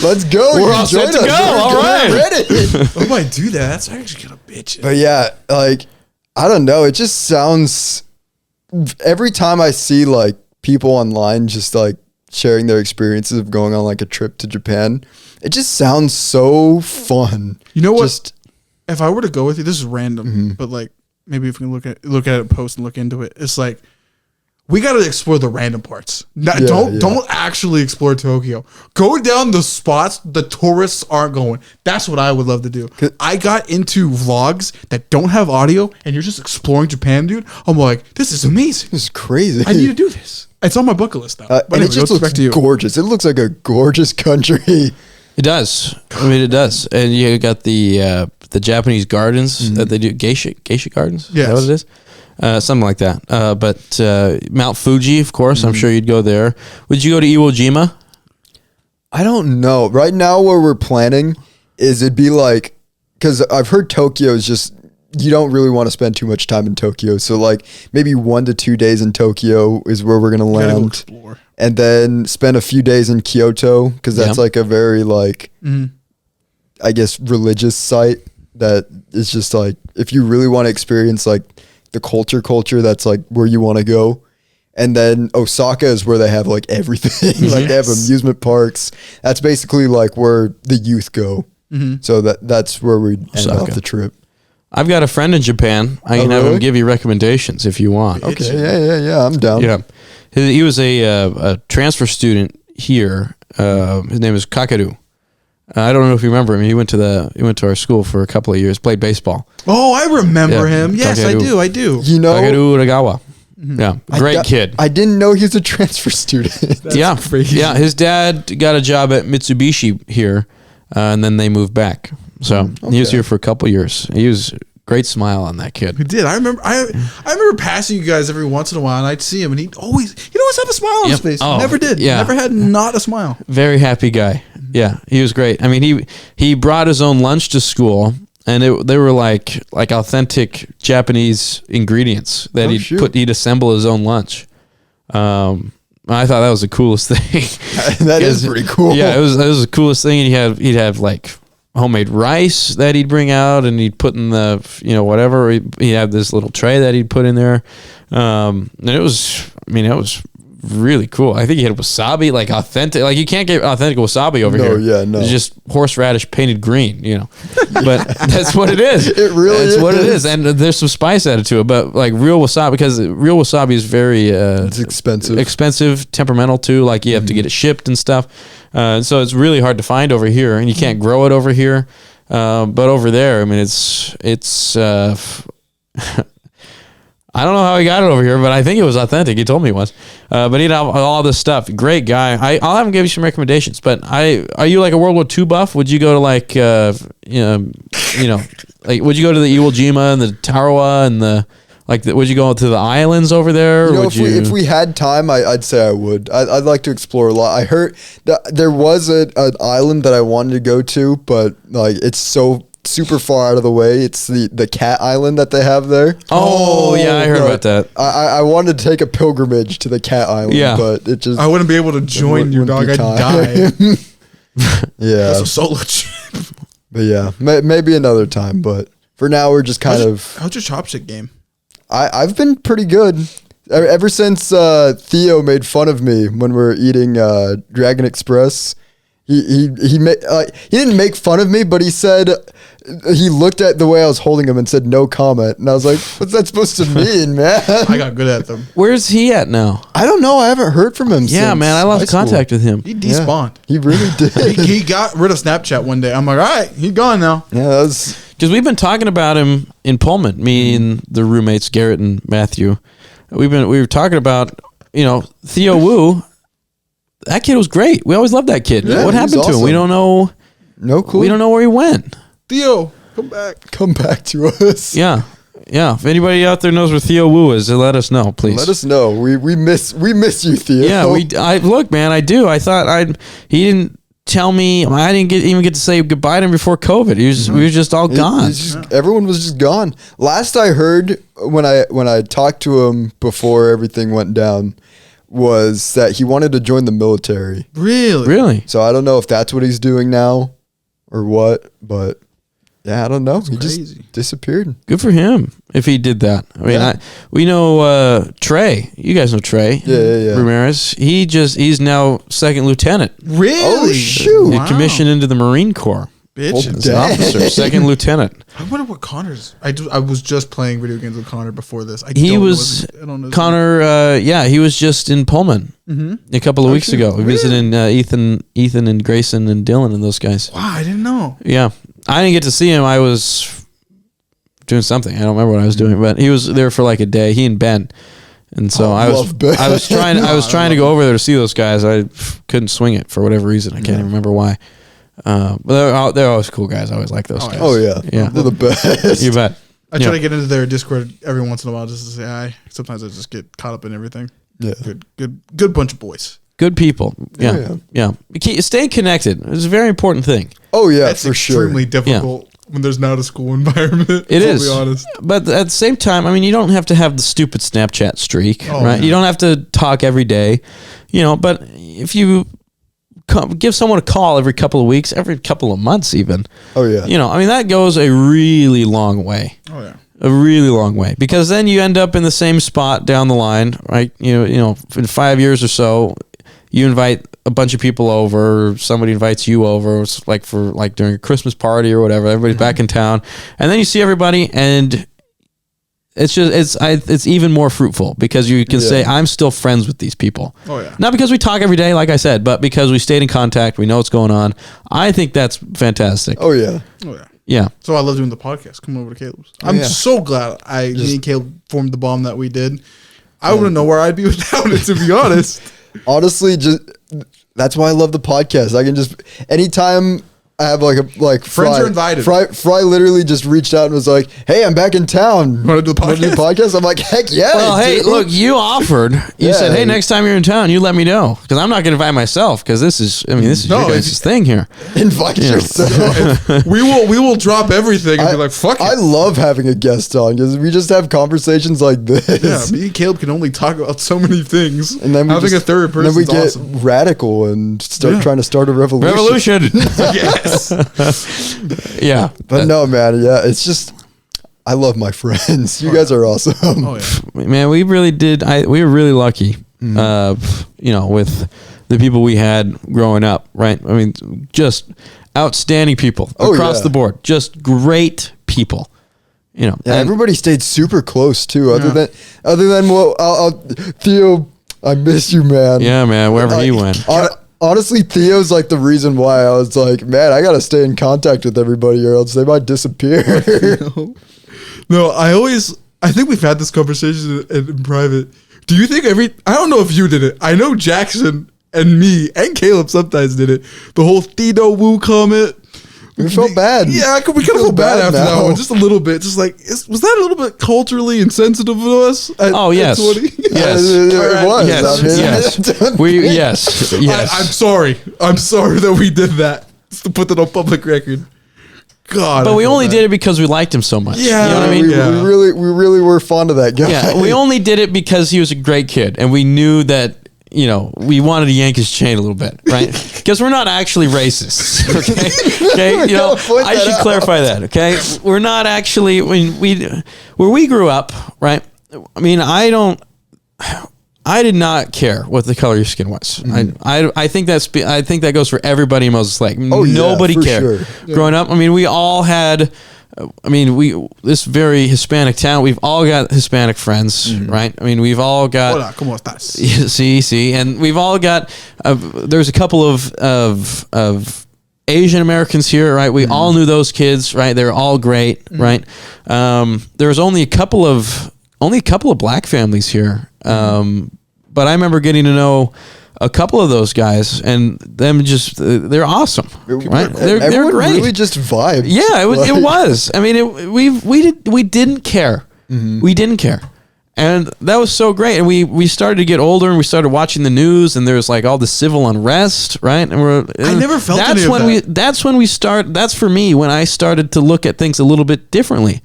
Speaker 1: let's go.
Speaker 3: We're
Speaker 1: You
Speaker 3: all set
Speaker 1: join
Speaker 3: to
Speaker 1: us.
Speaker 3: go.
Speaker 1: We're
Speaker 3: All right.
Speaker 1: ready.
Speaker 2: I might do that. That's actually gonna bitch.
Speaker 1: But yeah, like I don't know. It just sounds. Every time I see like people online just like sharing their experiences of going on like a trip to Japan, it just sounds so fun.
Speaker 2: You know what?
Speaker 1: Just,
Speaker 2: If I were to go with you, this is random, but like maybe if we can look at a post and look into it, it's like we got to explore the random parts. Don't actually explore Tokyo. Go down the spots the tourists aren't going. That's what I would love to do. I got into vlogs that don't have audio, and you're just exploring Japan, dude. I'm like, this is amazing.
Speaker 1: This is crazy.
Speaker 2: I need to do this. It's on my bucket list now. But
Speaker 1: and
Speaker 2: anyway,
Speaker 1: it just
Speaker 2: let's back
Speaker 1: looks
Speaker 2: to you.
Speaker 1: gorgeous. It looks like a gorgeous country.
Speaker 3: It does. I mean, it does. And you got the Japanese gardens that they do. Geisha gardens?
Speaker 2: Yes.
Speaker 3: Is that what it is? Something like that. But Mount Fuji, of course, I'm sure you'd go there. Would you go to Iwo Jima?
Speaker 1: I don't know. Right now, where we're planning is it'd be like, because I've heard Tokyo is just, you don't really want to spend too much time in Tokyo. So like maybe 1 to 2 days in Tokyo is where we're going to
Speaker 2: Gotta go
Speaker 1: land.
Speaker 2: explore.
Speaker 1: And then spend a few days in Kyoto because that's like a very like, I guess, religious site that is just like, if you really want to experience like the culture, that's like where you want to go. And then Osaka is where they have like everything. Like they have amusement parks. That's basically like where the youth go. So that's where we end off the trip.
Speaker 3: I've got a friend in Japan. I can have him give you recommendations if you want.
Speaker 1: Okay, yeah, I'm down.
Speaker 3: Yeah. He was a transfer student here. His name is Kakaru. I don't know if you remember him. He went to our school for a couple of years, played baseball.
Speaker 2: Oh, I remember him. Yes,
Speaker 3: Takeru.
Speaker 2: I do.
Speaker 1: You know,
Speaker 3: Kakaru Uragawa. Yeah, great kid.
Speaker 1: I didn't know he was a transfer student.
Speaker 2: That's crazy.
Speaker 3: Yeah, his dad got a job at Mitsubishi here, and then they moved back. So he was here for a couple of years. He was great smile on that kid.
Speaker 2: He did. I remember passing you guys every once in a while, and I'd see him, and he'd always have a smile on his face.
Speaker 3: Oh,
Speaker 2: Never did.
Speaker 3: yeah.
Speaker 2: Never had not a smile.
Speaker 3: Very happy guy. Yeah, he was great. I mean, he brought his own lunch to school, and they were like authentic Japanese ingredients that he'd assemble his own lunch. I thought that was the coolest thing.
Speaker 1: That is pretty cool.
Speaker 3: Yeah, it was the coolest thing. He'd have like homemade rice that he'd bring out, and he'd put in the whatever. He'd have this little tray that he'd put in there, and it was really cool. I think he had wasabi, like authentic. Like you can't get authentic wasabi over here.
Speaker 1: Yeah, no.
Speaker 3: It's just horseradish painted green, But that's what it is.
Speaker 1: It really is.
Speaker 3: That's what it is. And there's some spice added to it, but like real wasabi, because real wasabi is very
Speaker 1: it's expensive,
Speaker 3: temperamental too. Like you have to get it shipped and stuff. So it's really hard to find over here, and you can't grow it over here. But over there, I mean, it's. I don't know how he got it over here, but I think it was authentic. He told me it was. But he'd have all this stuff. Great guy. I'll have him give you some recommendations. But are you like a World War II buff? Would you go to like, would you go to the Iwo Jima and the Tarawa and would you go to the islands over there?
Speaker 1: If we had time, I'd say I would. I'd like to explore a lot. I heard that there was an island that I wanted to go to, but like it's so super far out of the way. It's the cat island that they have there.
Speaker 3: Oh yeah, I heard about that.
Speaker 1: I wanted to take a pilgrimage to the cat island, but it just
Speaker 2: I wouldn't be able to join you, dog. I'd die.
Speaker 1: Yeah,
Speaker 2: that's a solo trip.
Speaker 1: But yeah, maybe another time. But for now, we're just how's
Speaker 2: your chopstick game?
Speaker 1: I've been pretty good. Ever since Theo made fun of me when we were eating Dragon Express. He didn't make fun of me, but he said he looked at the way I was holding him and said no comment. And I was like, what's that supposed to mean, man?
Speaker 2: I got good at them.
Speaker 3: Where's he at now?
Speaker 1: I don't know. I haven't heard from him
Speaker 3: Yeah,
Speaker 1: since
Speaker 3: man, I
Speaker 1: high
Speaker 3: lost
Speaker 1: school.
Speaker 3: contact with him.
Speaker 2: He despawned.
Speaker 1: He really did.
Speaker 2: He got rid of Snapchat one day. I'm like, all right, he's gone now.
Speaker 1: Yeah, that was...
Speaker 3: Because we've been talking about him in Pullman, me and the roommates, Garrett and Matthew. We were talking about, Theo Wu. That kid was great. We always loved that kid.
Speaker 1: Yeah,
Speaker 3: what
Speaker 1: he was
Speaker 3: happened to him?
Speaker 1: awesome.
Speaker 3: We don't know.
Speaker 1: No clue.
Speaker 3: We don't know where he went.
Speaker 2: Theo, come back.
Speaker 1: Come back to us.
Speaker 3: Yeah. If anybody out there knows where Theo Wu is, let us know, please.
Speaker 1: Let us know. We miss you, Theo.
Speaker 3: Yeah, look, man, I do. I thought he didn't tell me. I didn't even get to say goodbye to him before COVID. We were just all gone.
Speaker 1: Everyone was just gone. Last I heard when I talked to him before everything went down was that he wanted to join the military.
Speaker 3: Really?
Speaker 1: So I don't know if that's what he's doing now or what, but yeah, I don't know. He just disappeared.
Speaker 3: Good for him if he did that. I mean, we know Trey. You guys know Trey.
Speaker 1: Yeah.
Speaker 3: Ramirez. He's now second lieutenant.
Speaker 2: Really?
Speaker 1: Oh, shoot.
Speaker 3: He commissioned into the Marine Corps.
Speaker 2: Bitch.
Speaker 3: As an officer, second lieutenant.
Speaker 2: I wonder what Connor's. I was just playing video games with Connor before this.
Speaker 3: He was Connor. He was just in Pullman a couple of weeks ago. We visited Ethan and Grayson and Dylan and those guys.
Speaker 2: Wow, I didn't know.
Speaker 3: Yeah, I didn't get to see him. I was doing something. I don't remember what I was doing, but he was there for like a day. He and Ben. And so I was trying to go over there to see those guys. I couldn't swing it for whatever reason. I can't even remember why. But they're always cool guys. I always like those guys.
Speaker 1: Oh yeah, they're the best.
Speaker 3: You bet.
Speaker 2: I try to get into their Discord every once in a while just to say hi. Sometimes I just get caught up in everything.
Speaker 1: Yeah,
Speaker 2: good bunch of boys.
Speaker 3: Good people. Yeah. Staying connected is a very important thing.
Speaker 1: Oh yeah,
Speaker 2: That's
Speaker 1: for sure.
Speaker 2: extremely difficult when there's not a school environment.
Speaker 3: It is.
Speaker 2: To be honest.
Speaker 3: But at the same time, I mean, you don't have to have the stupid Snapchat streak, right?
Speaker 2: No.
Speaker 3: You don't have to talk every day, But if you give someone a call every couple of weeks, every couple of months, even.
Speaker 1: Oh yeah.
Speaker 3: That goes a really long way.
Speaker 2: Oh yeah.
Speaker 3: A really long way, because then you end up in the same spot down the line, right? In 5 years or so, you invite a bunch of people over, or somebody invites you over, it's for during a Christmas party or whatever. Everybody's back in town, and then you see everybody, and it's even more fruitful because you can say, I'm still friends with these people.
Speaker 2: Oh yeah.
Speaker 3: Not because we talk every day, like I said, but because we stayed in contact. We know what's going on. I think that's fantastic.
Speaker 1: Oh yeah.
Speaker 2: Oh yeah.
Speaker 3: Yeah.
Speaker 2: So I love doing the podcast. Come over to Caleb's. I'm so glad me and Caleb formed the bomb that we did. I wouldn't know where I'd be without it, to be honest.
Speaker 1: Honestly, that's why I love the podcast. I can just anytime I have
Speaker 2: friends are invited.
Speaker 1: Fry literally just reached out and was like, "Hey, I'm back in town.
Speaker 2: Want to do the podcast?"
Speaker 1: I'm like, "Heck yeah!"
Speaker 3: Well, hey,
Speaker 1: dude.
Speaker 3: look, you offered. You said, "Hey, next time you're in town, you let me know," because I'm not going to invite myself because this is your guys' thing here.
Speaker 1: Invite yourself.
Speaker 2: we will drop everything and be like, "Fuck it."
Speaker 1: I love having a guest on because we just have conversations like this.
Speaker 2: Yeah, me and Caleb can only talk about so many things.
Speaker 1: And then
Speaker 2: having a third person.
Speaker 1: Then we get
Speaker 2: awesome.
Speaker 1: radical and start trying to start a
Speaker 3: Revolution.
Speaker 2: Yes.
Speaker 3: Yeah.
Speaker 1: But no, man. Yeah, it's just I love my friends. You guys are awesome.
Speaker 2: Oh yeah.
Speaker 3: Man, we really did. We were really lucky, with the people we had growing up, right? I mean, just outstanding people across the board. Just great people.
Speaker 1: Yeah, everybody stayed super close too. Other than Theo, I miss you, man.
Speaker 3: Yeah, man. Wherever he went.
Speaker 1: Honestly, Theo's the reason why I was like, man, I gotta stay in contact with everybody, or else they might disappear.
Speaker 2: No, I think we've had this conversation in private. Do you think I don't know if you did it. I know Jackson and me and Caleb sometimes did it. The whole Theo Wu comment.
Speaker 1: We felt bad.
Speaker 2: Yeah, we kind of feel bad after that one. Just a little bit. Just was that a little bit culturally insensitive of us?
Speaker 3: Yes. Yes.
Speaker 1: It was.
Speaker 3: Yes.
Speaker 2: I'm sorry that we did that. Just to put that on public record. God.
Speaker 3: But we only did it because we liked him so much.
Speaker 2: Yeah.
Speaker 3: You know what I mean?
Speaker 1: We really were fond of that guy.
Speaker 3: Yeah. We only did it because he was a great kid, and we knew that. We wanted to yank his chain a little bit, right? Because we're not actually racists, okay? I should clarify that, okay? We're not actually where we grew up, right? I mean, I I did not care what the color of your skin was. I think that goes for everybody in Moses Lake. Nobody cared.
Speaker 1: Sure.
Speaker 3: Growing up, I mean, we all had. I mean, this very Hispanic town. We've all got Hispanic friends, right? I mean, we've all got.
Speaker 2: Hola, ¿cómo estás?
Speaker 3: See, and we've all got. There's a couple of Asian Americans here, right? We all knew those kids, right? They're all great, right? There was only a couple of black families here, but I remember getting to know a couple of those guys, and them just they're awesome, right? They're great.
Speaker 1: Really just vibed.
Speaker 3: Yeah, it was. I mean, we didn't care. We didn't care. And that was so great. And we started to get older, and we started watching the news, and there was like all the civil unrest, right? And
Speaker 2: I never felt any of that.
Speaker 3: That's when we start. That's for me when I started to look at things a little bit differently.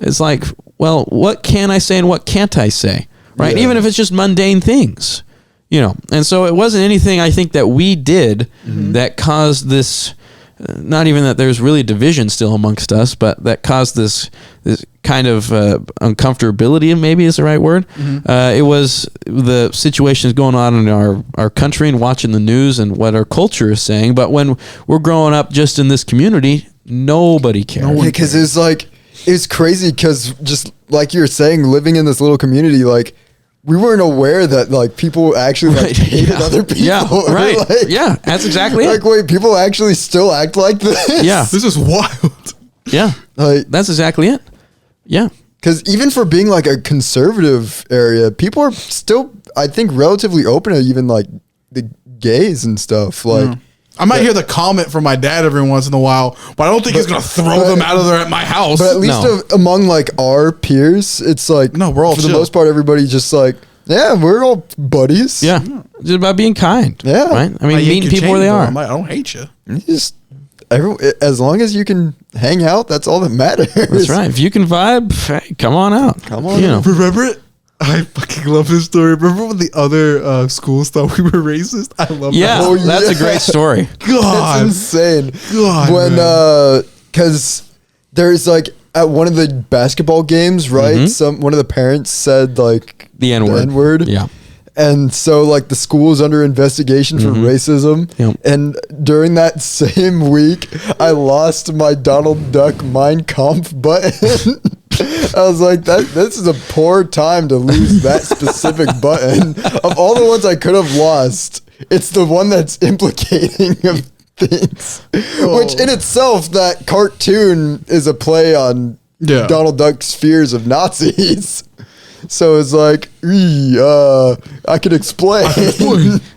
Speaker 3: It's like, well, what can I say and what can't I say, right?
Speaker 1: Yeah.
Speaker 3: Even if it's just mundane things, you know. And so it wasn't anything I think that we did that caused this. Not even that there's really division still amongst us, but that caused this kind of uncomfortability, maybe is the right word. It was the situations going on in our country and watching the news and what our culture is saying. But when we're growing up just in this community, nobody cared.
Speaker 1: Because it's crazy because just like you were saying, living in this little community, like, we weren't aware that like people actually like hated other people.
Speaker 3: Yeah, right.
Speaker 1: Like,
Speaker 3: yeah, that's exactly
Speaker 1: like,
Speaker 3: it.
Speaker 1: wait, people actually still act like this?
Speaker 3: Yeah.
Speaker 2: This is wild.
Speaker 3: Yeah,
Speaker 1: Like,
Speaker 3: that's exactly it. Yeah.
Speaker 1: because even for being like a conservative area, people are still, I think, relatively open to even like the gays and stuff. Like,
Speaker 2: I might hear the comment from my dad every once in a while, but I don't think he's gonna throw them out of there at my house.
Speaker 1: but at least
Speaker 3: No.
Speaker 1: among like our peers, it's like,
Speaker 2: No, we're all
Speaker 1: for the
Speaker 2: chill.
Speaker 1: most part, everybody just like, yeah, we're all buddies.
Speaker 3: Yeah. Just about being kind.
Speaker 1: Yeah.
Speaker 3: Right? I mean,
Speaker 2: I yank
Speaker 3: meeting
Speaker 2: your
Speaker 3: people
Speaker 2: chain,
Speaker 3: where they
Speaker 2: bro.
Speaker 3: are.
Speaker 2: I'm like, I don't hate you.
Speaker 1: You just as long as you can hang out, that's all that matters.
Speaker 3: That's right. If you can vibe, hey, come on out.
Speaker 1: Come on
Speaker 3: You know.
Speaker 1: out.
Speaker 2: Remember it? I fucking love this story. Remember when the other schools thought we were racist? I love
Speaker 3: Yeah,
Speaker 2: that.
Speaker 1: Oh,
Speaker 3: that's a
Speaker 1: yeah.
Speaker 3: great story.
Speaker 2: God.
Speaker 1: That's insane.
Speaker 2: God,
Speaker 1: When because there's like at one of the basketball games, right? One of the parents said like
Speaker 3: The N-word.
Speaker 1: N-word.
Speaker 3: Yeah.
Speaker 1: And so like the school is under investigation for racism.
Speaker 3: Yep.
Speaker 1: And during that same week, I lost my Donald Duck Mein Kampf button. I was like, this is a poor time to lose that specific button. Of all the ones I could have lost, it's the one that's implicating of things. Which in itself, that cartoon is a play on Donald Duck's fears of Nazis. So it's like, I could explain.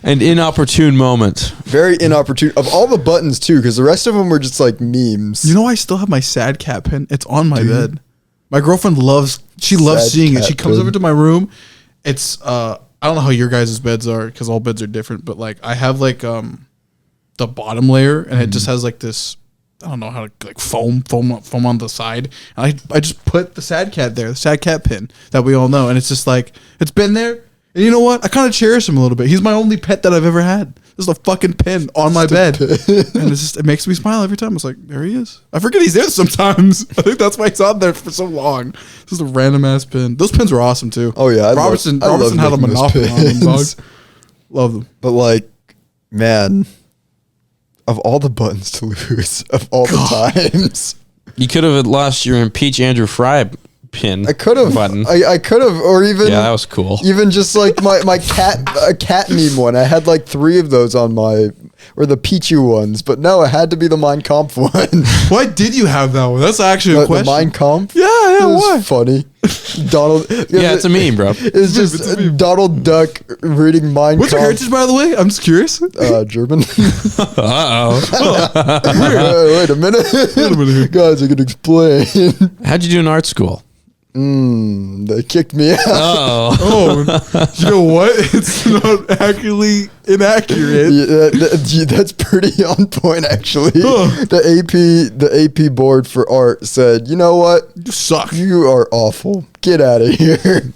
Speaker 3: An inopportune moment.
Speaker 1: Very inopportune. Of all the buttons, too, because the rest of them were just like memes.
Speaker 2: You know, I still have my sad cat pin. It's on my bed. My girlfriend loves seeing it. She comes over to my room. It's I don't know how your guys' beds are because all beds are different, but like I have like the bottom layer and it just has like this, I don't know how to, like foam on the side. And I just put the sad cat there, the sad cat pin that we all know, and it's just like it's been there. And you know what? I kind of cherish him a little bit. He's my only pet that I've ever had. There's a fucking pin on my bed, and it makes me smile every time. It's like, there he is. I forget he's there sometimes. I think that's why he's on there for so long. This is a random ass pin. Those pins were awesome too.
Speaker 1: Oh yeah,
Speaker 2: Robertson
Speaker 1: I love
Speaker 2: had a
Speaker 1: making those
Speaker 2: monopoly on them, dog.
Speaker 1: pins.
Speaker 2: Love them.
Speaker 1: But like, man, of all the buttons to lose, of all the times,
Speaker 3: You could have lost your impeach Andrew Frey pin.
Speaker 1: I could have.
Speaker 3: button.
Speaker 1: I could have, or even
Speaker 3: Yeah, that was cool.
Speaker 1: Even just like my cat meme one. I had like 3 of those on my, or the Pichu ones. But no, it had to be the Mein Kampf one.
Speaker 2: Why did you have that one? That's actually a
Speaker 1: The
Speaker 2: question.
Speaker 1: Mein Kampf.
Speaker 2: Yeah,
Speaker 1: It was
Speaker 2: why?
Speaker 1: funny. Donald.
Speaker 3: Yeah, it's a meme, bro.
Speaker 1: It's just Donald Duck reading Mein
Speaker 2: What's your
Speaker 1: Kampf.
Speaker 2: heritage, by the way? I'm just curious.
Speaker 1: German.
Speaker 3: Uh-oh.
Speaker 1: Wait a minute. Guys, I can explain.
Speaker 3: How'd you do in art school?
Speaker 1: They kicked me out.
Speaker 3: Oh.
Speaker 2: Oh, you know what? It's not actually inaccurate.
Speaker 1: Yeah, that's pretty on point, actually.
Speaker 2: Huh.
Speaker 1: The AP board for art said, you know what?
Speaker 2: You suck.
Speaker 1: You are awful. Get out of here.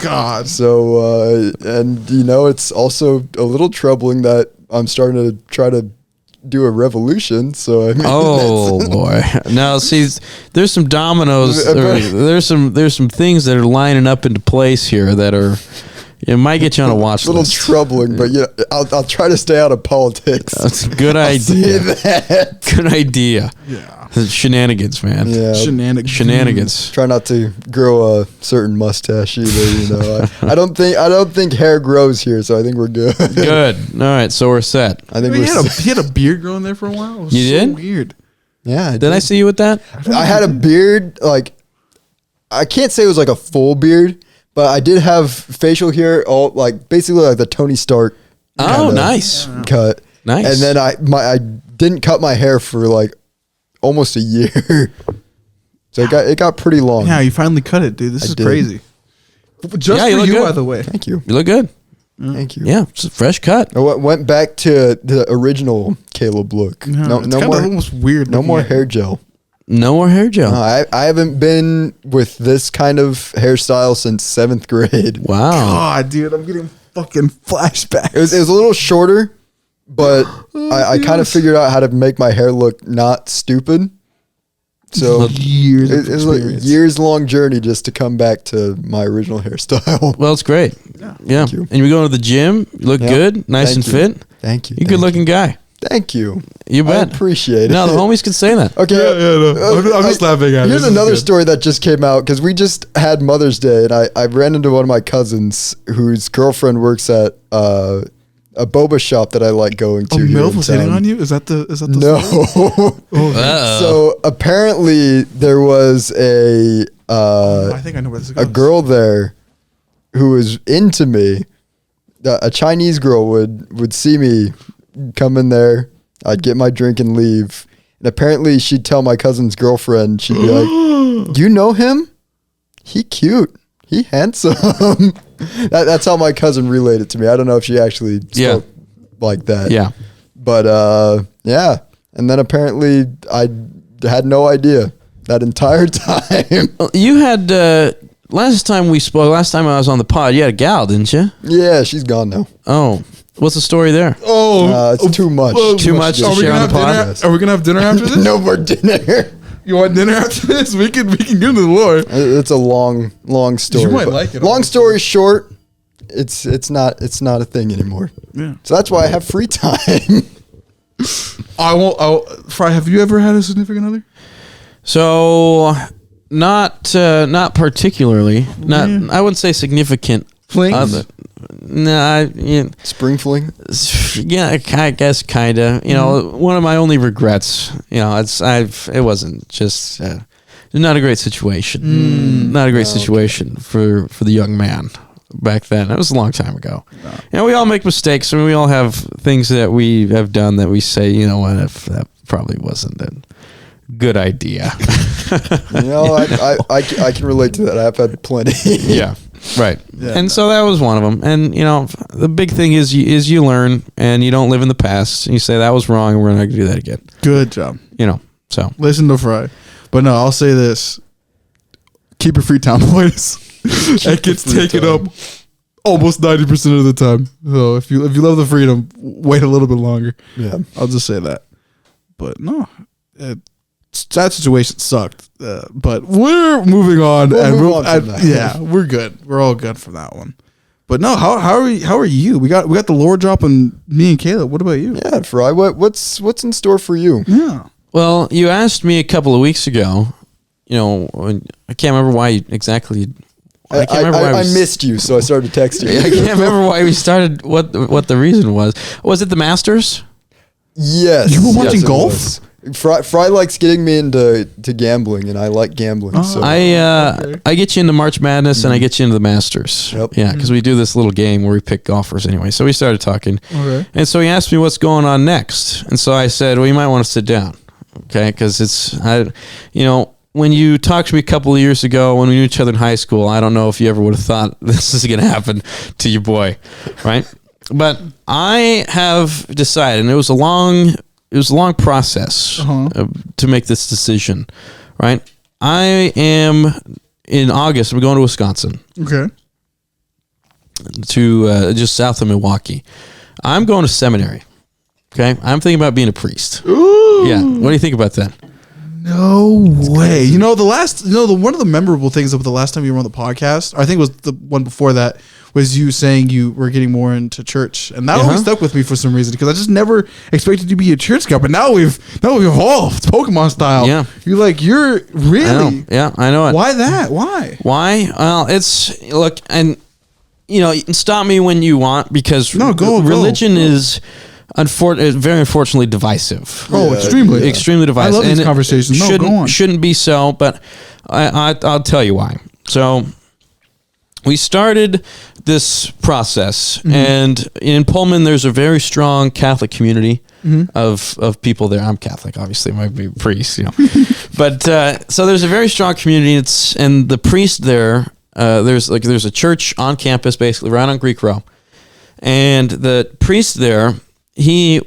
Speaker 2: God.
Speaker 1: So, and you know, it's also a little troubling that I'm starting to try to do a revolution. So I mean,
Speaker 3: Oh boy! Now see, there's some dominoes. There's some things that are lining up into place here that are It might get you on a watch
Speaker 1: It's a little
Speaker 3: list.
Speaker 1: troubling, but yeah, I'll try to stay out of politics.
Speaker 3: That's a good
Speaker 1: I'll say
Speaker 3: idea.
Speaker 1: that.
Speaker 3: Good idea.
Speaker 2: Yeah.
Speaker 3: Shenanigans, man.
Speaker 1: Yeah.
Speaker 3: Shenanigans.
Speaker 1: Try not to grow a certain mustache either. I don't think hair grows here, so I think we're good.
Speaker 3: Good. All right, so we're set.
Speaker 1: I think
Speaker 2: He
Speaker 1: we're.
Speaker 2: he had a beard growing there for a while. It was
Speaker 3: You
Speaker 2: so
Speaker 3: did?
Speaker 2: weird.
Speaker 1: Yeah.
Speaker 3: Did I see you with that?
Speaker 1: I had a beard. Like, I can't say it was like a full beard, but I did have facial hair, all like basically like the Tony Stark.
Speaker 3: Oh,
Speaker 1: kinda
Speaker 3: nice.
Speaker 1: cut.
Speaker 3: Nice.
Speaker 1: And then I didn't cut my hair for like almost a year. So it got pretty long.
Speaker 2: Yeah, you finally cut it, dude. This is
Speaker 1: did.
Speaker 2: crazy. Just
Speaker 3: Yeah, you
Speaker 2: for
Speaker 3: look
Speaker 2: you,
Speaker 3: good.
Speaker 2: by the way.
Speaker 1: Thank you.
Speaker 3: You look good.
Speaker 1: Thank you.
Speaker 3: Yeah, it's a fresh cut.
Speaker 1: I went back to the original Caleb look. No,
Speaker 2: it's
Speaker 1: no
Speaker 2: kinda
Speaker 1: more.
Speaker 2: almost weird.
Speaker 1: No
Speaker 2: looking
Speaker 1: more
Speaker 2: at it.
Speaker 1: hair gel.
Speaker 3: No more hair gel.
Speaker 1: No, I haven't been with this kind of hairstyle since 7th grade.
Speaker 3: Wow.
Speaker 2: God, dude, I'm getting fucking flashbacks.
Speaker 1: It was a little shorter, but I kind of figured out how to make my hair look not stupid. So
Speaker 2: years.
Speaker 1: it was like a years-long journey just to come back to my original hairstyle.
Speaker 3: Well, it's great. Yeah.
Speaker 1: you.
Speaker 3: And you go to the gym, you look
Speaker 1: Yeah.
Speaker 3: good, nice
Speaker 1: Thank
Speaker 3: and
Speaker 1: you.
Speaker 3: fit.
Speaker 1: Thank you.
Speaker 3: You're a good looking guy.
Speaker 1: Thank you.
Speaker 3: You
Speaker 1: I
Speaker 3: bet.
Speaker 1: appreciate it.
Speaker 3: No, the homies can say that.
Speaker 1: Okay.
Speaker 2: no. I'm just laughing at it.
Speaker 1: Here's
Speaker 2: This is
Speaker 1: another
Speaker 2: good.
Speaker 1: story that just came out because we just had Mother's Day, and I ran into one of my cousins whose girlfriend works at a boba shop that I like going to.
Speaker 2: Oh,
Speaker 1: here
Speaker 2: Milf
Speaker 1: in
Speaker 2: was hitting
Speaker 1: town.
Speaker 2: on you? Is that the
Speaker 1: No.
Speaker 3: Uh-oh.
Speaker 1: So apparently there was
Speaker 2: I think I know where this is
Speaker 1: a
Speaker 2: going.
Speaker 1: girl there who was into me. A Chinese girl would see me come in there. I'd get my drink and leave. And apparently she'd tell my cousin's girlfriend, she'd be like, "You know him? He cute. He handsome." That's how my cousin relayed it to me. I don't know if she actually spoke like that.
Speaker 3: Yeah.
Speaker 1: But yeah. And then apparently I had no idea that entire time.
Speaker 3: Well, you had, last time I was on the pod, you had a gal, didn't you?
Speaker 1: Yeah, she's gone now.
Speaker 3: Oh. What's the story there?
Speaker 1: It's too much.
Speaker 3: Too much to
Speaker 2: Are we
Speaker 3: share
Speaker 2: gonna
Speaker 3: on the
Speaker 2: have
Speaker 3: pod?
Speaker 2: dinner? Are we gonna have dinner after this?
Speaker 1: No more dinner.
Speaker 2: You want dinner after this? We can get into the lore.
Speaker 1: It's a long story.
Speaker 2: You might
Speaker 1: but
Speaker 2: like it,
Speaker 1: Long
Speaker 2: honestly.
Speaker 1: story short, it's not a thing anymore.
Speaker 2: Yeah.
Speaker 1: So that's why I have free time.
Speaker 2: I won't. Fry, have you ever had a significant other?
Speaker 3: So, not particularly. Not, I wouldn't say significant.
Speaker 2: Flings?
Speaker 1: Spring fling.
Speaker 3: Yeah, I guess kind of. You know, one of my only regrets. You know, it wasn't just not a great situation. Not a great situation for the young man back then. That was a long time ago. No. You know, we all make mistakes. I mean, we all have things that we have done that we say, you know what, if that probably wasn't a good idea.
Speaker 1: You know, I can relate to that. I've had plenty.
Speaker 3: Yeah. Right.
Speaker 2: Yeah,
Speaker 3: and so that was one of them. And, you know, the big thing is you learn and you don't live in the past. And you say that was wrong and we're not going to do that again.
Speaker 2: Good job.
Speaker 3: You know, so.
Speaker 2: Listen to Fry. But no, I'll say this. Keep your free time, boys. It gets
Speaker 1: free
Speaker 2: taken
Speaker 1: time.
Speaker 2: up almost 90% of the time. So if you love the freedom, wait a little bit longer.
Speaker 1: Yeah.
Speaker 2: I'll just say that. But no, that situation sucked. But we're moving on.
Speaker 1: We'll move on from that.
Speaker 2: Yeah, we're good. We're all good for that one. But no, how are you? We got the lore drop on me and Caleb. What about you?
Speaker 1: Yeah, Fry. What's in store for you?
Speaker 2: Yeah.
Speaker 3: Well, you asked me a couple of weeks ago, you know, I can't remember why exactly. I can't remember why
Speaker 1: I missed you, so I started texting you.
Speaker 3: I can't remember why we started, what the reason was. Was it the Masters?
Speaker 1: Yes.
Speaker 2: You were watching
Speaker 1: it
Speaker 2: golf?
Speaker 1: was. Fry likes getting me into gambling, and I like gambling. So
Speaker 3: I get you into March Madness and I get you into the Masters.
Speaker 1: Yep.
Speaker 3: Yeah, because we do this little game where we pick golfers anyway. So we started talking.
Speaker 2: Okay.
Speaker 3: And so he asked me what's going on next. And so I said, well, you might want to sit down. Okay, because when you talked to me a couple of years ago when we knew each other in high school, I don't know if you ever would have thought this is going to happen to your boy, right? But I have decided, and it was a long process to make this decision, right? I am in August. I'm going to Wisconsin,
Speaker 2: Okay.
Speaker 3: to just south of Milwaukee. I'm going to seminary. Okay, I'm thinking about being a priest.
Speaker 2: Ooh.
Speaker 3: Yeah, what do you think about that?
Speaker 2: No way. You know, one of the memorable things of the last time you were on the podcast, I think it was the one before that, was you saying you were getting more into church. And that always stuck with me for some reason, because I just never expected you to be a church guy. But now we've evolved, Pokemon style.
Speaker 3: Yeah.
Speaker 2: You're really.
Speaker 3: I know it.
Speaker 2: Why that? Why?
Speaker 3: Well, look, and you know, you can stop me when you want, because religion is very unfortunately divisive.
Speaker 2: Oh, extremely
Speaker 3: divisive.
Speaker 2: I love these conversations.
Speaker 3: Go on. Shouldn't be so, but I'll tell you why. So we started this process, and in Pullman, there's a very strong Catholic community of people there. I'm Catholic, obviously, I might be a priest, you know, but so there's a very strong community. And the priest there, there's a church on campus, basically right on Greek Row, and the priest there, he's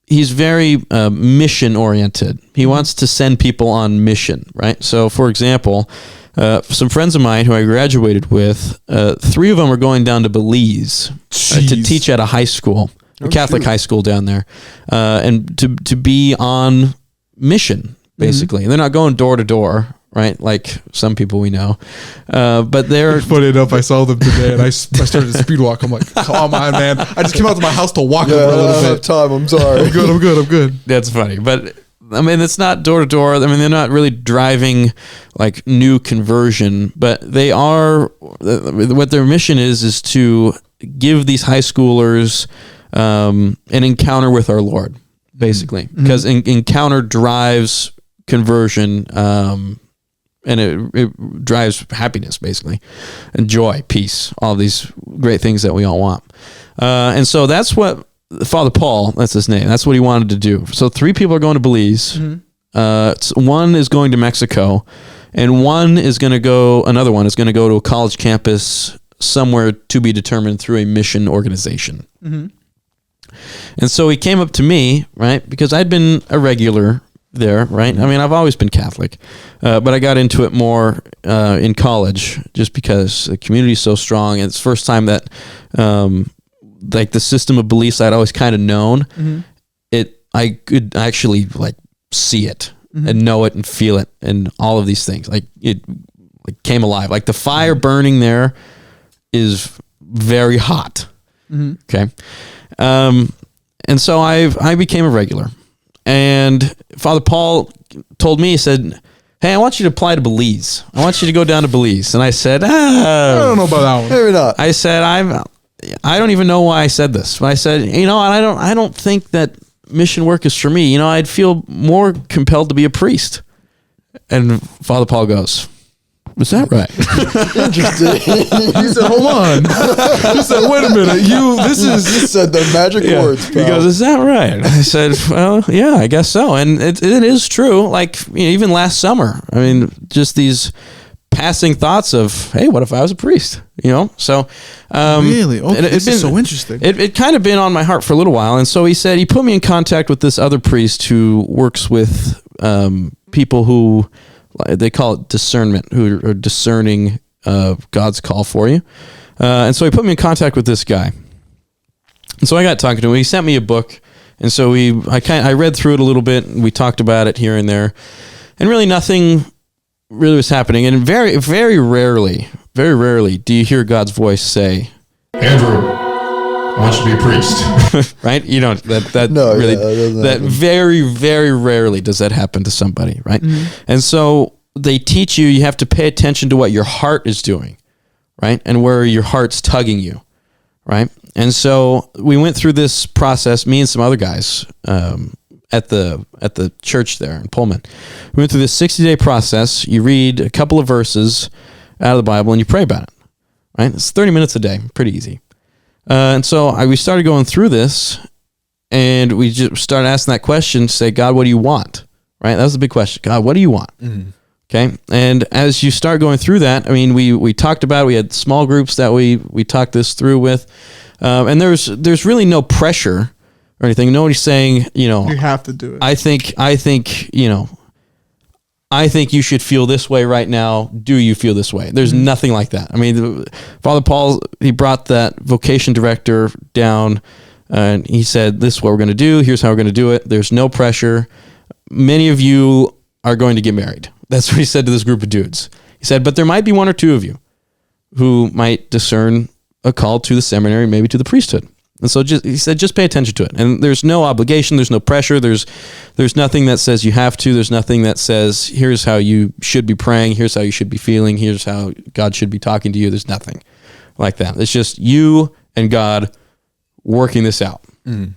Speaker 3: very mission oriented. He wants to send people on mission, right? So, for example, some friends of mine who I graduated with, 3 of them are going down to Belize to teach at a high school, a Catholic high school down there, and to be on mission, basically. They're not going door to door, right? Like some people we know. But they're...
Speaker 2: Funny enough, I saw them today, and I started to speed walk. I'm like, come on, man. I just came out to my house to walk for a little bit.
Speaker 1: I don't have time. I'm sorry.
Speaker 2: I'm good.
Speaker 3: That's funny. But... I mean, it's not door to door. I mean, they're not really driving like new conversion, but they are. What their mission is to give these high schoolers an encounter with our Lord, basically, because encounter drives conversion, and it drives happiness, basically, and joy, peace, all these great things that we all want. And so that's what Father Paul, that's his name, that's what he wanted to do. So 3 people are going to Belize. One is going to Mexico, and another one is going to go to a college campus somewhere to be determined through a mission organization. And so he came up to me, right, because I'd been a regular there, right? I mean, I've always been Catholic, but I got into it more in college just because the community is so strong. And it's the first time that like the system of beliefs I'd always kind of known, I could actually like see it and know it and feel it and all of these things. Like it came alive. Like the fire burning there is very hot. Okay. And so I became a regular, and Father Paul told me, he said, hey, I want you to apply to Belize. I want you to go down to Belize. And I said, I
Speaker 2: don't know about that one.
Speaker 1: Maybe not.
Speaker 3: I said, I don't even know why I said this, but I said, you know, I don't think that mission work is for me. You know, I'd feel more compelled to be a priest. And Father Paul goes, is that right?
Speaker 1: Interesting.
Speaker 2: He said, hold on. He said, wait a minute. You
Speaker 1: said the magic words, pal.
Speaker 3: He goes, is that right? I said, well, yeah, I guess so. And it is true. Like, you know, even last summer, I mean, just these passing thoughts of, hey, what if I was a priest? You know, so
Speaker 2: really, okay, this is so interesting.
Speaker 3: It kind of been on my heart for a little while, and so he put me in contact with this other priest who works with people who they call it discernment, who are discerning God's call for you, and so he put me in contact with this guy, and so I got talking to him. He sent me a book, and so I read through it a little bit, and we talked about it here and there, and really nothing really was happening. And very, very rarely do you hear God's voice say, Andrew, I want you to be a priest. Right? You know, that very, very rarely does that happen to somebody, right? And so they teach you have to pay attention to what your heart is doing, right? And where your heart's tugging you, right? And so we went through this process, me and some other guys, at the church there in Pullman. We went through this 60-day process. You read a couple of verses out of the Bible and you pray about it, right? It's 30 minutes a day, pretty easy. And so we started going through this, and we just started asking that question, say, God, what do you want? Right? That was the big question. God, what do you want? Okay. And as you start going through that, I mean, we talked about it. We had small groups that we talked this through with, and there's really no pressure or anything. Nobody's saying, you know,
Speaker 2: you have to do it.
Speaker 3: I think, you know, I think you should feel this way right now. Do you feel this way? There's nothing like that. I mean, Father Paul, he brought that vocation director down, and he said, this is what we're going to do. Here's how we're going to do it. There's no pressure. many of you are going to get married. That's what he said to this group of dudes. He said, but there might be one or two of you who might discern a call to the seminary, maybe to the priesthood. And so he said, just pay attention to it. And there's no obligation. There's no pressure. There's nothing that says you have to. There's nothing that says, here's how you should be praying. Here's how you should be feeling. Here's how God should be talking to you. There's nothing like that. It's just you and God working this out. Mm.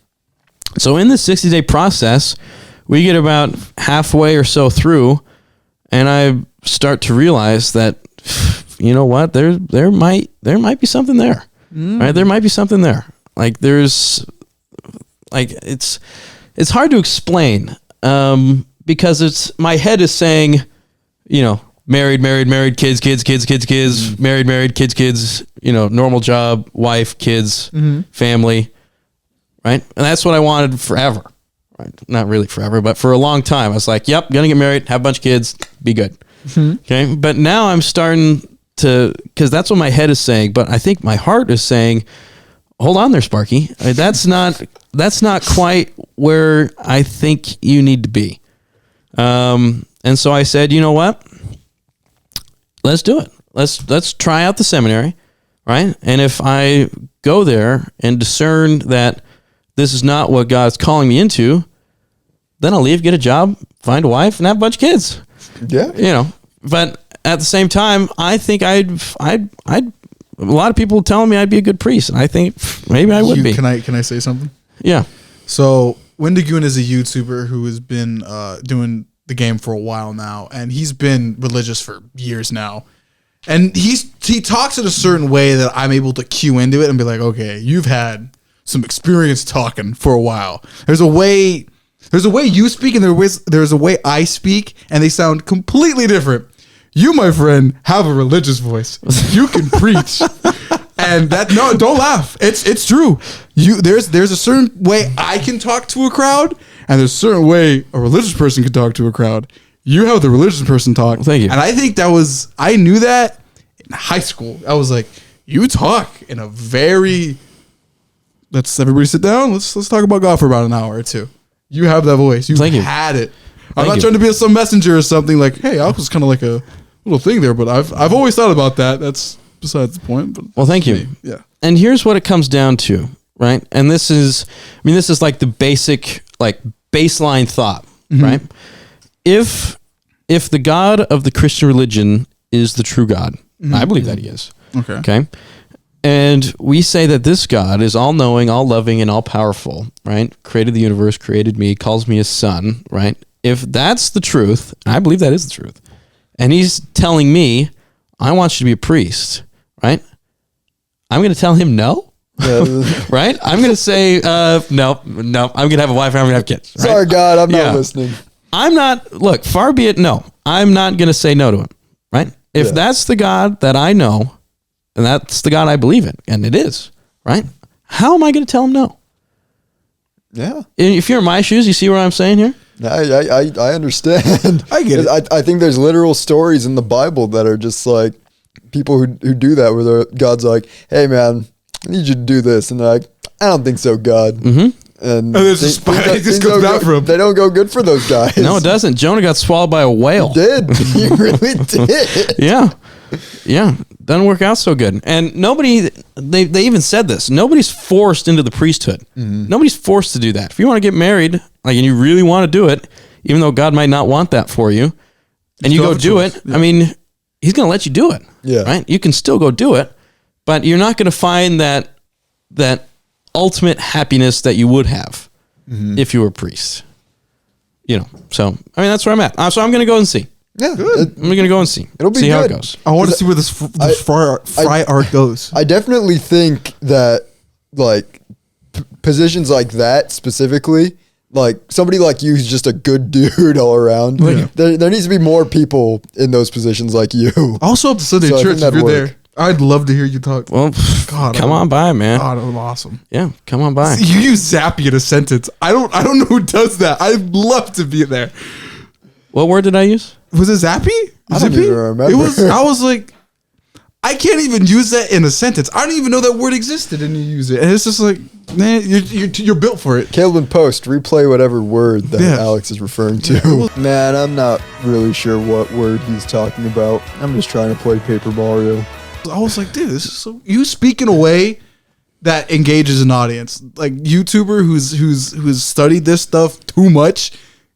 Speaker 3: So in this 60-day process, we get about halfway or so through, and I start to realize that, you know what, there might be something there, right? There might be something there. Like it's hard to explain because my head is saying, you know, married, kids, married, kids, you know, normal job, wife, kids, family, right? And that's what I wanted forever, right? Not really forever, but for a long time. I was like, yep, gonna get married, have a bunch of kids, be good. Okay. But now I'm starting to, because that's what my head is saying, but I think my heart is saying, hold on there, Sparky. That's not quite where I think you need to be. And so I said, you know what? Let's do it. Let's try out the seminary, right? And if I go there and discern that this is not what God's calling me into, then I'll leave, get a job, find a wife, and have a bunch of kids.
Speaker 1: Yeah.
Speaker 3: You know, but at the same time, I think I'd a lot of people telling me I'd be a good priest, and I think maybe I would be.
Speaker 2: Can I say something?
Speaker 3: Yeah.
Speaker 2: So Wendigoon is a YouTuber who has been doing the game for a while now, and he's been religious for years now. And he talks in a certain way that I'm able to cue into it and be like, okay, you've had some experience talking for a while. There's a way you speak, and there's a way I speak, and they sound completely different. You, my friend, have a religious voice. You can preach. And don't laugh. It's true. There's a certain way I can talk to a crowd, and there's a certain way a religious person can talk to a crowd. You have the religious person talk.
Speaker 3: Well, thank you.
Speaker 2: And I think I knew that in high school. I was like, you talk in a very, let's everybody sit down. Let's talk about God for about an hour or two. You have that voice. You had it. I'm not trying to be some messenger or something like, hey, I was kind of like a little thing there, but I've always thought about that. That's besides the point. But
Speaker 3: well, thank you.
Speaker 2: Yeah. And
Speaker 3: here's what it comes down to, right? And this is like the basic, like baseline thought, right? If the God of the Christian religion is the true God, I believe that he is. Okay. And we say that this God is all knowing, all loving, and all powerful, right? Created the universe, created me, calls me his son, right? If that's the truth, I believe that is the truth, and he's telling me, I want you to be a priest, right? I'm going to tell him no, right? I'm going to say, no, I'm going to have a wife and I'm going to have kids. Right?
Speaker 1: Sorry, God, I'm not listening.
Speaker 3: Look, far be it, no. I'm not going to say no to him, right? If that's the God that I know, and that's the God I believe in, and it is, right? How am I going to tell him no?
Speaker 1: Yeah.
Speaker 3: If you're in my shoes, you see what I'm saying here?
Speaker 1: I understand.
Speaker 2: I get it.
Speaker 1: I think there's literal stories in the Bible that are just like people who do that, where God's like, hey, man, I need you to do this. And they're like, I don't think so, God. Mm-hmm. And they don't go good for those guys.
Speaker 3: No, it doesn't. Jonah got swallowed by a whale.
Speaker 1: He did. He really did.
Speaker 3: Yeah. Doesn't work out so good. And they even said this. Nobody's forced into the priesthood. Mm-hmm. Nobody's forced to do that. If you want to get married, and you really want to do it, even though God might not want that for you, and you go do it, I mean, he's going to let you do it.
Speaker 1: Yeah.
Speaker 3: Right? You can still go do it, but you're not going to find that ultimate happiness that you would have if you were a priest. You know, so, I mean, that's where I'm at. So I'm going to go and see.
Speaker 1: Yeah, good.
Speaker 3: I'm going to go and see.
Speaker 1: It'll be
Speaker 3: see
Speaker 1: good.
Speaker 3: How it goes.
Speaker 2: I want to see where this fry arc goes.
Speaker 1: I definitely think that, like, positions like that specifically, like somebody like you who's just a good dude all around. Yeah. There needs to be more people in those positions like you.
Speaker 2: Also up to Sunday church if you're there. I'd love to hear you talk.
Speaker 3: Well, God, come on by, man.
Speaker 2: God, that was awesome.
Speaker 3: Yeah, come on by.
Speaker 2: See, you use Zappy in a sentence. I don't know who does that. I'd love to be there.
Speaker 3: What word did I use?
Speaker 2: Was it Zappy?
Speaker 1: I don't even remember.
Speaker 2: I was like, I can't even use that in a sentence. I don't even know that word existed, and you use it, and it's just like, man, you're built for it.
Speaker 1: Caleb in post, replay whatever word that
Speaker 2: Yeah.
Speaker 1: Alex is referring to. Man, I'm not really sure what word he's talking about. I'm just trying to play Paper Mario.
Speaker 2: I was like, dude, this is so. You speak in a way that engages an audience, like YouTuber who's studied this stuff too much.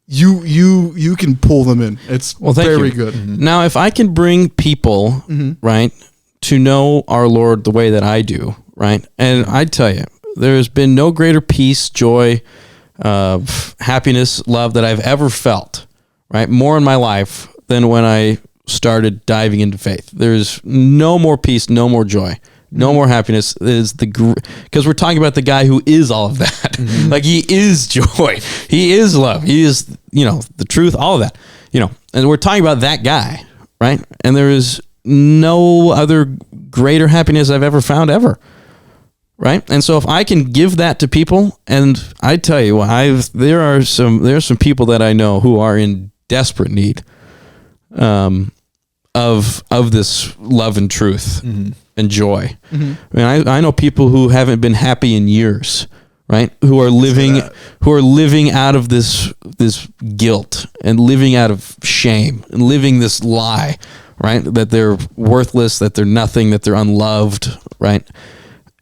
Speaker 2: You can pull them in. It's
Speaker 3: Thank
Speaker 2: very
Speaker 3: you.
Speaker 2: good.
Speaker 1: Mm-hmm.
Speaker 3: Now, if I can bring people, right, to know our Lord the way that I do, right, and I tell you, there's been no greater peace, joy, happiness, love that I've ever felt, right, more in my life than when I started diving into faith. There's no more peace, no more joy, no more happiness. Is because we're talking about the guy who is all of that. Like, he is joy, he is love, he is, the truth, all of that, and we're talking about that guy, right? And there is no other greater happiness I've ever found ever. Right. And so if I can give that to people, and I tell you, there's some people that I know who are in desperate need of this love and truth and joy. I mean, I know people who haven't been happy in years, right? Who are living out of this guilt and living out of shame and living this lie, right? That they're worthless, that they're nothing, that they're unloved, right?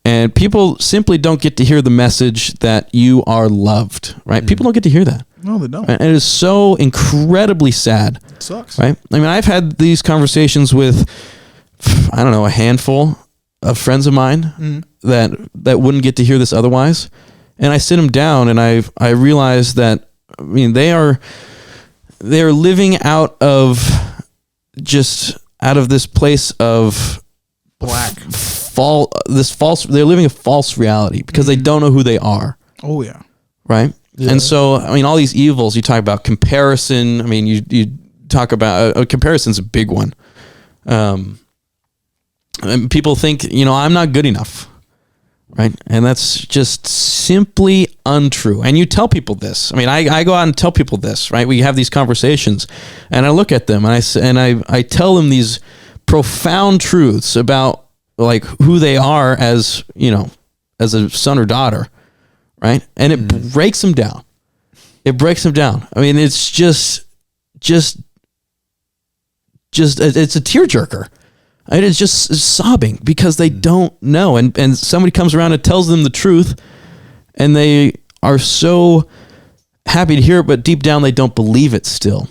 Speaker 3: And people simply don't get to hear the message that you are loved, right? People don't get to hear that.
Speaker 2: No, they don't.
Speaker 3: And it is so incredibly sad.
Speaker 2: It sucks.
Speaker 3: Right? I mean, I've had these conversations with, I don't know, a handful of friends of mine that wouldn't get to hear this otherwise. And I sit them down and I realize that, I mean, they're living out of this place of they're living a false reality because they don't know who they are.
Speaker 2: Oh yeah.
Speaker 3: Right. Yeah. And so, I mean, all these evils, you talk about comparison. I mean, you talk about comparison's a big one. And people think, I'm not good enough. Right. And that's just simply untrue. And you tell people this. I mean, I go out and tell people this, right? We have these conversations and I look at them and I tell them these profound truths about like who they are as a son or daughter. Right. And it breaks them down. It breaks them down. I mean, it's just it's a tearjerker. It is just sobbing because they don't know. And somebody comes around and tells them the truth and they are so happy to hear it, but deep down they don't believe it still.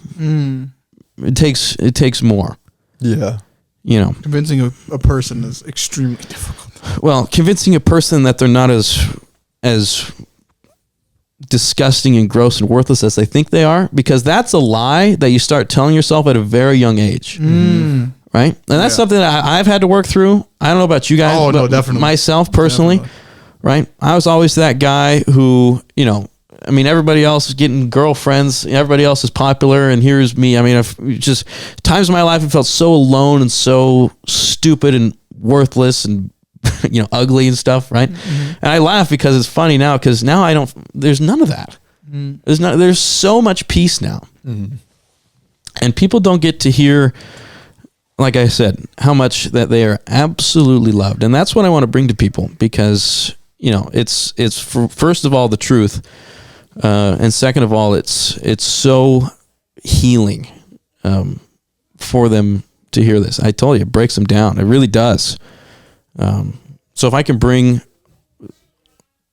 Speaker 3: It takes more.
Speaker 1: Yeah.
Speaker 2: Convincing a person is extremely difficult.
Speaker 3: Well, convincing a person that they're not as disgusting and gross and worthless as they think they are, because that's a lie that you start telling yourself at a very young age. Right? And that's something that I've had to work through. I don't know about you guys.
Speaker 2: Oh,
Speaker 3: but
Speaker 2: no, definitely.
Speaker 3: Myself personally, right? I was always that guy who, I mean, everybody else is getting girlfriends. Everybody else is popular. And here's me. I mean, I've just times in my life I felt so alone and so stupid and worthless and, ugly and stuff. Right. And I laugh because it's funny now because now there's none of that. There's so much peace now. And people don't get to hear, like I said, how much that they are absolutely loved. And that's what I want to bring to people because, it's first of all, the truth. And second of all, it's so healing for them to hear this. I told you, it breaks them down. It really does. So if I can bring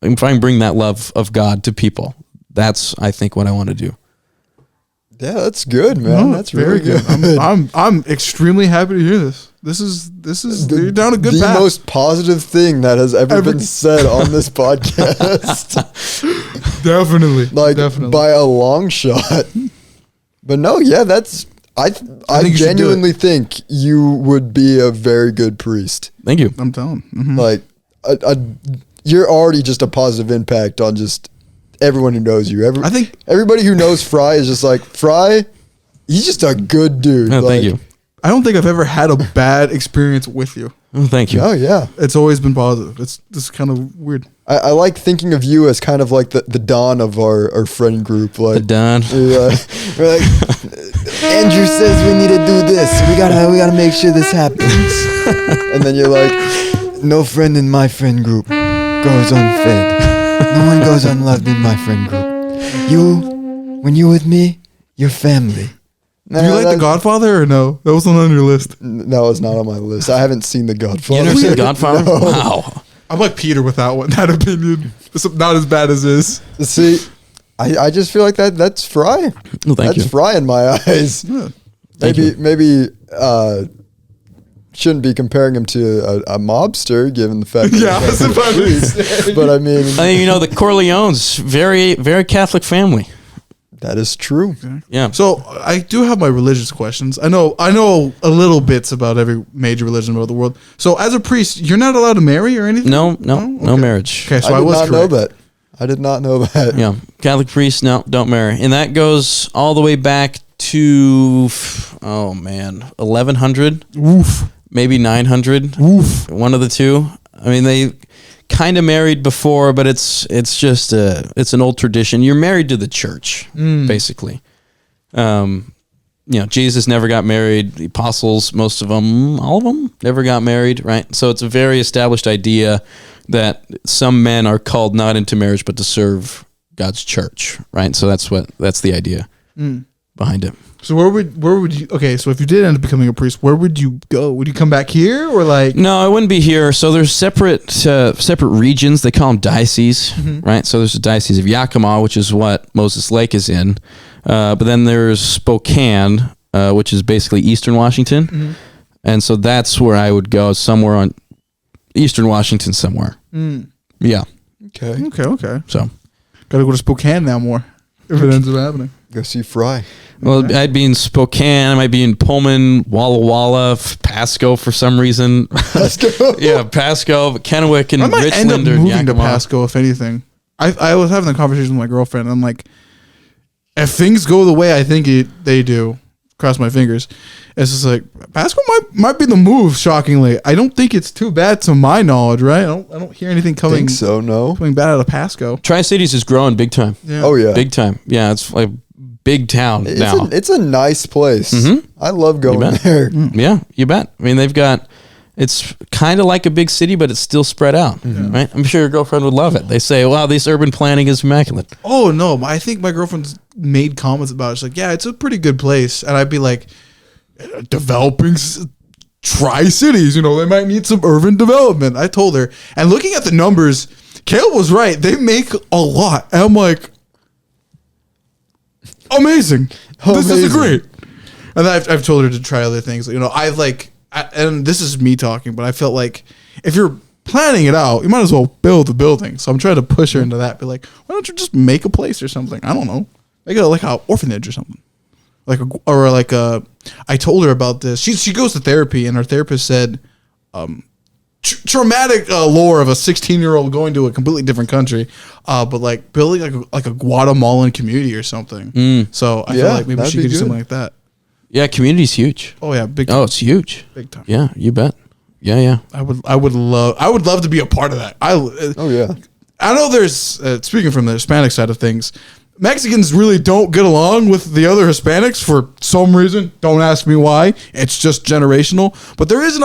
Speaker 3: that love of God to people, that's, I think, what I want to do.
Speaker 1: Yeah, that's good, man. That's very good.
Speaker 2: I'm extremely happy to hear this. This is you're down a good path.
Speaker 1: The most positive thing that has ever been said on this podcast.
Speaker 2: Definitely.
Speaker 1: Definitely. By a long shot. But no, yeah, that's I genuinely think you would be a very good priest.
Speaker 3: Thank you.
Speaker 2: I'm telling.
Speaker 1: Like you're already just a positive impact on just everyone who knows you. I think everybody who knows Frey is just like, Frey, he's just a good dude.
Speaker 3: Oh, thank you.
Speaker 2: I don't think I've ever had a bad experience with you.
Speaker 3: Oh, thank you.
Speaker 1: Oh, yeah.
Speaker 2: It's always been positive. It's kind of weird.
Speaker 1: I like thinking of you as kind of like the Don of our friend group. Like
Speaker 3: the Don.
Speaker 1: Yeah. Andrew says we need to do this. We gotta make sure this happens. And then you're like, no friend in my friend group goes unfed. No one goes unloved in my friend group. When you're with me, you're family.
Speaker 2: Do you like The Godfather or no? That wasn't on your list.
Speaker 1: That was not on my list. I haven't seen The Godfather.
Speaker 3: You never seen The Godfather?
Speaker 1: No.
Speaker 3: Wow.
Speaker 2: I'm like Peter with that opinion. It's not as bad as this.
Speaker 1: See, I just feel like that's Fry.
Speaker 3: Well, thank you.
Speaker 1: That's Fry in my eyes.
Speaker 2: Yeah.
Speaker 1: Maybe shouldn't be comparing him to a mobster, given the fact that
Speaker 2: Yeah, I was about to say.
Speaker 1: But I mean,
Speaker 3: I think the Corleones, very, very Catholic family.
Speaker 1: that is true.
Speaker 3: Yeah.
Speaker 2: So I do have my religious questions. I know a little bits about every major religion about the world. So as a priest, you're not allowed to marry or anything?
Speaker 3: No
Speaker 2: Okay.
Speaker 3: marriage.
Speaker 2: Okay, so
Speaker 1: I
Speaker 2: I
Speaker 1: did
Speaker 2: was
Speaker 1: not
Speaker 2: correct.
Speaker 1: know that. I did not know that.
Speaker 3: Yeah. Catholic priests, no, don't marry. And that goes all the way back to, 1100,
Speaker 2: Oof.
Speaker 3: maybe 900.
Speaker 2: Oof.
Speaker 3: One of the two. I mean, they kind of married before, but it's just it's an old tradition. You're married to the church, basically. Jesus never got married. The apostles, most of them, all of them, never got married, right? So it's a very established idea that some men are called not into marriage, but to serve God's church, right? So that's the idea behind it.
Speaker 2: So where would you? Okay, so if you did end up becoming a priest, where would you go? Would you come back here or like?
Speaker 3: No, I wouldn't be here. So there's separate regions. They call them dioceses, right? So there's the Diocese of Yakima, which is what Moses Lake is in. But then there's Spokane, which is basically Eastern Washington. And so that's where I would go, somewhere on Eastern Washington somewhere. Yeah.
Speaker 1: Okay.
Speaker 2: Okay.
Speaker 3: So,
Speaker 2: Gotta go to Spokane now more if it ends up happening.
Speaker 1: Go see Fry.
Speaker 3: well, I'd be in Spokane. I might be in Pullman, Walla Walla, Pasco for some reason.
Speaker 1: Pasco.
Speaker 3: Yeah, Pasco, Kennewick, and
Speaker 2: I might end up
Speaker 3: Richland or
Speaker 2: moving to
Speaker 3: Yakima.
Speaker 2: Pasco if anything. I was having a conversation with my girlfriend and I'm like, if things go the way I think they do, cross my fingers, it's just like Pasco might be the move. Shockingly, I don't think it's too bad to my knowledge. Right? I don't hear anything
Speaker 1: I
Speaker 2: coming
Speaker 1: think so. No.
Speaker 2: bad out of Pasco.
Speaker 3: Tri-Cities is growing big time.
Speaker 2: Yeah.
Speaker 1: Oh yeah.
Speaker 3: Big time. Yeah, it's like big town now.
Speaker 1: It's a nice place. I love going
Speaker 3: bet.
Speaker 1: there.
Speaker 3: Yeah, you bet. I mean, it's kind of like a big city, but it's still spread out, right? I'm sure your girlfriend would love it. They say, wow, this urban planning is immaculate.
Speaker 2: Oh no, I think my girlfriend's made comments about it. She's like, yeah, it's a pretty good place, and I'd be like, developing Tri-Cities, they might need some urban development. I told her, and looking at the numbers, Kale was right. They make a lot, and I'm like, amazing. This is great. And then I've told her to try other things. And this is me talking, but I felt like if you're planning it out, you might as well build the building. So I'm trying to push her into that. Be like, why don't you just make a place or something? I don't know. Make it like an orphanage or something. I told her about this. She goes to therapy, and her therapist said, traumatic lore of a 16-year-old going to a completely different country, but like building like a Guatemalan community or something. So I feel like maybe she could do something like that.
Speaker 3: Yeah, community's huge.
Speaker 2: Oh yeah, big time.
Speaker 3: Oh, it's huge.
Speaker 2: Big time.
Speaker 3: Yeah, you bet. Yeah.
Speaker 2: I would love to be a part of that.
Speaker 1: Oh yeah.
Speaker 2: I know there's speaking from the Hispanic side of things, Mexicans really don't get along with the other Hispanics for some reason. Don't ask me why. It's just generational. But there's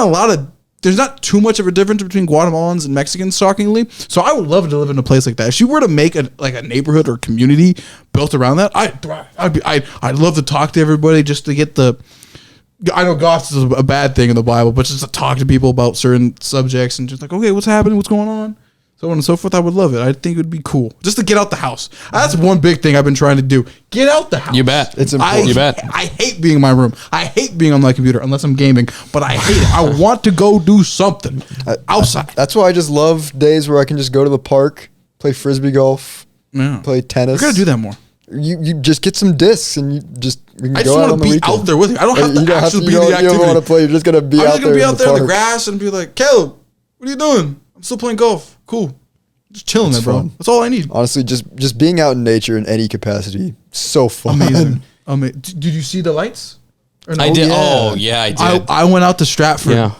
Speaker 2: not too much of a difference between Guatemalans and Mexicans, shockingly. So I would love to live in a place like that. If she were to make a neighborhood or community built around that, I'd thrive. I'd love to talk to everybody just to get I know gossip is a bad thing in the Bible, but just to talk to people about certain subjects and just like, okay, what's happening? What's going on? So on and so forth. I would love it. I think it would be cool just to get out the house. That's one big thing I've been trying to do. Get out the house.
Speaker 3: You bet.
Speaker 1: It's important.
Speaker 3: You bet.
Speaker 2: I hate being in my room. I hate being on my computer unless I'm gaming, but I hate it. I want to go do something outside.
Speaker 1: That's why I just love days where I can just go to the park, play frisbee golf, play tennis.
Speaker 2: I gotta do that more.
Speaker 1: You just get some discs and we can
Speaker 2: I just
Speaker 1: go out
Speaker 2: want
Speaker 1: on
Speaker 2: to
Speaker 1: the
Speaker 2: be
Speaker 1: weekend.
Speaker 2: out there with you. I don't have to actually be the
Speaker 1: You
Speaker 2: activity.
Speaker 1: don't want to play. You're just gonna be
Speaker 2: I'm
Speaker 1: out
Speaker 2: just
Speaker 1: there.
Speaker 2: gonna be out there in the
Speaker 1: park.
Speaker 2: grass and be like, Caleb, what are you doing? I'm still playing golf. Cool. Just chilling there, bro.
Speaker 1: fun.
Speaker 2: That's all I need.
Speaker 1: Honestly, just being out in nature in any capacity, so fun.
Speaker 2: Amazing. Did you see the lights? Or no?
Speaker 3: I did.
Speaker 1: yeah.
Speaker 3: Oh, yeah, I did.
Speaker 2: I went out to Stratford.
Speaker 3: Yeah.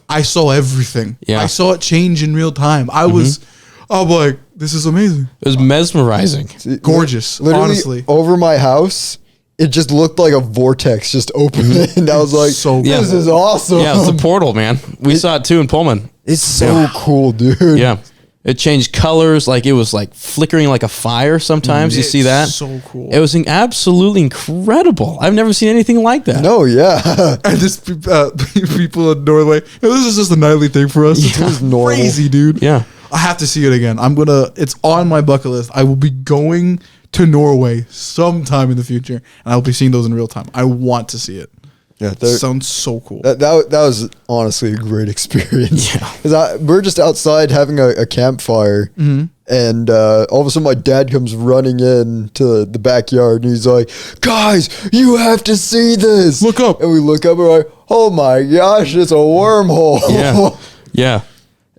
Speaker 2: I saw everything.
Speaker 3: Yeah.
Speaker 2: I saw it change in real time. I'm like, this is amazing.
Speaker 3: It was mesmerizing.
Speaker 2: Gorgeous,
Speaker 1: Literally,
Speaker 2: honestly.
Speaker 1: over my house it just looked like a vortex just opened. And I was like,
Speaker 2: So
Speaker 1: this
Speaker 2: cool.
Speaker 1: is awesome.
Speaker 3: Yeah, it's a portal, man. We saw it too in Pullman.
Speaker 1: It's so cool, dude.
Speaker 3: Yeah. It changed colors, like it was like flickering like a fire sometimes. You see that?
Speaker 2: So cool.
Speaker 3: It was absolutely incredible. I've never seen anything like that.
Speaker 1: No, yeah.
Speaker 2: And just people in Norway. This is just a nightly thing for us.
Speaker 3: Yeah.
Speaker 2: It's crazy, dude.
Speaker 3: Yeah.
Speaker 2: I have to see it again. It's on my bucket list. I will be going to Norway sometime in the future, and I'll be seeing those in real time. I want to see it.
Speaker 1: Yeah,
Speaker 2: Sounds so cool.
Speaker 1: that was honestly a great experience.
Speaker 3: Yeah.
Speaker 1: Because we're just outside having a campfire, and all of a sudden my dad comes running in to the backyard, and he's like, "Guys, you have to see this!
Speaker 2: Look up."
Speaker 1: And we look up, and we're like, "Oh my gosh, it's a wormhole!"
Speaker 3: Yeah. Yeah.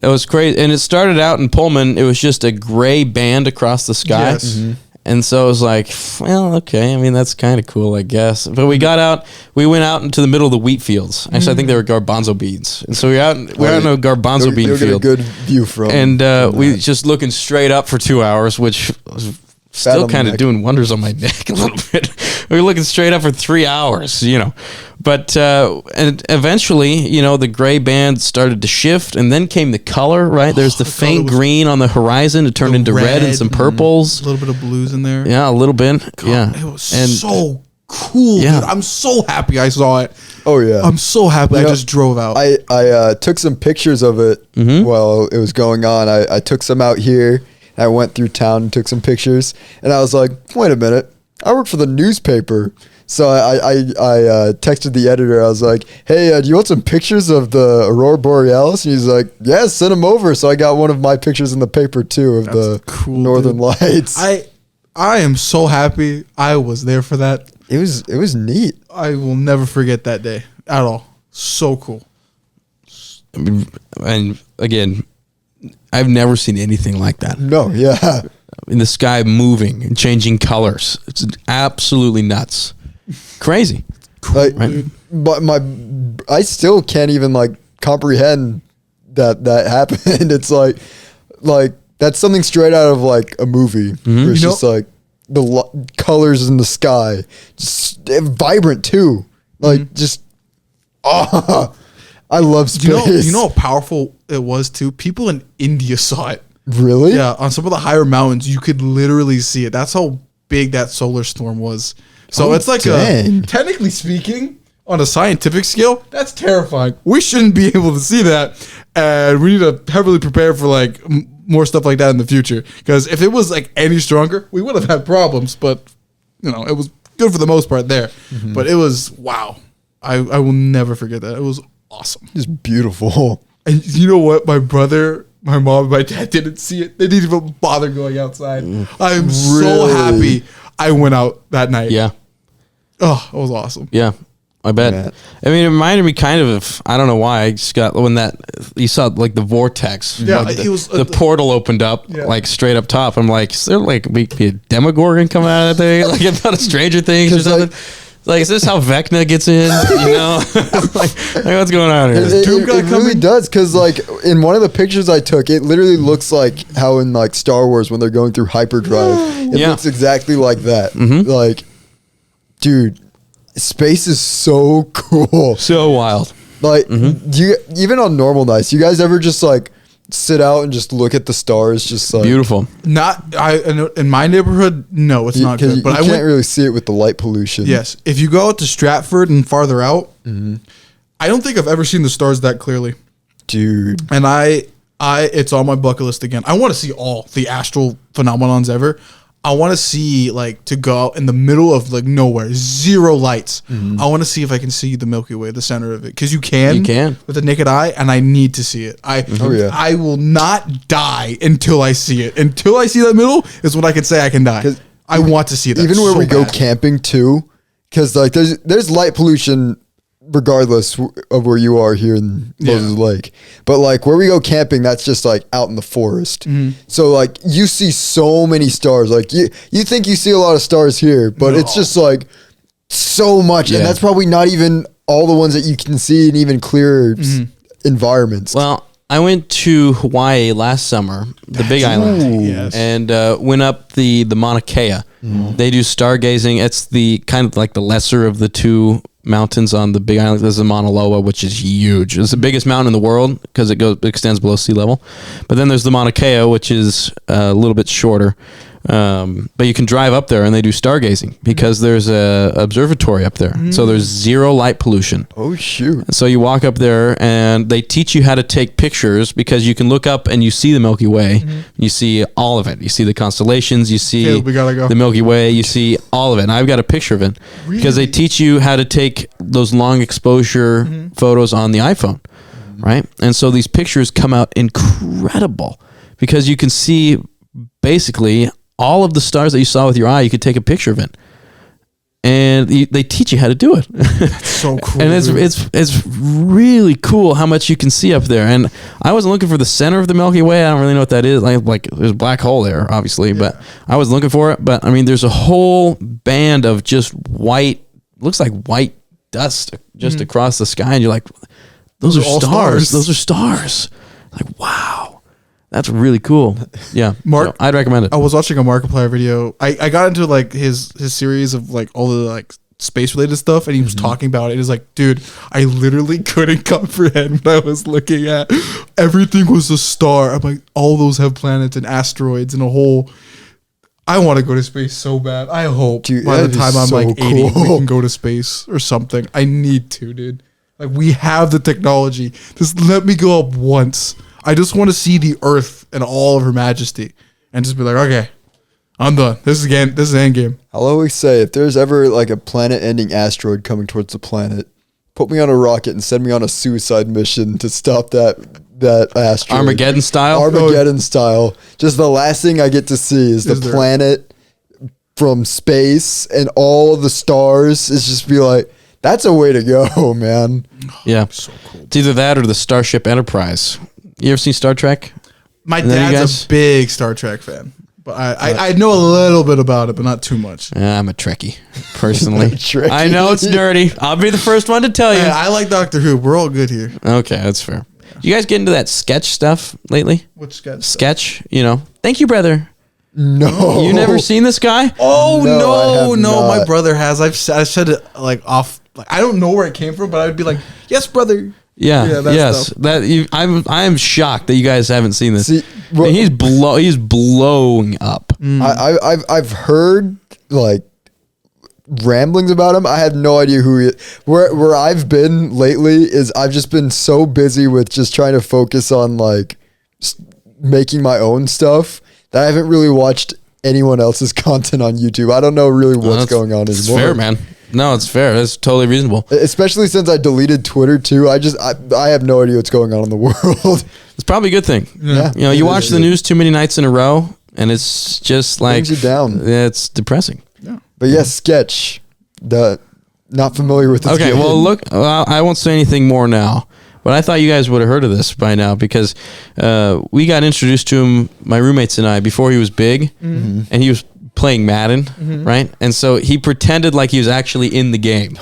Speaker 3: It was crazy. And it started out in Pullman. It was just a gray band across the sky.
Speaker 2: Yes.
Speaker 3: And so it was like, well, okay. I mean, that's kind of cool, I guess. But we went out into the middle of the wheat fields. Actually, I think they were garbanzo beans. And so we're out in a garbanzo bean
Speaker 1: You'll get a
Speaker 3: field.
Speaker 1: good view from.
Speaker 3: And we just looking straight up for 2 hours, which was still
Speaker 1: on the
Speaker 3: kind of
Speaker 1: neck.
Speaker 3: doing wonders on my neck a little bit. We were looking straight up for 3 hours, But and eventually, the gray band started to shift, and then came the color. Right, there's the
Speaker 2: the
Speaker 3: faint
Speaker 2: color was-
Speaker 3: green on the horizon. It turned
Speaker 2: The
Speaker 3: into red and some purples.
Speaker 2: A little bit of blues in there.
Speaker 3: Yeah, a little bit. Yeah,
Speaker 2: It was
Speaker 3: and
Speaker 2: so cool,
Speaker 3: Yeah.
Speaker 2: dude. I'm so happy I saw it.
Speaker 1: oh yeah,
Speaker 2: I'm so happy I
Speaker 1: know,
Speaker 2: just drove out.
Speaker 1: I took some pictures of it while it was going on. I took some out here. I went through town and took some pictures, and I was like, wait a minute, I work for the newspaper. So I texted the editor. I was like, hey, do you want some pictures of the Aurora Borealis? And he's like, yeah, send them over. So I got one of my pictures in the paper too of the
Speaker 2: cool,
Speaker 1: Northern
Speaker 2: dude.
Speaker 1: Lights.
Speaker 2: I am so happy I was there for that.
Speaker 1: It was neat.
Speaker 2: I will never forget that day at all. So cool.
Speaker 3: and again, I've never seen anything like that.
Speaker 1: No, yeah.
Speaker 3: In the sky, moving and changing colors. It's absolutely nuts. Crazy.
Speaker 1: Like,
Speaker 3: Right.
Speaker 1: but I still can't even like comprehend that happened. It's like that's something straight out of like a movie. Where it's
Speaker 2: You know-
Speaker 1: just like the colors in the sky, just vibrant too. Like just, I love space.
Speaker 2: You know how powerful it was too? People in India saw it.
Speaker 1: Really?
Speaker 2: Yeah, on some of the higher mountains, you could literally see it. That's how big that solar storm was. So
Speaker 1: Oh,
Speaker 2: it's like
Speaker 1: dang.
Speaker 2: technically speaking, on a scientific scale, that's terrifying. We shouldn't be able to see that, and we need to heavily prepare for like more stuff like that in the future. Because if it was like any stronger, we would have had problems. But it was good for the most part there.
Speaker 1: Mm-hmm.
Speaker 2: But it was wow. I will never forget that. It was awesome.
Speaker 1: Just beautiful.
Speaker 2: And you know what? My brother, my mom, and my dad didn't see it. They didn't even bother going outside. I am so
Speaker 1: Really?
Speaker 2: happy I went out that night.
Speaker 3: Yeah.
Speaker 2: Oh, it was awesome.
Speaker 3: Yeah. I bet.
Speaker 1: Yeah.
Speaker 3: I mean, it reminded me kind of I don't know why. I just got when that you saw like the vortex.
Speaker 2: Yeah,
Speaker 3: like
Speaker 2: it was,
Speaker 3: the portal opened up
Speaker 2: Yeah.
Speaker 3: like straight up top. I'm like, is there like be a Demogorgon coming out of that thing? Like about a Stranger Things or
Speaker 1: 'Cause, like-
Speaker 3: something? Like, is this how Vecna gets in? like what's going on here?
Speaker 1: It
Speaker 2: Doom guy
Speaker 1: really
Speaker 2: coming?
Speaker 1: does, because like in one of the pictures I took, it literally looks like how in like Star Wars when they're going through hyperdrive, it
Speaker 3: Yeah.
Speaker 1: looks exactly like that. Like, dude, space is so cool.
Speaker 3: So wild.
Speaker 1: Like, do you even on normal nights, you guys ever just like sit out and just look at the stars, just like
Speaker 3: Beautiful.
Speaker 2: Not in my neighborhood. No, it's not
Speaker 1: because
Speaker 2: good. But
Speaker 1: you
Speaker 2: I
Speaker 1: can't
Speaker 2: went.
Speaker 1: really see it with the light pollution.
Speaker 2: Yes, if you go out to Stratford and farther out, I don't think I've ever seen the stars that clearly.
Speaker 1: dude.
Speaker 2: And it's on my bucket list again. I want to see all the astral phenomenons ever. I want to see like to go out in the middle of like nowhere, zero lights. I want to see if I can see the Milky Way, the center of it, because you can with the naked eye, and I need to see it.
Speaker 1: yeah.
Speaker 2: I will not die until I see it. Until I see that middle is when I can say I can die. I want to see that.
Speaker 1: Even where
Speaker 2: so
Speaker 1: we go
Speaker 2: bad.
Speaker 1: camping too, because like there's light pollution regardless of where you are here in Moses Lake. But like where we go camping, that's just like out in the forest. So like you see so many stars. Like you think you see a lot of stars here, but it's just like so much.
Speaker 3: Yeah.
Speaker 1: And that's probably not even all the ones that you can see in even clearer environments.
Speaker 3: Well, I went to Hawaii last summer, the Big Island,
Speaker 2: Yes.
Speaker 3: and went up the Mauna Kea. They do stargazing. It's the kind of like the lesser of the two mountains on the Big Island. There's the Mauna Loa, which is huge. It's the biggest mountain in the world because it extends below sea level. But then there's the Mauna Kea, which is a little bit shorter. But you can drive up there and they do stargazing because there's a observatory up there. So there's zero light pollution.
Speaker 1: Oh, shoot.
Speaker 3: So you walk up there and they teach you how to take pictures because you can look up and you see the Milky Way. You see all of it. You see the constellations. You see
Speaker 2: we gotta go.
Speaker 3: the Milky Way. You see all of it. And I've got a picture of it because they teach you how to take those long exposure photos on the iPhone, right? And so these pictures come out incredible because you can see basically all of the stars that you saw with your eye. You could take a picture of it. And they teach you how to do it.
Speaker 2: That's so cool.
Speaker 3: And it's really cool how much you can see up there. And I wasn't looking for the center of the Milky Way. I don't really know what that is. Like there's a black hole there, obviously, but I was looking for it. But I mean, there's a whole band of just white, looks like white dust just across the sky, and you're like, those are
Speaker 2: all
Speaker 3: stars.
Speaker 2: stars.
Speaker 3: Those are stars. Like, wow. That's really cool. Yeah.
Speaker 2: Mark,
Speaker 3: I'd recommend it.
Speaker 2: I was watching a Markiplier video. I got into like his series of like all the like space related stuff, and he was talking about it. It was like, dude, I literally couldn't comprehend what I was looking at. Everything was a star. I'm like, all those have planets and asteroids and a whole. I want to go to space so bad. I hope by the time I'm
Speaker 1: so
Speaker 2: like 80, we
Speaker 1: cool.
Speaker 2: can go to space or something. I need to, dude. Like, we have the technology. Just let me go up once. I just want to see the Earth in all of her majesty and just be like, okay, I'm done. This is endgame.
Speaker 1: I'll always say, if there's ever like a planet-ending asteroid coming towards the planet, put me on a rocket and send me on a suicide mission to stop that asteroid.
Speaker 3: Armageddon style?
Speaker 1: Armageddon style. Just the last thing I get to see is the planet from space and all the stars. Is just be like, that's a way to go, man.
Speaker 3: Yeah.
Speaker 2: So cool.
Speaker 3: It's either that or the Starship Enterprise. You ever seen Star Trek?
Speaker 2: My
Speaker 3: And then you
Speaker 2: dad's
Speaker 3: guys-
Speaker 2: a big Star Trek fan. But I know a little bit about it, but not too much.
Speaker 3: I'm a Trekkie, personally.
Speaker 1: Trekkie.
Speaker 3: I know it's nerdy. I'll be the first one to tell you.
Speaker 2: Hey, I like Doctor Who. We're all good here.
Speaker 3: Okay, that's fair. You guys get into that sketch stuff lately?
Speaker 2: Which sketch?
Speaker 3: Sketch, thank you, brother.
Speaker 1: No.
Speaker 3: You never seen this guy?
Speaker 2: Oh
Speaker 1: No, I
Speaker 2: no,
Speaker 1: have
Speaker 2: no!
Speaker 1: not.
Speaker 2: My brother has. I said it like off. Like, I don't know where it came from, but I would be like, "Yes, brother."
Speaker 3: Yeah,
Speaker 2: that
Speaker 3: yes.
Speaker 2: stuff.
Speaker 3: I'm shocked that you guys haven't seen this.
Speaker 1: See,
Speaker 3: And he's blowing up.
Speaker 1: I've heard like ramblings about him. I have no idea who he is. Where I've been lately is I've just been so busy with just trying to focus on like making my own stuff that I haven't really watched anyone else's content on YouTube. I don't know really what's going on
Speaker 3: It's
Speaker 1: anymore.
Speaker 3: fair, man. No, it's fair. It's totally reasonable.
Speaker 1: Especially since I deleted Twitter too. I have no idea what's going on in the world.
Speaker 3: It's probably a good thing.
Speaker 1: Yeah.
Speaker 3: You watch the news too many nights in a row, and it's just like
Speaker 1: Brings you down.
Speaker 3: It's depressing.
Speaker 1: But yes, sketch. Not familiar with this.
Speaker 3: Okay,
Speaker 1: game.
Speaker 3: well, look, I won't say anything more now, but I thought you guys would have heard of this by now because we got introduced to him, my roommates and I, before he was big, and he was playing Madden, right? And so he pretended like he was actually in the game,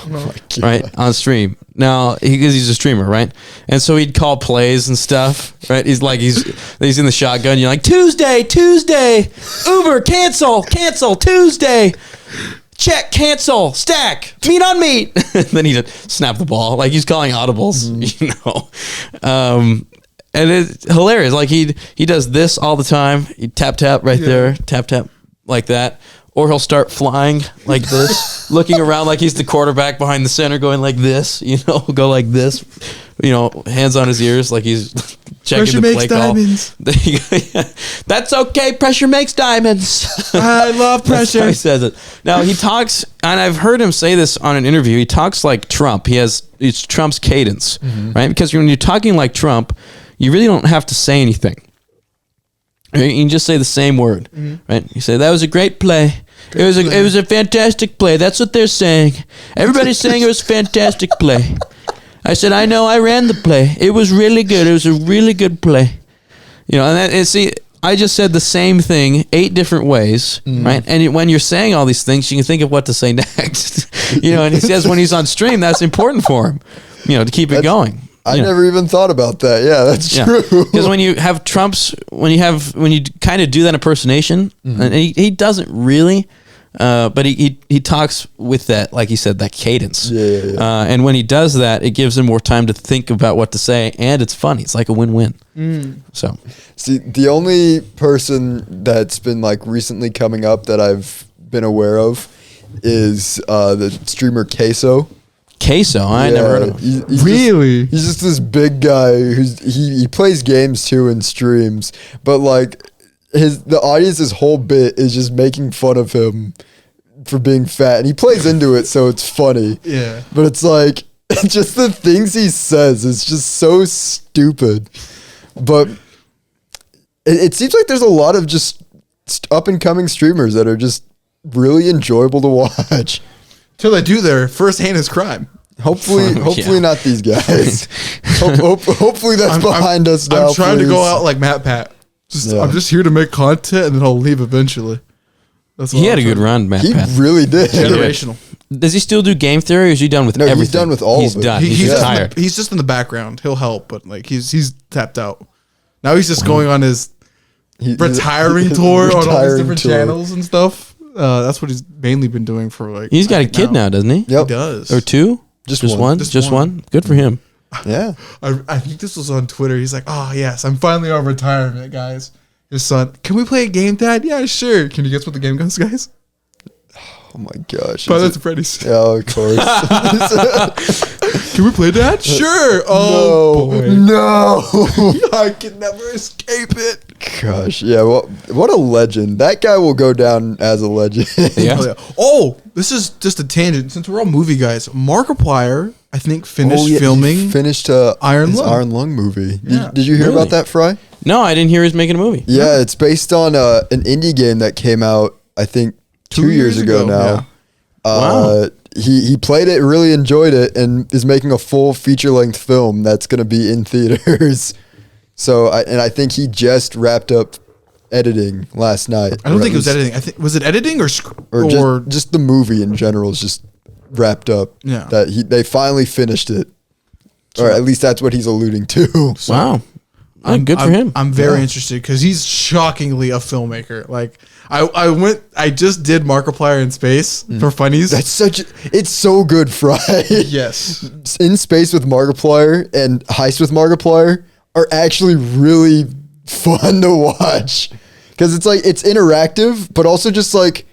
Speaker 3: right, on stream. Now, because he's a streamer, right? And so he'd call plays and stuff, right? He's in the shotgun. You're like, Tuesday, Uber, cancel, Tuesday. Check, cancel, stack, meat on meat. Then he'd snap the ball. Like he's calling audibles, and it's hilarious. Like he does this all the time. He tap right there, tap like that. Or he'll start flying like this, looking around like he's the quarterback behind the center, going like this, go like this, hands on his ears like he's checking
Speaker 2: Pressure
Speaker 3: the
Speaker 2: makes
Speaker 3: play call.
Speaker 2: diamonds.
Speaker 3: That's okay. Pressure makes diamonds.
Speaker 2: I love
Speaker 3: That's how
Speaker 2: pressure.
Speaker 3: he says it. Now he talks, and I've heard him say this on an interview. He talks like Trump. It's Trump's cadence, right? Because when you're talking like Trump, you really don't have to say anything. You can just say the same word, right? You say that was a great play. It was a fantastic play. That's what they're saying. Everybody's saying it was a fantastic play. I said, I know. I ran the play. It was really good. It was a really good play. I just said the same thing 8 different ways, right? And when you're saying all these things, you can think of what to say next. And he says when he's on stream, that's important for him, to keep it going.
Speaker 1: I never even thought about that. Yeah, that's true.
Speaker 3: Because when you have when you kind of do that impersonation, and he doesn't really, But he talks with that, like he said, that cadence.
Speaker 1: Yeah.
Speaker 3: And when he does that, it gives him more time to think about what to say, and it's funny. It's like a win-win. So,
Speaker 1: See, the only person that's been like recently coming up that I've been aware of is the streamer Queso.
Speaker 3: Queso, I never heard of him.
Speaker 2: Really?
Speaker 1: He's just this big guy he plays games too and streams, but like the audience's whole bit is just making fun of him for being fat, and he plays into it, so it's funny.
Speaker 2: Yeah.
Speaker 1: But it's like just the things he says is just so stupid. But it seems like there's a lot of just up and coming streamers that are just really enjoyable to watch.
Speaker 2: Till they do their first heinous crime.
Speaker 1: Hopefully
Speaker 3: Yeah.
Speaker 1: not these guys. Hopefully that's behind us now.
Speaker 2: I'm trying to go
Speaker 1: please.
Speaker 2: out like Matt Pat.
Speaker 1: Yeah.
Speaker 2: I'm just here to make content, and then I'll leave eventually. That's
Speaker 3: He had a good run, Matt
Speaker 1: He
Speaker 3: Pat.
Speaker 1: really did.
Speaker 2: Generational.
Speaker 3: Does he still do game theory, or is he done with
Speaker 1: No, he's
Speaker 3: everything?
Speaker 1: done with all
Speaker 3: He's
Speaker 1: of it.
Speaker 3: done.
Speaker 2: He's
Speaker 3: He's
Speaker 2: just
Speaker 3: retired.
Speaker 2: he's just in the background. He'll help, but like he's tapped out. Now he's just going on his retiring tour on all these
Speaker 1: retiring
Speaker 2: different
Speaker 1: tour.
Speaker 2: channels and stuff. That's what he's mainly been doing for like.
Speaker 3: He's got
Speaker 2: I
Speaker 3: a
Speaker 2: think
Speaker 3: kid now, doesn't he?
Speaker 1: Yep.
Speaker 2: He does.
Speaker 3: Or two?
Speaker 1: Just
Speaker 3: one?
Speaker 1: one.
Speaker 3: Just,
Speaker 2: Just
Speaker 3: one.
Speaker 2: one.
Speaker 3: Good for him.
Speaker 1: Yeah.
Speaker 2: I think this was on Twitter. He's like, "Oh yes, I'm finally on retirement, guys." His son, can we play a game, Dad? Yeah, sure. Can you guess what the game goes, guys?
Speaker 1: Oh my gosh.
Speaker 2: Five
Speaker 1: Is
Speaker 2: Nights
Speaker 1: it-
Speaker 2: at Freddy's.
Speaker 1: Yeah, of course.
Speaker 2: Can we play, Dad? Sure. Oh boy.
Speaker 1: No.
Speaker 2: I can never escape it.
Speaker 1: Gosh, yeah. Well, what a legend. That guy will go down as a legend.
Speaker 3: Yeah.
Speaker 2: Oh, yeah. Oh, this is just a tangent. Since we're all movie guys, Markiplier, I think, finished
Speaker 1: He
Speaker 2: filming.
Speaker 1: finished
Speaker 2: Iron
Speaker 1: his
Speaker 2: Lung.
Speaker 1: Iron Lung movie.
Speaker 2: Yeah.
Speaker 1: Did you hear
Speaker 3: Really?
Speaker 1: about that, Fry?
Speaker 3: No, I didn't hear he's making a movie.
Speaker 1: Yeah, it's based on an indie game that came out, I think, 2 years ago now.
Speaker 2: yeah.
Speaker 3: Wow.
Speaker 1: He played it, really enjoyed it, and is making a full feature-length film that's going to be in theaters. So, I think he just wrapped up editing last night.
Speaker 2: I don't
Speaker 1: Or
Speaker 2: think
Speaker 1: at
Speaker 2: it was
Speaker 1: least-
Speaker 2: editing. I think was it editing or
Speaker 1: or just the movie in general is just wrapped up.
Speaker 2: Yeah.
Speaker 1: That they finally finished it, or at least that's what he's alluding to.
Speaker 3: Wow. Yeah, good for him.
Speaker 2: I'm very
Speaker 1: Yeah.
Speaker 2: interested because he's shockingly a filmmaker. Like I just did Markiplier in space for funnies.
Speaker 1: That's it's so good, Fry.
Speaker 2: yes.
Speaker 1: In Space with Markiplier and Heist with Markiplier are actually really fun to watch because it's like it's interactive, but also just like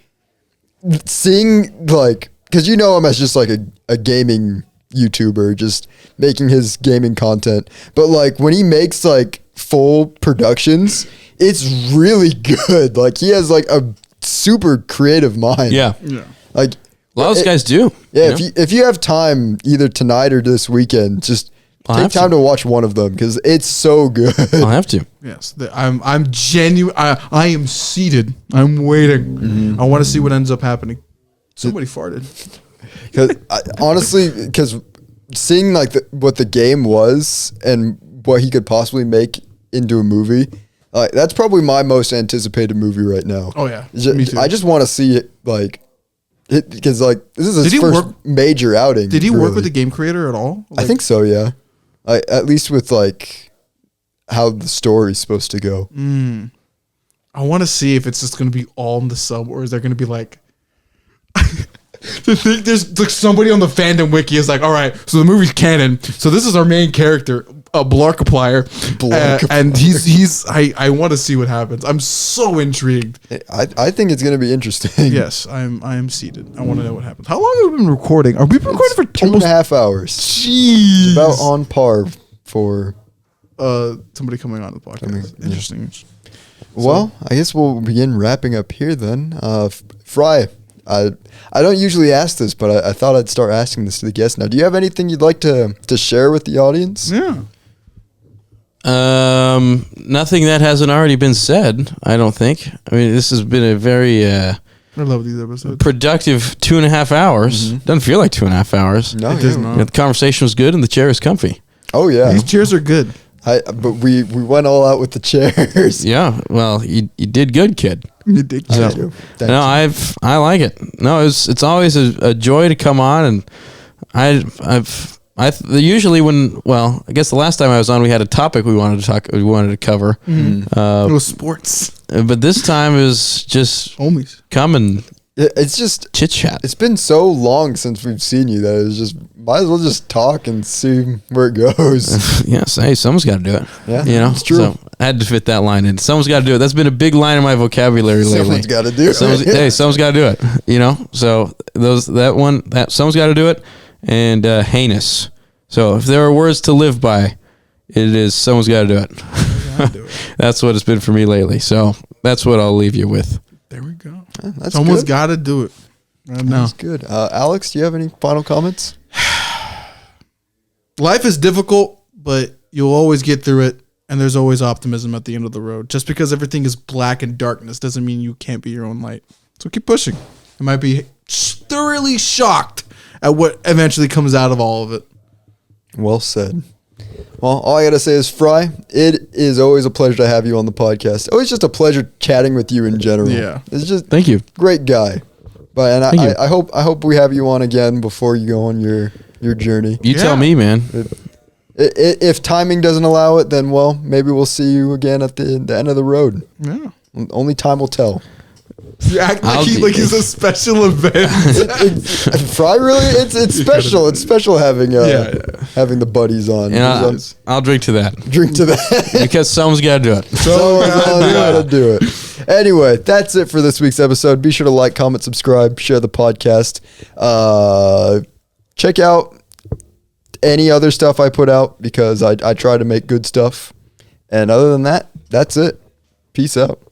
Speaker 1: seeing like because you know him as just like a gaming YouTuber just making his gaming content, but like when he makes like full productions, it's really good. Like he has like a super creative mind.
Speaker 3: Yeah.
Speaker 2: Yeah.
Speaker 1: Like
Speaker 3: A lot of those guys do.
Speaker 1: yeah,
Speaker 3: you know?
Speaker 1: if you have time either tonight or this weekend, just
Speaker 3: I'll
Speaker 1: take
Speaker 3: have
Speaker 1: time
Speaker 3: to.
Speaker 1: to watch one of them because it's so good.
Speaker 3: I'll have to.
Speaker 2: Yes. I'm genuine. I am seated. I'm waiting. I want to see what ends up happening. Somebody farted.
Speaker 1: Honestly, because seeing like what the game was and what he could possibly make into a movie, that's probably my most anticipated movie right now.
Speaker 2: Oh yeah.
Speaker 1: Ju-
Speaker 2: Me too.
Speaker 1: I just want to see it like it because like this is
Speaker 2: Did
Speaker 1: his
Speaker 2: he
Speaker 1: first
Speaker 2: work-
Speaker 1: major outing.
Speaker 2: Did he work
Speaker 1: really.
Speaker 2: with the game creator at all?
Speaker 1: I think so. Yeah, at least with like how the story's supposed to go.
Speaker 2: I want to see if it's just going to be all in the sub, or is there going to be like, to think there's like somebody on the fandom wiki is like, all right, so the movie's canon, so this is our main character, Blarkiplier,
Speaker 1: Blarkiplier.
Speaker 2: and he's I want to see what happens. I'm so intrigued.
Speaker 1: I think it's gonna be interesting.
Speaker 2: Yes, I'm seated. I want to know what happens. How long have we been recording? Are we recording for
Speaker 1: 2.5 hours.
Speaker 2: Jeez.
Speaker 1: About on par for.
Speaker 2: Somebody coming on the podcast.
Speaker 1: yeah.
Speaker 2: Interesting.
Speaker 1: Well, I guess we'll begin wrapping up here then. Fry, I don't usually ask this, but I thought I'd start asking this to the guests now. Do you have anything you'd like to share with the audience?
Speaker 2: Yeah.
Speaker 3: Nothing that hasn't already been said, I don't think. I mean, this has been a very
Speaker 2: I love these episodes.
Speaker 3: productive 2.5 hours. Doesn't feel like 2.5 hours.
Speaker 1: No,
Speaker 2: It does
Speaker 1: yeah.
Speaker 2: not.
Speaker 3: Yeah, the conversation was good and the chair is comfy.
Speaker 1: Oh yeah,
Speaker 2: These chairs are good.
Speaker 1: but we went all out with the chairs.
Speaker 3: Yeah, well, you did good, kid.
Speaker 2: You did
Speaker 1: Thank
Speaker 2: good.
Speaker 1: you. Thank
Speaker 3: No,
Speaker 1: you.
Speaker 3: I like it. No, it's always a joy to come on, and usually when, well, I guess the last time I was on, we had a topic we wanted to cover.
Speaker 2: It was sports.
Speaker 3: But this time is just
Speaker 2: Homies.
Speaker 3: come and
Speaker 1: It's just
Speaker 3: chit chat.
Speaker 1: It's been so long since we've seen you that it's just might as well just talk and see where it goes.
Speaker 3: Yes, hey, someone's got to do it.
Speaker 1: Yeah,
Speaker 3: you know,
Speaker 1: it's true.
Speaker 3: So I had to fit that line in. Someone's got to do it. That's been a big line in my vocabulary lately.
Speaker 1: Someone's got to do it.
Speaker 3: Hey, someone's got to do it. You know, so that someone's got to do it, and heinous. So if there are words to live by, it is someone's got to do it. That's what it's been for me lately. So that's what I'll leave you with.
Speaker 2: There we go.
Speaker 1: Yeah,
Speaker 2: someone's got to do it.
Speaker 1: That's good. Alex, do you have any final comments?
Speaker 2: Life is difficult, but you'll always get through it, and there's always optimism at the end of the road. Just because everything is black and darkness doesn't mean you can't be your own light. So keep pushing. You might be thoroughly shocked at what eventually comes out of all of it.
Speaker 1: Well said. Well, all I got to say is, Fry, it is always a pleasure to have you on the podcast. Always just a pleasure chatting with you in general.
Speaker 2: Yeah.
Speaker 1: It's just
Speaker 3: Thank you.
Speaker 1: Great guy. But I hope we have you on again before you go on your journey.
Speaker 3: You tell me, man.
Speaker 1: If timing doesn't allow it, then well, maybe we'll see you again at the end of the road.
Speaker 2: Yeah.
Speaker 1: Only time will tell.
Speaker 2: You act like he's a special event.
Speaker 1: Fry, really? It's special. It's special having having the buddies on.
Speaker 3: And I'll drink to that.
Speaker 1: Drink to that.
Speaker 3: Because someone's got to do it.
Speaker 1: Someone's got to do it. Anyway, that's it for this week's episode. Be sure to like, comment, subscribe, share the podcast. Check out any other stuff I put out because I try to make good stuff. And other than that, that's it. Peace out.